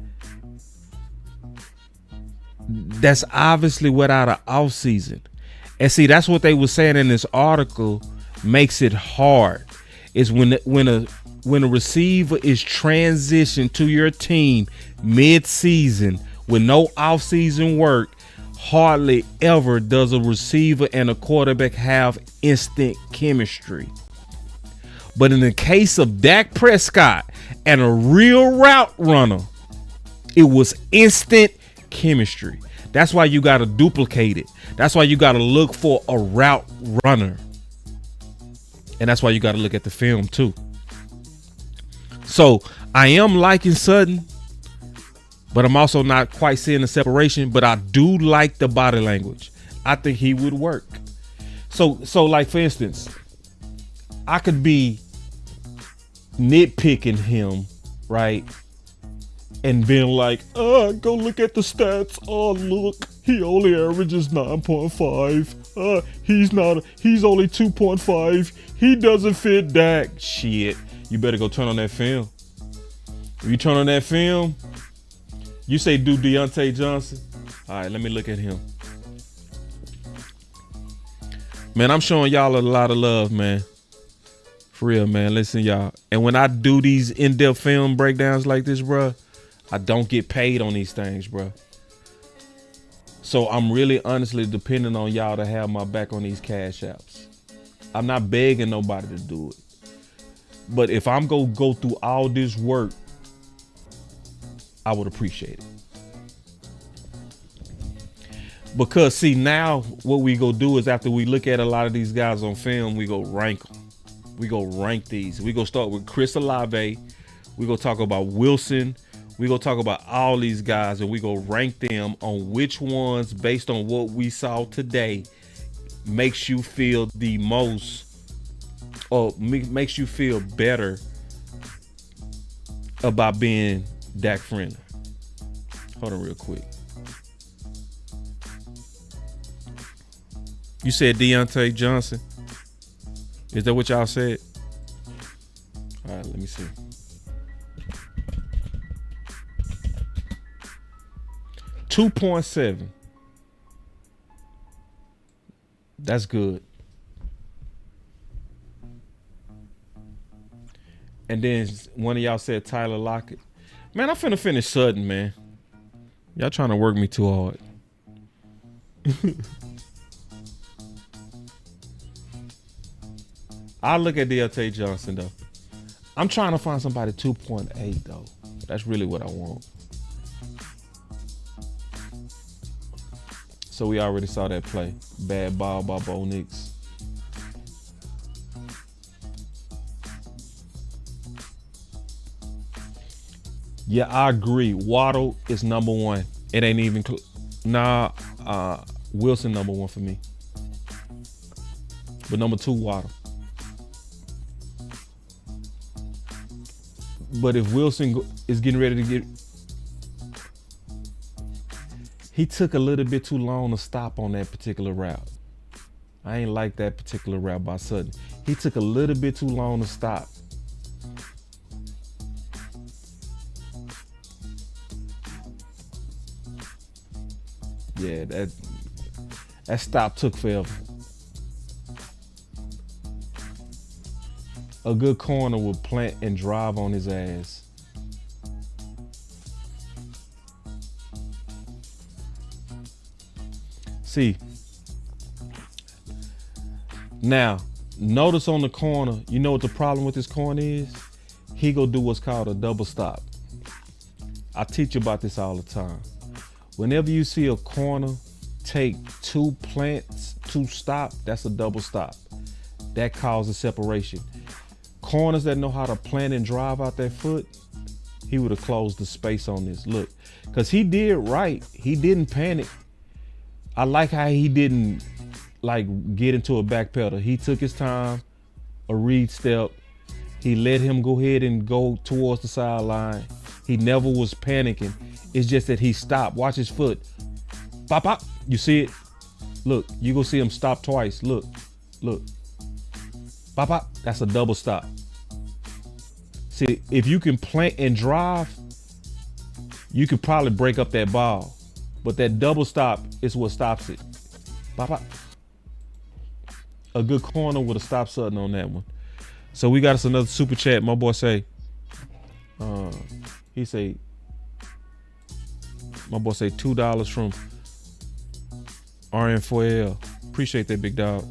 that's obviously without an offseason. And see, that's what they were saying in this article makes it hard. Is when a receiver is transitioned to your team mid-season with no offseason work, hardly ever does a receiver and a quarterback have instant chemistry. But in the case of Dak Prescott and a real route runner, it was instant chemistry. That's why you got to duplicate it. That's why you got to look for a route runner. And that's why you got to look at the film too. So I am liking Sutton, but I'm also not quite seeing the separation. But I do like the body language. I think he would work. So like, for instance, I could be nitpicking him, right? And being like, go look at the stats. Oh, look, he only averages 9.5. He's only 2.5. He doesn't fit Dak. Shit, you better go turn on that film. You turn on that film, you say do Deontay Johnson. All right, let me look at him. Man, I'm showing y'all a lot of love, man. For real, man. Listen, y'all. And when I do these in-depth film breakdowns like this, bro, I don't get paid on these things, bro. So I'm really honestly depending on y'all to have my back on these cash apps. I'm not begging nobody to do it. But if I'm going to go through all this work, I would appreciate it. Because see, now what we go do is after we look at a lot of these guys on film, we go rank them. We go rank these. We go start with Chris Olave. We go talk about Wilson. We go talk about all these guys and we go rank them on which ones, based on what we saw today, makes you feel the most, or makes you feel better about being Dak friendly. Hold on real quick. You said Deontay Johnson. Is that what y'all said? All right, let me see. $2.7. That's good. And then one of y'all said Tyler Lockett. Man, I'm finna finish Sutton, man. Y'all trying to work me too hard. I look at Deontay Johnson though. I'm trying to find somebody 2.8 though. That's really what I want. So we already saw that play. Bad ball by Bo Nix. Yeah, I agree. Waddle is number one. It ain't even Wilson number one for me. But number two, Waddle. But if Wilson is getting ready to get, he took a little bit too long to stop on that particular route. I ain't like that particular route by Sutton. He took a little bit too long to stop. Yeah, that stop took forever. A good corner would plant and drive on his ass. See, now notice on the corner, you know what the problem with this corner is? He go do what's called a double stop. I teach you about this all the time. Whenever you see a corner take two plants, two stop, that's a double stop. That causes separation. Corners that know how to plant and drive out that foot, he would have closed the space on this. Look, because he did right. He didn't panic. I like how he didn't get into a back pedal. He took his time, a read step. He let him go ahead and go towards the sideline. He never was panicking. It's just that he stopped. Watch his foot. Pop, pop. You see it? Look, you go see him stop twice. Look. Pop, pop. That's a double stop. See, if you can plant and drive, you could probably break up that ball. But that double stop is what stops it. Pop, pop. A good corner would have stopped Sutton on that one. So we got us another super chat. My boy say, he say, my boy say $2 from RN4L. Appreciate that, big dog.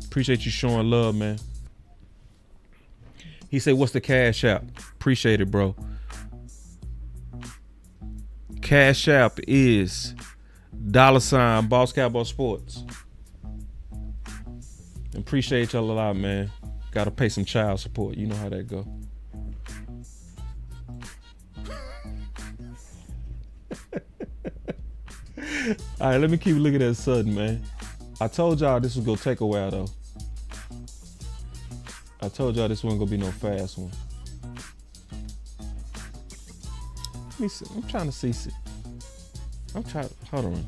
Appreciate you showing love, man. He said, what's the cash app? Appreciate it, bro. Cash app is $ BossCowboySports. Appreciate y'all a lot, man. Gotta pay some child support. You know how that go. All right, let me keep looking at Sutton, man. I told y'all this was gonna take a while, though. I told y'all this wasn't gonna be no fast one. Let me see. I'm trying to see. Hold on.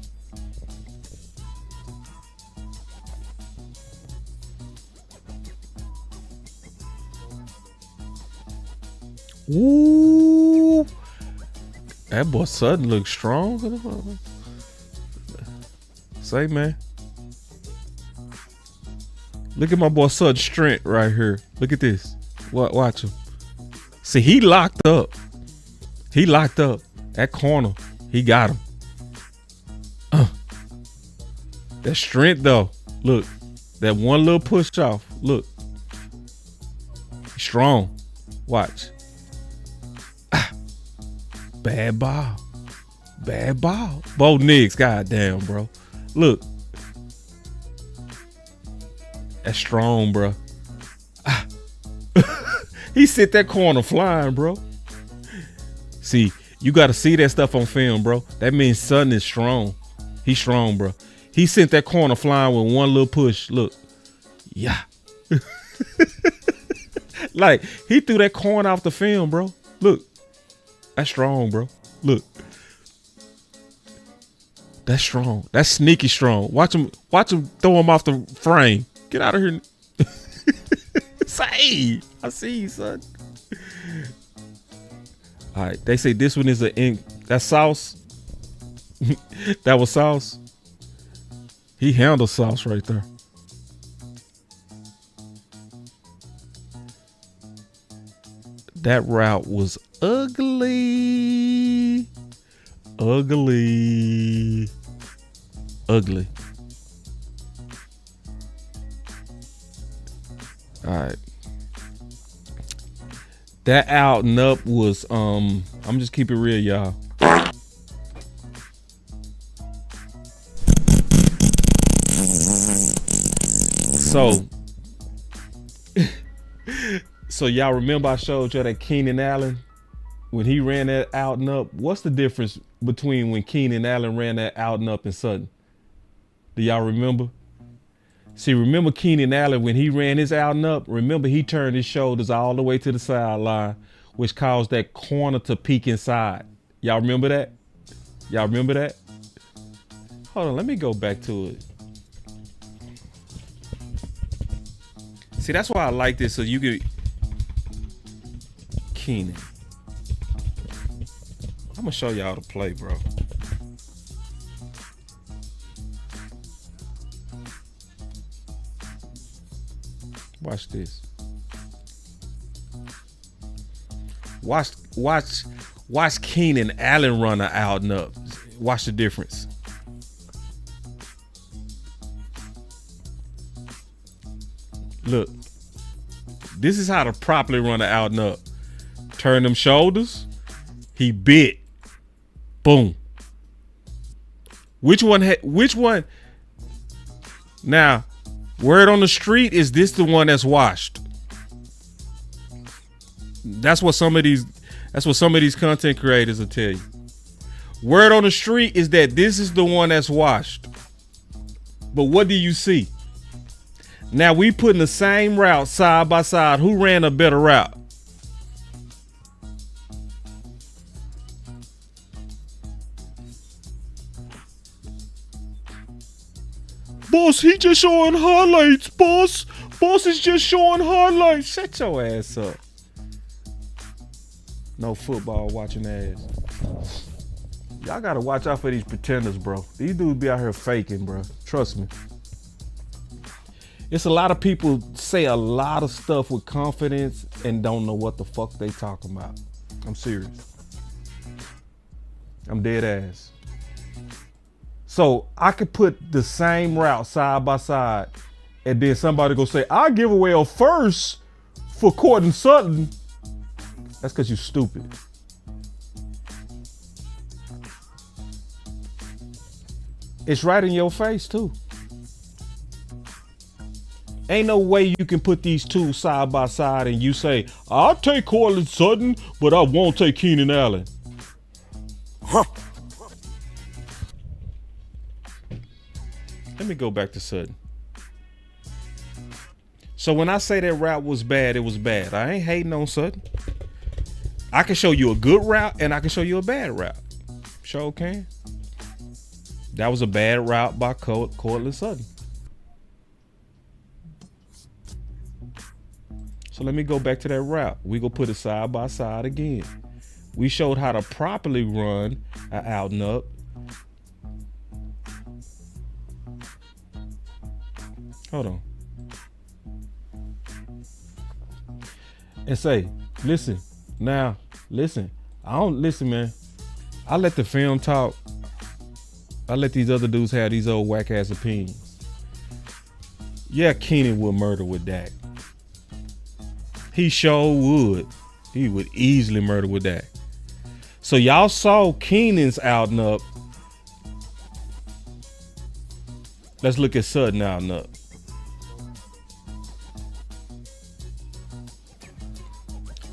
Ooh. That boy Sutton looks strong. Say, man. Look at my boy Sutton's strength right here. Look at this. Watch him. See, he locked up. He locked up. That corner, he got him. That strength, though. Look, that one little push off. Look. He's strong. Watch. Bad ball. Bad ball. Bo Nix, goddamn, bro. Look. That's strong, bro. He sent that corner flying, bro. See, you got to see that stuff on film, bro. That means Sutton is strong. He's strong, bro. He sent that corner flying with one little push. Look. Yeah. Like, he threw that corner off the film, bro. Look. That's strong, bro. Look. That's strong. That's sneaky strong. Watch him throw him off the frame. Get out of here. Say, I see you, son. All right, they say this one is that's Sauce. That was Sauce. He handled Sauce right there. That route was ugly. Ugly. Ugly. All right. That out and up was I'm just keep it real, y'all. So y'all remember I showed you that Keenan Allen when he ran that out and up? What's the difference between when Keenan Allen ran that out and up and Sutton? Do y'all remember? See, remember Keenan Allen, when he ran his out and up, remember he turned his shoulders all the way to the sideline, which caused that corner to peek inside. Y'all remember that? Y'all remember that? Hold on, let me go back to it. See, that's why I like this, so you can... Keenan. I'm gonna show y'all the play, bro. Watch this. Watch Keenan Allen run an out and up. Watch the difference. Look. This is how to properly run an out and up. Turn them shoulders. He bit. Boom. Which one? Now, word on the street is this the one that's washed. That's what some of these content creators will tell you. Word on the street is that this is the one that's washed. But what do you see? Now we putting the same route side by side. Who ran a better route? Boss, he just showing highlights, boss. Boss is just showing highlights. Shut your ass up. No football watching ass. Y'all gotta watch out for these pretenders, bro. These dudes be out here faking, bro. Trust me. It's a lot of people say a lot of stuff with confidence and don't know what the fuck they talking about. I'm serious. I'm dead ass. So I could put the same route side by side and then somebody go say, I give away a first for Courtland Sutton. That's because you're stupid. It's right in your face too. Ain't no way you can put these two side by side and you say, I'll take Courtland Sutton, but I won't take Keenan Allen. Huh. Let me go back to Sutton. So when I say that route was bad, it was bad. I ain't hating on Sutton. I can show you a good route and I can show you a bad route. Sure can. That was a bad route by Courtland Sutton. So let me go back to that route. We gonna put it side by side again. We showed how to properly run an out and up. Hold on. And say, listen, now, listen. I don't listen, man. I let the film talk. I let these other dudes have these old whack ass opinions. Yeah, Keenan would murder with Dak. He sure would. He would easily murder with Dak. So y'all saw Keenan's out and up. Let's look at Sutton out and up.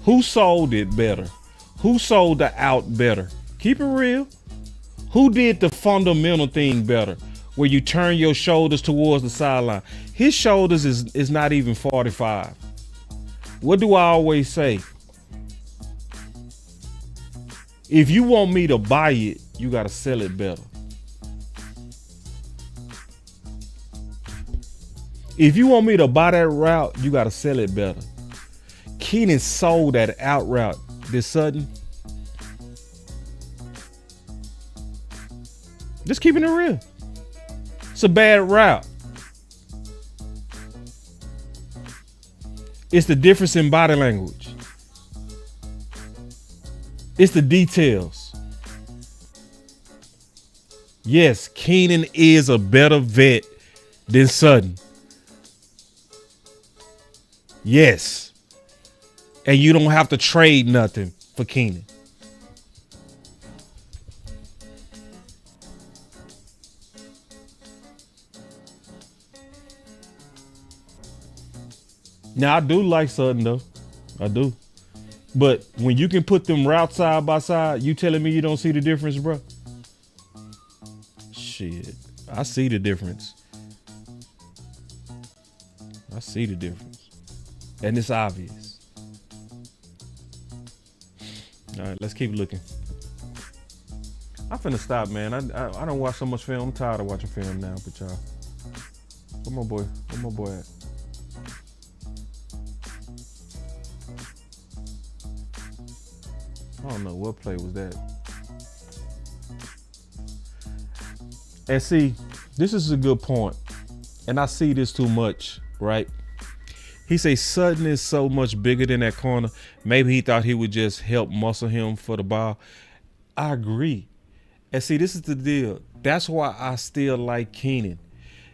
Who sold it better? Who sold the out better? Keep it real. Who did the fundamental thing better? Where you turn your shoulders towards the sideline. His shoulders is not even 45. What do I always say? If you want me to buy it, you got to sell it better. If you want me to buy that route, you got to sell it better. Keenan sold that out route this Sutton. Just keeping it real. It's a bad route. It's the difference in body language. It's the details. Yes, Keenan is a better vet than Sutton. Yes. And you don't have to trade nothing for Keenan. Now, I do like Sutton, though. I do. But when you can put them routes side by side, you telling me you don't see the difference, bro? Shit. I see the difference. I see the difference. And it's obvious. All right, let's keep looking. I'm finna stop, man. I don't watch so much film. I'm tired of watching film now, but y'all. Where my boy at? I don't know what play was that. And see, this is a good point. And I see this too much, right? He say Sutton is so much bigger than that corner. Maybe he thought he would just help muscle him for the ball. I agree. And see, this is the deal. That's why I still like Keenan.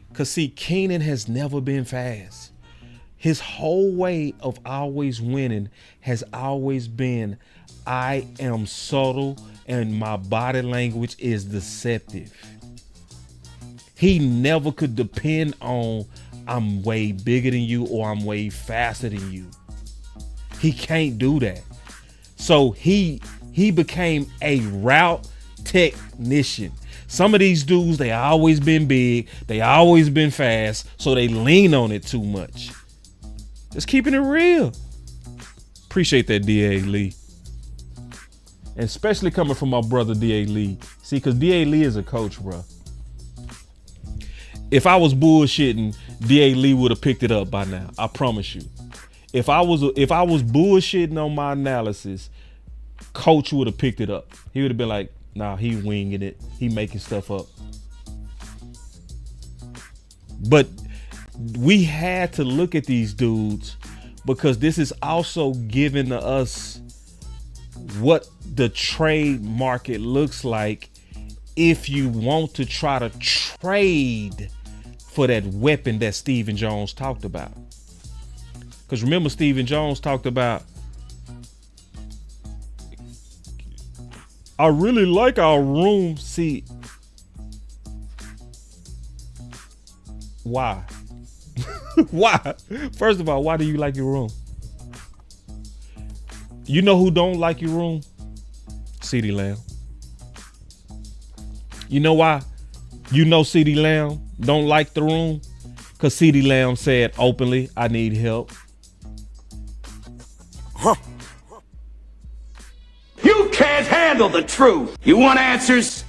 Because see, Keenan has never been fast. His whole way of always winning has always been, I am subtle and my body language is deceptive. He never could depend on I'm way bigger than you or I'm way faster than you. He can't do that. So he became a route technician. Some of these dudes, they always been big, they always been fast, so they lean on it too much. Just keeping it real. Appreciate that, D.A. Lee. And especially coming from my brother, D.A. Lee. See, because D.A. Lee is a coach, bro. If I was bullshitting, D.A. Lee would have picked it up by now. I promise you. If I was bullshitting on my analysis, coach would have picked it up. He would have been like, nah, he winging it. He making stuff up. But we had to look at these dudes because this is also giving us what the trade market looks like if you want to try to trade for that weapon that Stephen Jones talked about. Because remember, Stephen Jones talked about, I really like our room. See, why? Why? First of all, why do you like your room? You know who don't like your room? CeeDee Lamb. You know why? You know CeeDee Lamb don't like the room? Because CeeDee Lamb said openly, I need help. Huh. You can't handle the truth. You want answers?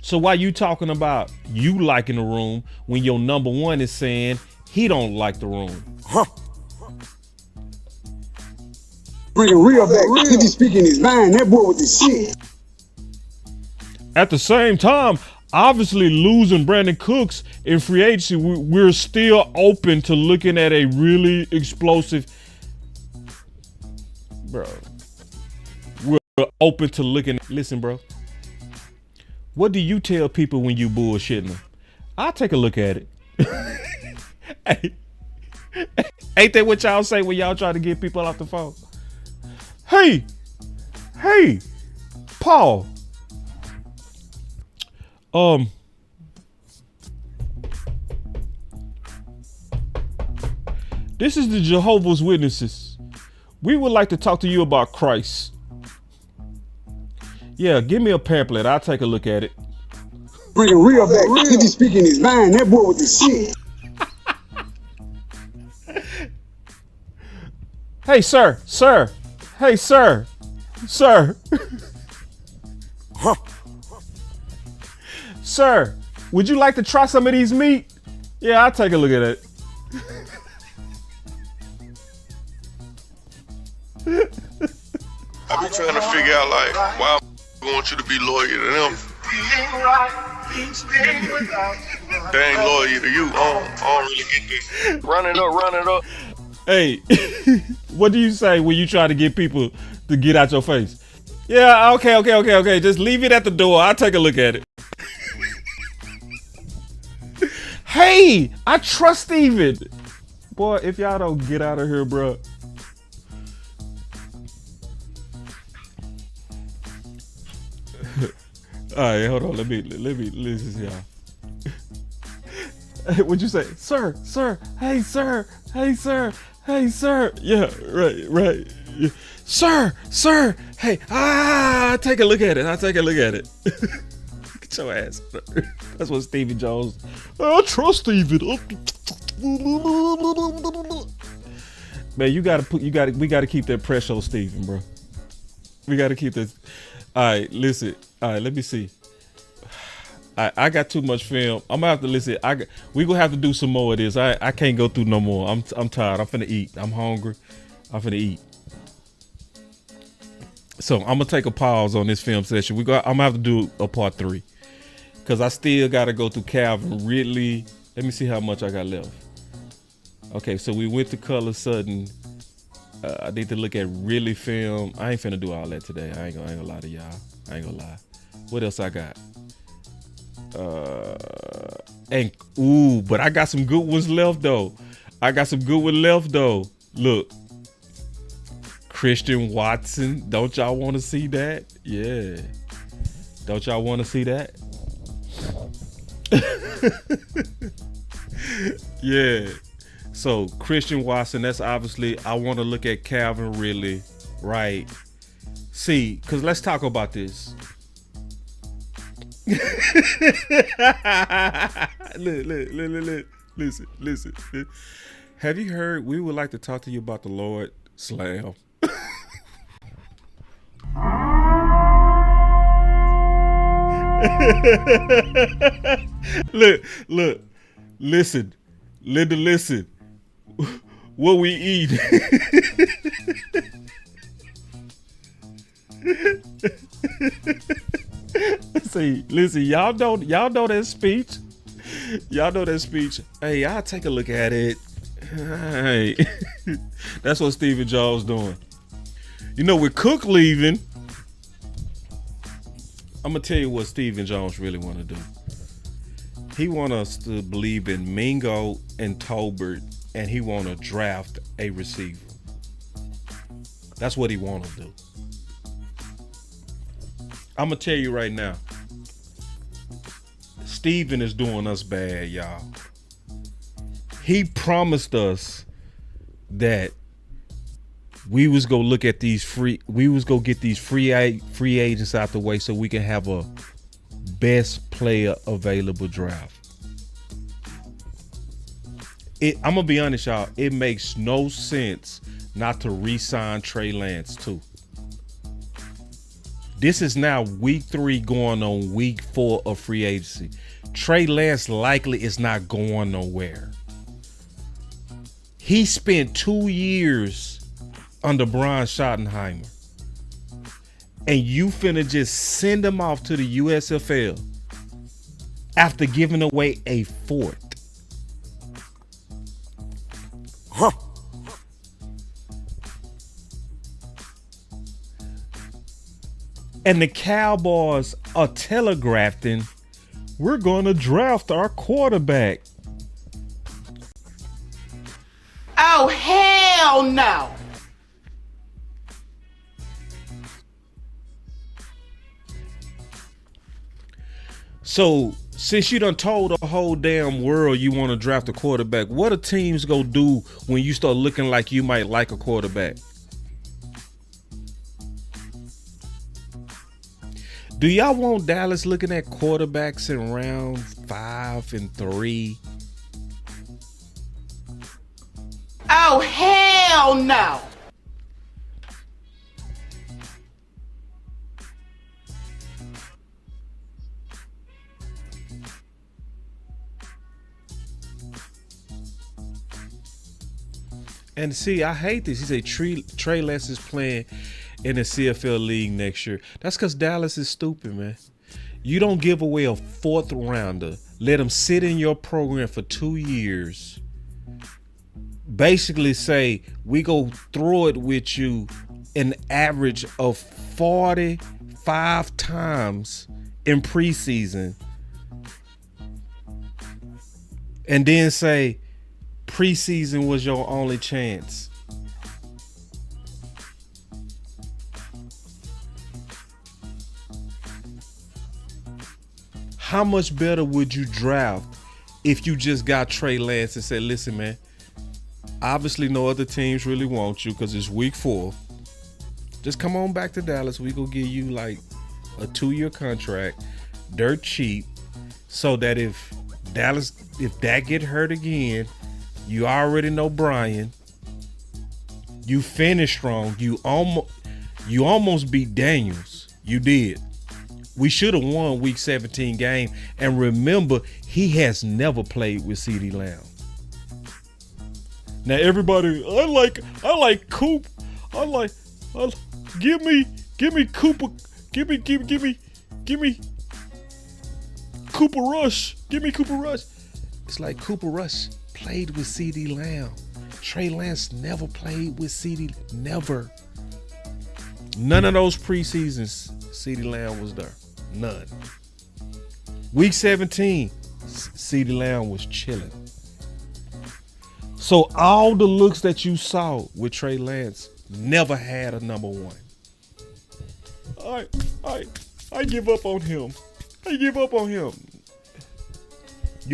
So why you talking about you liking the room when your number one is saying he don't like the room? Huh. Bringing real back. If he's speaking his mind, that boy with the shit. At the same time, obviously losing Brandon Cooks in free agency, we're still open to looking at a really explosive. Bro, we're open to looking. Listen, bro. What do you tell people when you bullshitting them? I'll take a look at it. Hey, ain't that what y'all say when y'all try to get people off the phone? Hey, Paul. This is the Jehovah's Witnesses. We would like to talk to you about Christ. Yeah, give me a pamphlet. I'll take a look at it. Bringing real back. If he's speaking his mind, that boy with the shit. Hey, sir. Hey, sir. Sir, would you like to try some of these meat? Yeah, I'll take a look at it. I be trying to figure out, like, why I want you to be loyal to them. They ain't loyal to you. I don't really get this. Run it up. Hey, what do you say when you try to get people to get out your face? Yeah, okay. Just leave it at the door. I'll take a look at it. Hey, I trust Steven. Boy, if y'all don't get out of here, bro. All right, hold on. Let me listen, y'all. Hey, what'd you say? Sir. Hey, sir. Yeah, right. Yeah. Sir. Hey, take a look at it. Get your ass. That's what Stevie Jones. I trust Steven. Man, we gotta keep that pressure on Steven, bro. We gotta keep this. All right, listen. All right, let me see. I got too much film. I'm gonna have to listen. We gonna have to do some more of this. I can't go through no more. I'm tired. I'm finna eat. I'm hungry. I'm finna eat. So I'm gonna take a pause on this film session. I'm gonna have to do a part 3 because I still gotta go through Calvin Ridley. Let me see how much I got left. Okay, so we went to Color Sutton. I need to look at Ridley film. I ain't finna do all that today. I ain't gonna lie to y'all. I ain't gonna lie. What else I got? But I got some good ones left though. Look, Christian Watson. Don't y'all want to see that? Yeah. Don't y'all want to see that? Yeah. So Christian Watson. That's obviously. I want to look at Calvin Ridley, right? See, because let's talk about this. Listen. Have you heard? We would like to talk to you about the Lord Slam. Look. Listen, Linda. Listen. What we eat. Listen, y'all know that speech. Hey, I'll take a look at it. Hey. That's what Stephen Jones doing. You know, with Cook leaving, I'm gonna tell you what Stephen Jones really want to do. He want us to believe in Mingo and Tolbert, and he want to draft a receiver. That's what he want to do. I'm gonna tell you right now, Steven is doing us bad, y'all. He promised us that we was gonna look at get these free agents out the way so we can have a best player available draft. I'm gonna be honest, y'all. It makes no sense not to re-sign Trey Lance too. This is now week 3 going on week 4 of free agency. Trey Lance likely is not going nowhere. He spent 2 years under Brian Schottenheimer, and you finna just send him off to the USFL after giving away a fourth. Huh. And the Cowboys are telegraphing, we're going to draft our quarterback. Oh, hell no. So, since you done told the whole damn world you want to draft a quarterback, what are teams gonna do when you start looking like you might like a quarterback? Do y'all want Dallas looking at quarterbacks in round 5 and 3? Oh, hell no. And see, I hate this. He said Trey Lance is playing in the CFL league next year. That's because Dallas is stupid, man. You don't give away a 4th rounder. Let him sit in your program for 2 years. Basically say, we go throw it with you an average of 45 times in preseason. And then say, preseason was your only chance. How much better would you draft if you just got Trey Lance and said, listen, man, obviously no other teams really want you because it's week 4. Just come on back to Dallas. We gonna give you like a 2-year contract, dirt cheap, so that if that get hurt again, you already know Brian. You finished strong. You almost beat Daniels. You did. We should have won week 17 game. And remember, he has never played with CeeDee Lamb. Now everybody, I like Coop. Give me Cooper. Give me Cooper Rush. Give me Cooper Rush. It's like Cooper Rush played with CeeDee Lamb. Trey Lance never played with CeeDee. Never. None of those preseasons CeeDee Lamb was there. None. Week 17, CeeDee Lamb was chilling. So all the looks that you saw with Trey Lance never had a number 1. I give up on him. You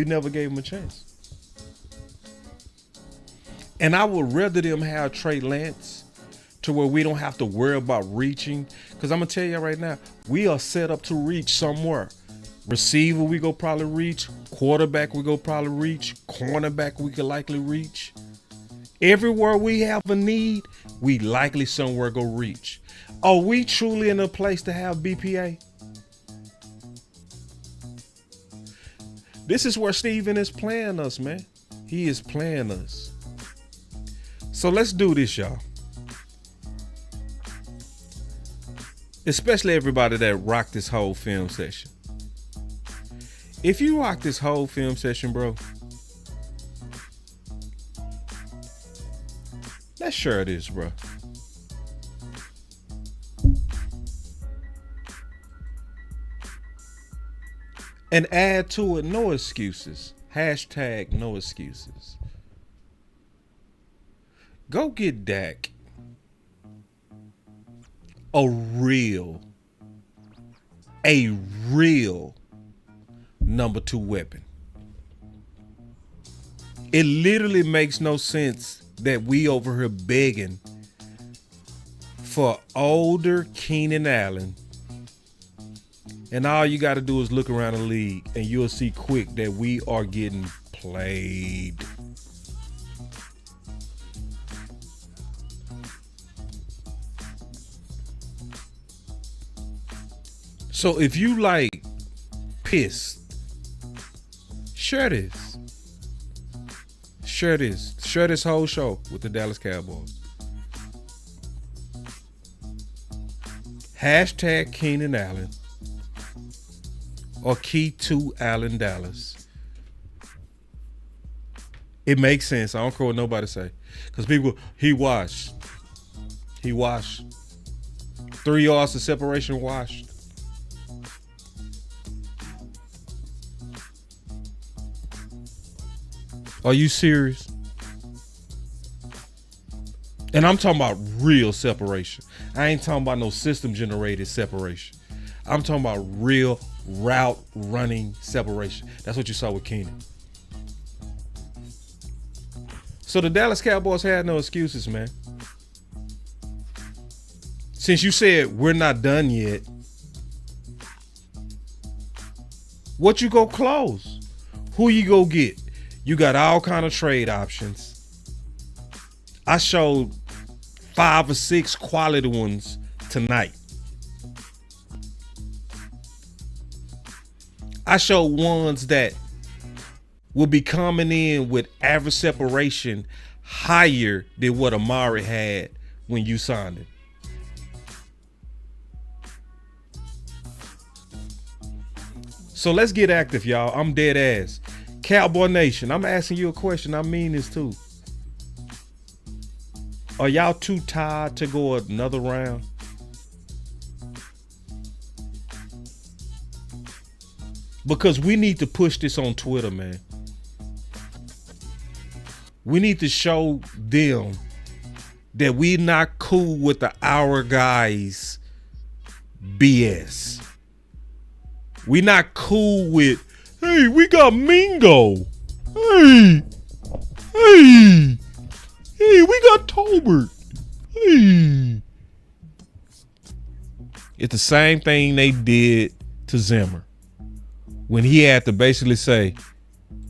never gave him a chance. And I would rather them have Trey Lance to where we don't have to worry about reaching. Because I'm going to tell you right now, we are set up to reach somewhere. Receiver, we go probably reach. Quarterback, we go probably reach. Cornerback, we could likely reach. Everywhere we have a need, we likely somewhere go reach. Are we truly in a place to have BPA? This is where Steven is playing us, man. He is playing us. So let's do this, y'all. Especially everybody that rocked this whole film session. If you rock this whole film session, bro, let's share this, bro. And add to it, no excuses. Hashtag no excuses. Go get Dak a real number 2 weapon. It literally makes no sense that we over here begging for older Keenan Allen, and all you got to do is look around the league and you'll see quick that we are getting played. So if you like pissed, share this. Share this whole show with the Dallas Cowboys. hashtag Keenan Allen or Key to Allen Dallas. It makes sense. I don't care what nobody say. Because people, he washed. 3 yards of separation washed. Are you serious? And I'm talking about real separation. I ain't talking about no system generated separation. I'm talking about real route running separation. That's what you saw with Keenan. So the Dallas Cowboys had no excuses, man. Since you said we're not done yet, what you go close? Who you go get? You got all kind of trade options. I showed 5 or 6 quality ones tonight. I showed ones that will be coming in with average separation higher than what Amari had when you signed him. So let's get active, y'all. I'm dead ass. Cowboy Nation, I'm asking you a question. I mean this too. Are y'all too tired to go another round? Because we need to push this on Twitter, man. We need to show them that we're not cool with the our guys BS. We not cool with, hey, we got Mingo. Hey, we got Tolbert. Hey. It's the same thing they did to Zimmer when he had to basically say,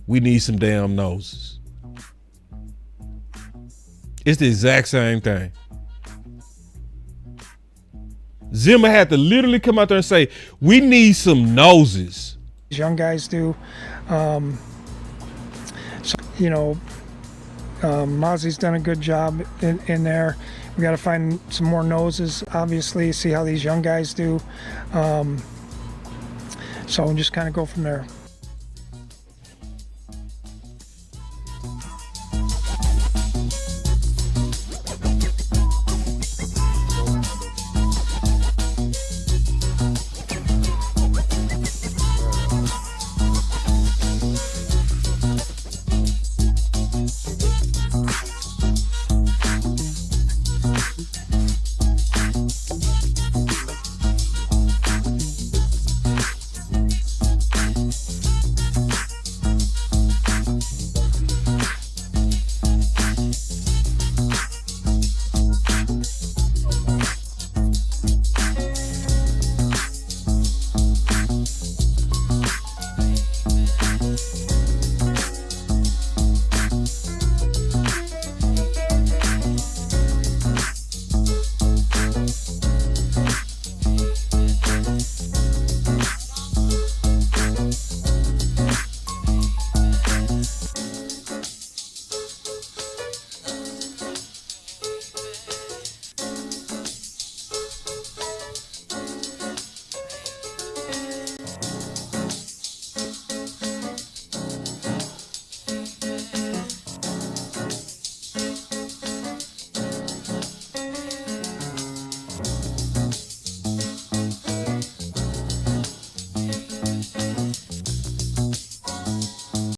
we need some damn noses. It's the exact same thing. Zimmer had to literally come out there and say, we need some noses. Young guys do. Mozzie's done a good job in there. We got to find some more noses, obviously, see how these young guys do. So just kind of go from there.